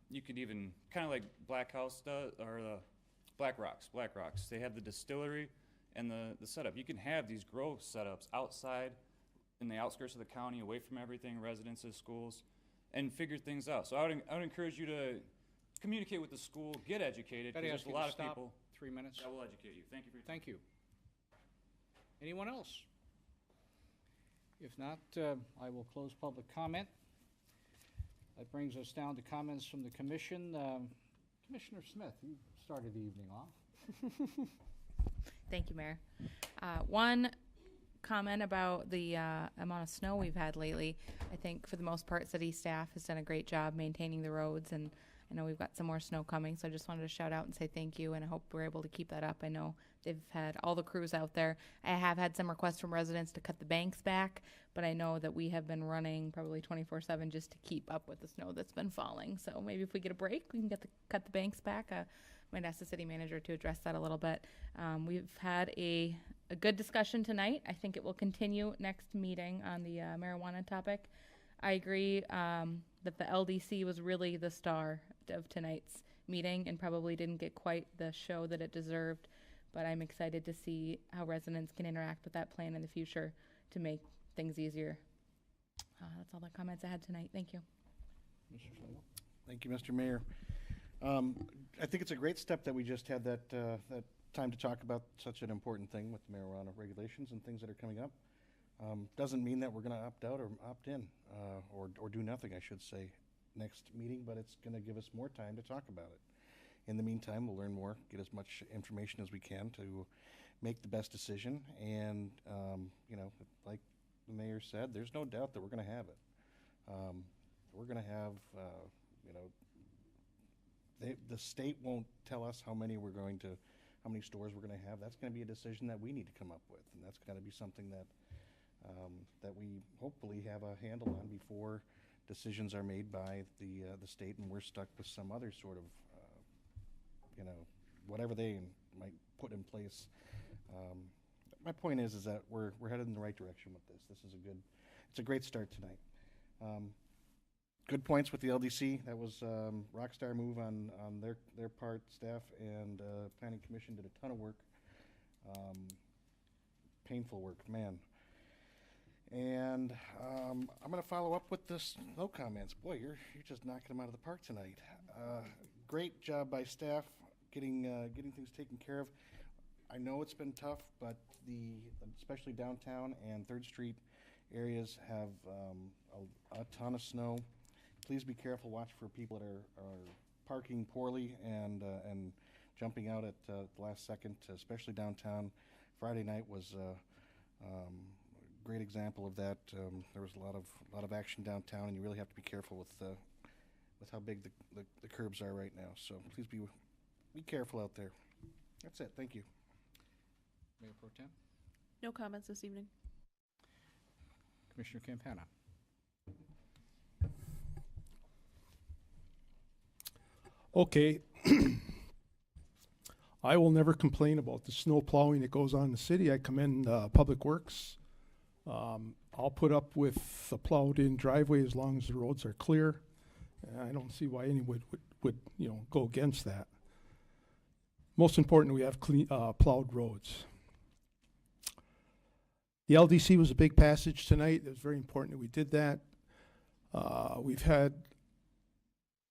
you could even, kind of like Black House does, or the Black Rocks. They have the distillery and the setup. You can have these grow setups outside in the outskirts of the county, away from everything, residences, schools, and figure things out. So I would encourage you to communicate with the school, get educated, Gotta because ask there's you a to lot of stop. people 3 minutes. that will educate you. Thank you for your time. Thank you. Anyone else? If not, I will close public comment. That brings us down to comments from the commission. Commissioner Smith, you started the evening off. Thank you, Mayor. One comment about the amount of snow we've had lately. I think for the most part, city staff has done a great job maintaining the roads, and I know we've got some more snow coming, so I just wanted to shout out and say thank you, and I hope we're able to keep that up. I know they've had all the crews out there. I have had some requests from residents to cut the banks back, but I know that we have been running probably 24/7 just to keep up with the snow that's been falling. So maybe if we get a break, we can cut the banks back. Might ask the city manager to address that a little bit. We've had a good discussion tonight. I think it will continue next meeting on the marijuana topic. I agree that the LDC was really the star of tonight's meeting and probably didn't get quite the show that it deserved, but I'm excited to see how residents can interact with that plan in the future to make things easier. That's all the comments I had tonight. Thank you. Thank you, Mr. Mayor. I think it's a great step that we just had that time to talk about such an important thing with the marijuana regulations and things that are coming up. Doesn't mean that we're going to opt out or opt in, or do nothing, I should say, next meeting, but it's going to give us more time to talk about it. In the meantime, we'll learn more, get as much information as we can to make the best decision. And, you know, like the mayor said, there's no doubt that we're going to have it. We're going to have, you know, the state won't tell us how many stores we're going to have. That's going to be a decision that we need to come up with, and that's got to be something that that we hopefully have a handle on before decisions are made by the state, and we're stuck with some other sort of, you know, whatever they might put in place. My point is that we're headed in the right direction with this. It's a great start tonight. Good points with the LDC. That was rockstar move on their part. Staff and Planning Commission did a ton of work. Painful work, man. And I'm going to follow up with the snow comments. Boy, you're just knocking them out of the park tonight. Great job by staff getting things taken care of. I know it's been tough, but especially downtown and 3rd Street areas have a ton of snow. Please be careful. Watch for people that are parking poorly and jumping out at the last second, especially downtown. Friday night was a great example of that. There was a lot of action downtown, and you really have to be careful with how big the curbs are right now. So please be careful out there. That's it. Thank you. Mayor Pro Tem? No comments this evening. Commissioner Campana? Okay. I will never complain about the snow plowing that goes on in the city. I commend Public Works. I'll put up with the plowed-in driveway as long as the roads are clear. I don't see why anyone would go against that. Most important, we have clean, plowed roads. The LDC was a big passage tonight. It was very important that we did that. We've had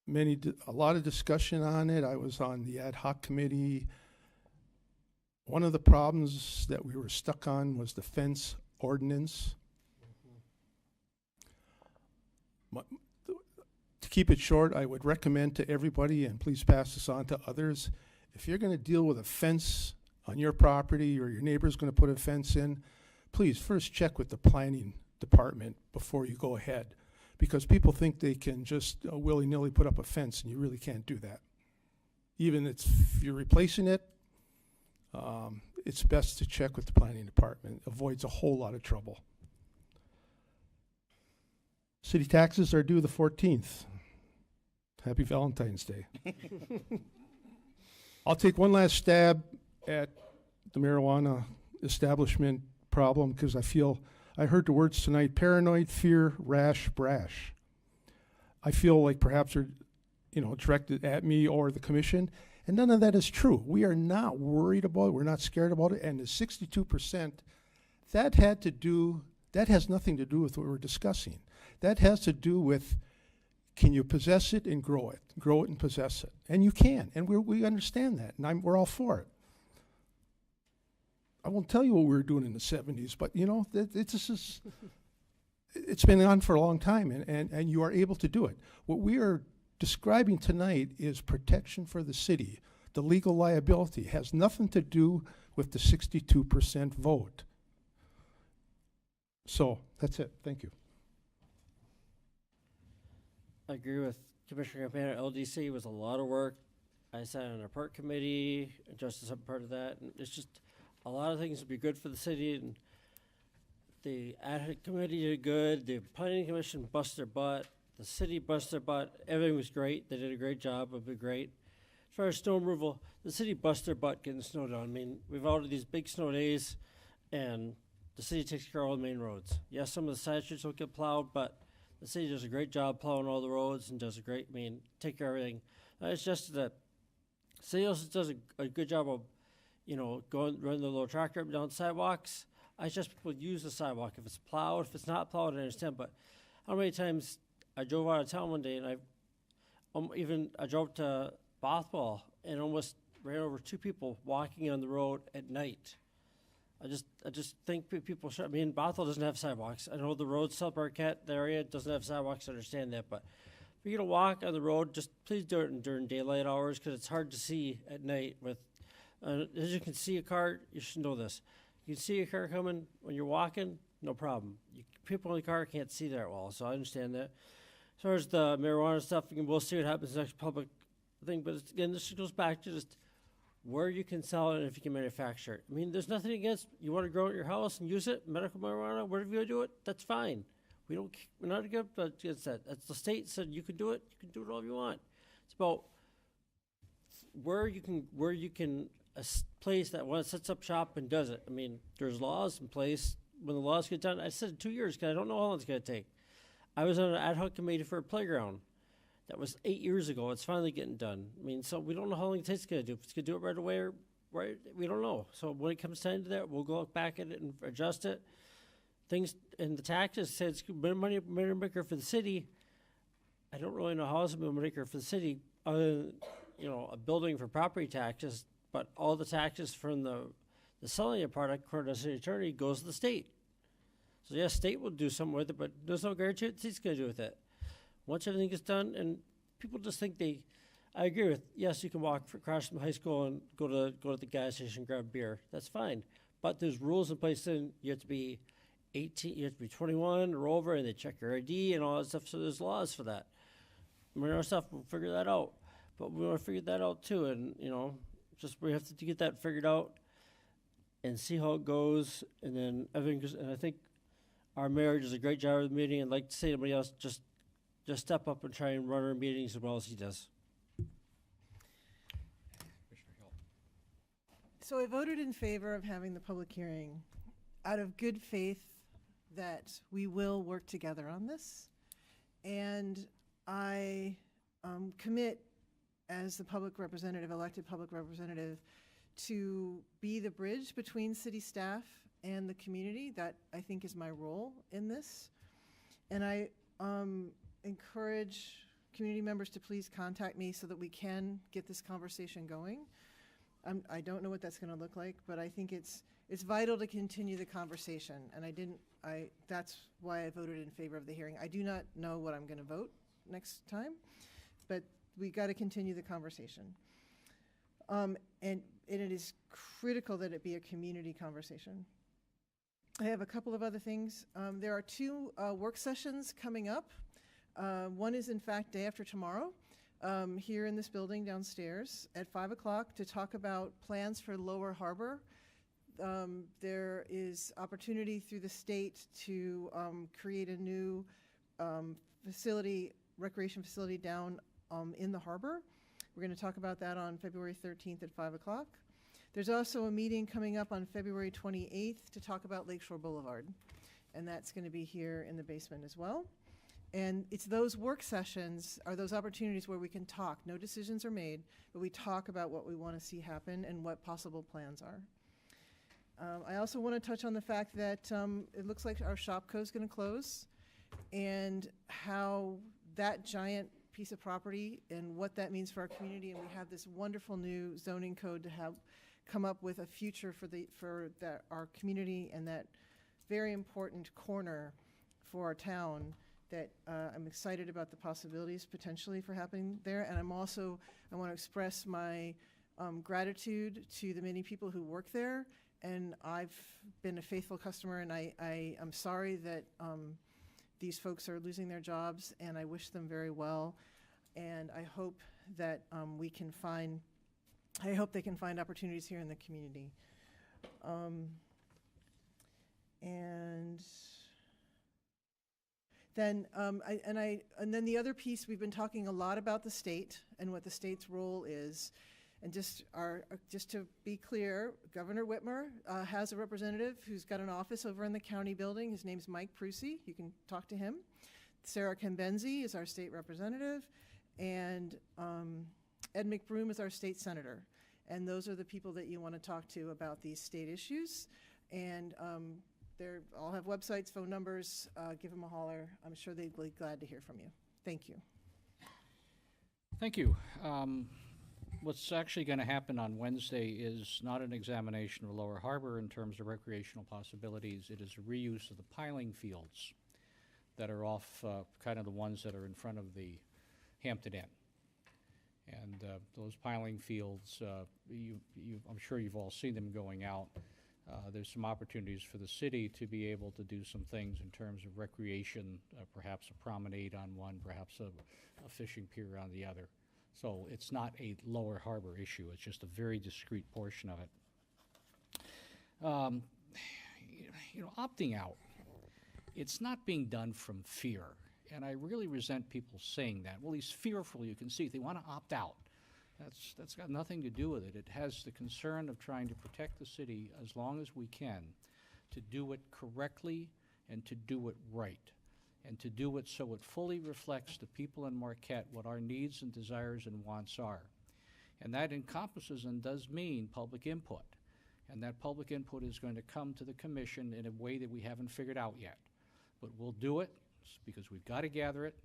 a lot of discussion on it. I was on the ad hoc committee. One of the problems that we were stuck on was the fence ordinance. To keep it short, I would recommend to everybody, and please pass this on to others, if you're going to deal with a fence on your property or your neighbor's going to put a fence in, please first check with the planning department before you go ahead. because people think they can just willy-nilly put up a fence, and you really can't do that. Even if you're replacing it, it's best to check with the planning department. It avoids a whole lot of trouble. City taxes are due the 14th. Happy Valentine's Day. I'll take one last stab at the marijuana establishment problem because I heard the words tonight: paranoid, fear, rash, brash. I feel like perhaps they're, directed at me or the commission, and none of that is true. We are not worried about it. We're not scared about it. And the 62%, that has nothing to do with what we're discussing. That has to do with, can you possess it and grow it and possess it? And you can, and we understand that, and we're all for it. I won't tell you what we were doing in the 70s, but it's been on for a long time, and you are able to do it. What we are describing tonight is protection for the city. The legal liability has nothing to do with the 62% vote. So that's it. Thank you. I agree with Commissioner Campana. LDC was a lot of work. I sat on a park committee, Justice up part of that, and it's just a lot of things would be good for the city, and the ad hoc committee did good. The planning commission busted their butt. The city busted their butt. Everything was great. They did a great job. It would be great. As far as snow removal, the city busted their butt getting snow done. I mean, we've all had these big snow days, and the city takes care of all the main roads. Yes, some of the side streets don't get plowed, but the city does a great job plowing all the roads and take care of everything. It's just that city also does a good job of, running the little tractor up down sidewalks. I suggest people use the sidewalk. If it's plowed, if it's not plowed, I understand. But how many times I drove out of town one day and I drove to Bothwell and almost ran over 2 people walking on the road at night. I just think people should. I mean, Bothell doesn't have sidewalks. I know the road, South Marquette, the area doesn't have sidewalks. I understand that, but if you're gonna walk on the road, just please do it during daylight hours because it's hard to see at night. As you can see a car, you should know this. You can see a car coming when you're walking, no problem. People in the car can't see that well, so I understand that. As far as the marijuana stuff, we'll see what happens next public thing. But again, this goes back to just where you can sell it and if you can manufacture it. I mean, there's nothing against you want to grow it at your house and use it, medical marijuana, wherever you do it, that's fine. We're not against that. That's the state said you can do it. You can do it all you want. It's about where you can a place that sets up shop and does it. I mean, there's laws in place. When the laws get done, I said 2 years because I don't know how long it's going to take. I was on an ad hoc committee for a playground. That was 8 years ago. It's finally getting done. I mean, so we don't know how long it takes to do. If it's going to do it right away or right, we don't know. So when it comes time to that, we'll go back at it and adjust it. Things and the taxes said it's money maker for the city. I don't really know how it's a money maker for the city, other than a building for property taxes. But all the taxes from the selling of product, according to the city attorney, goes to the state. So yes, state will do something with it, but there's no guarantee what the state's going to do with it. Once everything gets done, and people just think I agree with, yes, you can walk across from high school and go to the gas station and grab beer. That's fine. But there's rules in place. Then you have to be 18, you have to be 21 or over, and they check your ID and all that stuff. So there's laws for that. I mean, our stuff, we'll figure that out. But we want to figure that out too, and we have to get that figured out and see how it goes, and then everything goes. And I think our mayor does a great job of the meeting. I'd like to say to anybody else, just step up and try and run our meetings as well as he does. So I voted in favor of having the public hearing out of good faith that we will work together on this. And I commit as the elected public representative, to be the bridge between city staff and the community. That, I think, is my role in this. And I encourage community members to please contact me so that we can get this conversation going. I don't know what that's going to look like, but I think it's vital to continue the conversation. And that's why I voted in favor of the hearing. I do not know what I'm going to vote next time, but we got to continue the conversation. And it is critical that it be a community conversation. I have a couple of other things. There are 2 work sessions coming up. One is, in fact, day after tomorrow, here in this building downstairs at 5 o'clock to talk about plans for Lower Harbor. There is opportunity through the state to create a new facility, recreation facility down in the harbor. We're going to talk about that on February 13th at 5 o'clock. There's also a meeting coming up on February 28th to talk about Lakeshore Boulevard, and that's going to be here in the basement as well. And it's those work sessions are those opportunities where we can talk. No decisions are made, but we talk about what we want to see happen and what possible plans are. I also want to touch on the fact that it looks like our Shopko is going to close, and how that giant piece of property and what that means for our community. And we have this wonderful new zoning code to have come up with a future for our community and that very important corner for our town that I'm excited about the possibilities potentially for happening there. And I want to express my gratitude to the many people who work there. And I've been a faithful customer, and I'm sorry that these folks are losing their jobs, and I wish them very well. And I hope that they can find opportunities here in the community. And then the other piece, we've been talking a lot about the state and what the state's role is. And just to be clear, Governor Whitmer has a representative who's got an office over in the county building. His name's Mike Prusy. You can talk to him. Sarah Kembenzi is our state representative, and Ed McBroom is our state senator. And those are the people that you want to talk to about these state issues. And they all have websites, phone numbers. Give them a holler. I'm sure they'd be glad to hear from you. Thank you. Thank you. What's actually going to happen on Wednesday is not an examination of Lower Harbor in terms of recreational possibilities. It is a reuse of the piling fields that are off kind of the ones that are in front of the Hampton Inn. And those piling fields, I'm sure you've all seen them going out. There's some opportunities for the city to be able to do some things in terms of recreation, perhaps a promenade on one, perhaps a fishing pier on the other. So it's not a Lower Harbor issue. It's just a very discrete portion of it. Opting out, it's not being done from fear. And I really resent people saying that. Well, he's fearful, you can see. They want to opt out. That's got nothing to do with it. It has the concern of trying to protect the city as long as we can, to do it correctly and to do it right, and to do it so it fully reflects the people in Marquette, what our needs and desires and wants are. And that encompasses and does mean public input. And that public input is going to come to the commission in a way that we haven't figured out yet. But we'll do it because we've got to gather it.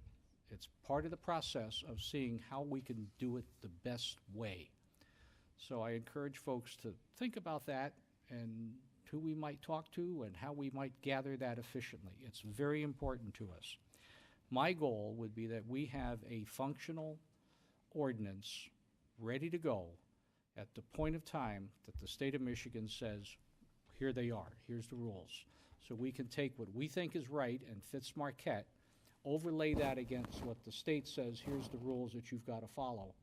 It's part of the process of seeing how we can do it the best way. So I encourage folks to think about that and who we might talk to and how we might gather that efficiently. It's very important to us. My goal would be that we have a functional ordinance ready to go at the point of time that the state of Michigan says, here they are, here's the rules. So we can take what we think is right and fits Marquette, overlay that against what the state says, here's the rules that you've got to follow.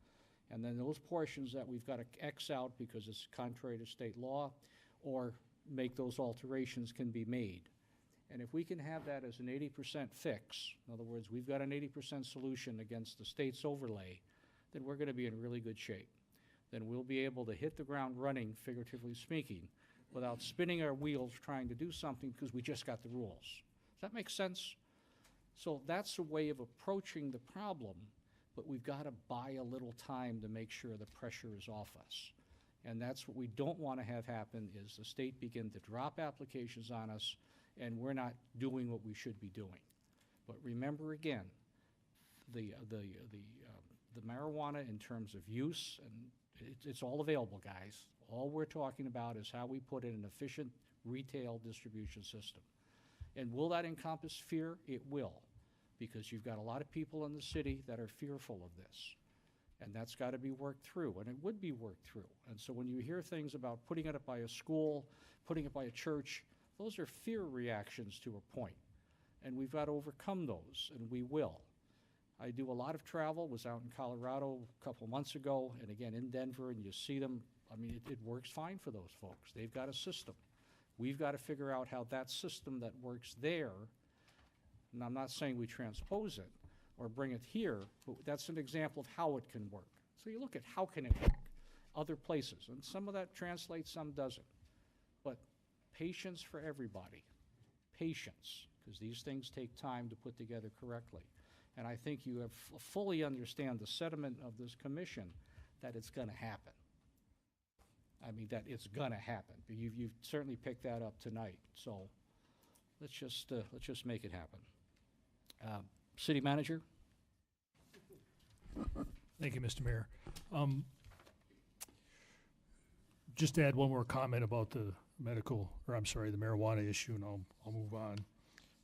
And then those portions that we've got to X out because it's contrary to state law, or make those alterations, can be made. And if we can have that as an 80% fix, in other words, we've got an 80% solution against the state's overlay, then we're going to be in really good shape. Then we'll be able to hit the ground running, figuratively speaking, without spinning our wheels trying to do something because we just got the rules. Does that make sense? So that's a way of approaching the problem, but we've got to buy a little time to make sure the pressure is off us. And that's what we don't want to have happen, is the state begin to drop applications on us and we're not doing what we should be doing. But remember again, the marijuana in terms of use, and it's all available, guys. All we're talking about is how we put in an efficient retail distribution system. And will that encompass fear? It will, because you've got a lot of people in the city that are fearful of this. And that's got to be worked through, and it would be worked through. And so when you hear things about putting it up by a school, putting it by a church, those are fear reactions to a point. And we've got to overcome those, and we will. I do a lot of travel, was out in Colorado a couple months ago, and again in Denver, and you see them. I mean, it works fine for those folks. They've got a system. We've got to figure out how that system that works there, and I'm not saying we transpose it or bring it here, but that's an example of how it can work. So you look at how can it work other places, and some of that translates, some doesn't. But patience for everybody. Patience, because these things take time to put together correctly. And I think you have fully understand the sentiment of this commission that it's going to happen. I mean, that it's going to happen. You've certainly picked that up tonight. So let's just make it happen. City Manager? Thank you, Mr. Mayor. Just to add one more comment about the the marijuana issue, and I'll move on.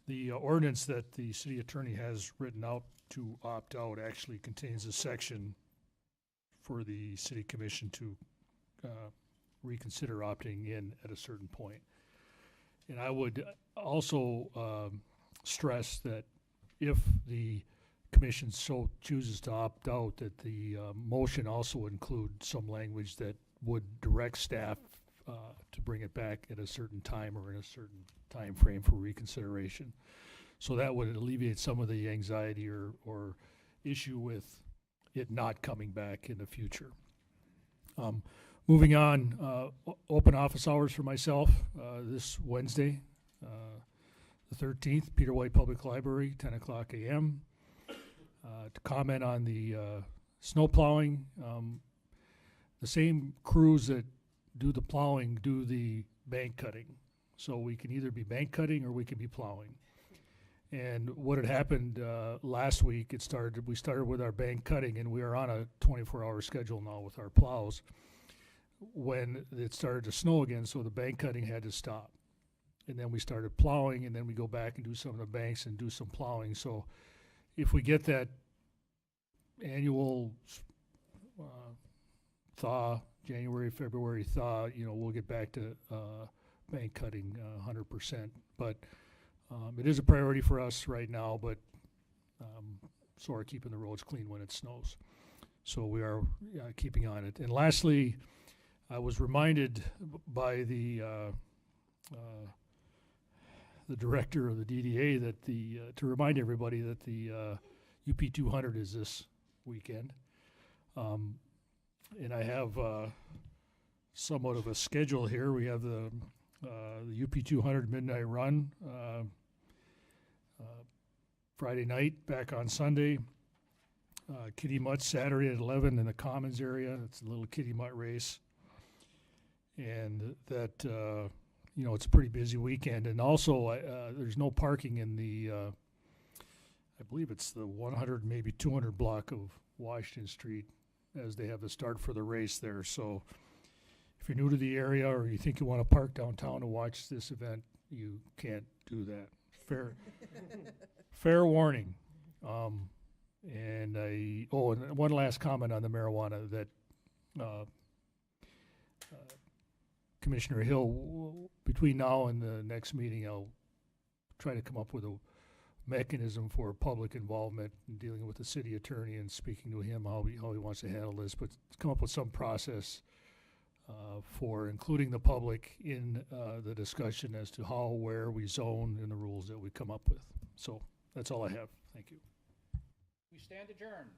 The ordinance that the city attorney has written out to opt out actually contains a section for the city commission to reconsider opting in at a certain point. And I would also stress that if the commission so chooses to opt out, that the motion also would include some language that would direct staff to bring it back at a certain time or in a certain time frame for reconsideration. So that would alleviate some of the anxiety or issue with it not coming back in the future. Moving on, open office hours for myself this Wednesday, the 13th, Peter White Public Library, 10 o'clock a.m. To comment on the snow plowing, the same crews that do the plowing do the bank cutting. So we can either be bank cutting or we can be plowing. And what had happened last week, we started with our bank cutting, and we are on a 24-hour schedule now with our plows when it started to snow again, so the bank cutting had to stop. And then we started plowing, and then we go back and do some of the banks and do some plowing. So if we get that annual thaw, January, February thaw, we'll get back to bank cutting 100%. But it is a priority for us right now, but so are keeping the roads clean when it snows. So we are keeping on it. And lastly, I was reminded by the director of the DDA that to remind everybody that the UP 200 is this weekend. And I have somewhat of a schedule here. We have the UP 200 Midnight Run Friday night, back on Sunday. Kitty Mutt Saturday at 11 in the Commons area. It's a little Kitty Mutt race. And that, it's a pretty busy weekend. And also, there's no parking in the, I believe it's the 100, maybe 200 block of Washington Street, as they have the start for the race there. So if you're new to the area or you think you want to park downtown to watch this event, you can't do that. Fair warning. And one last comment on the marijuana, that Commissioner Hill, between now and the next meeting, I'll try to come up with a mechanism for public involvement in dealing with the city attorney and speaking to him how he wants to handle this, but come up with some process for including the public in the discussion as to how, where we zone and the rules that we come up with. So that's all I have. Thank you. We stand adjourned.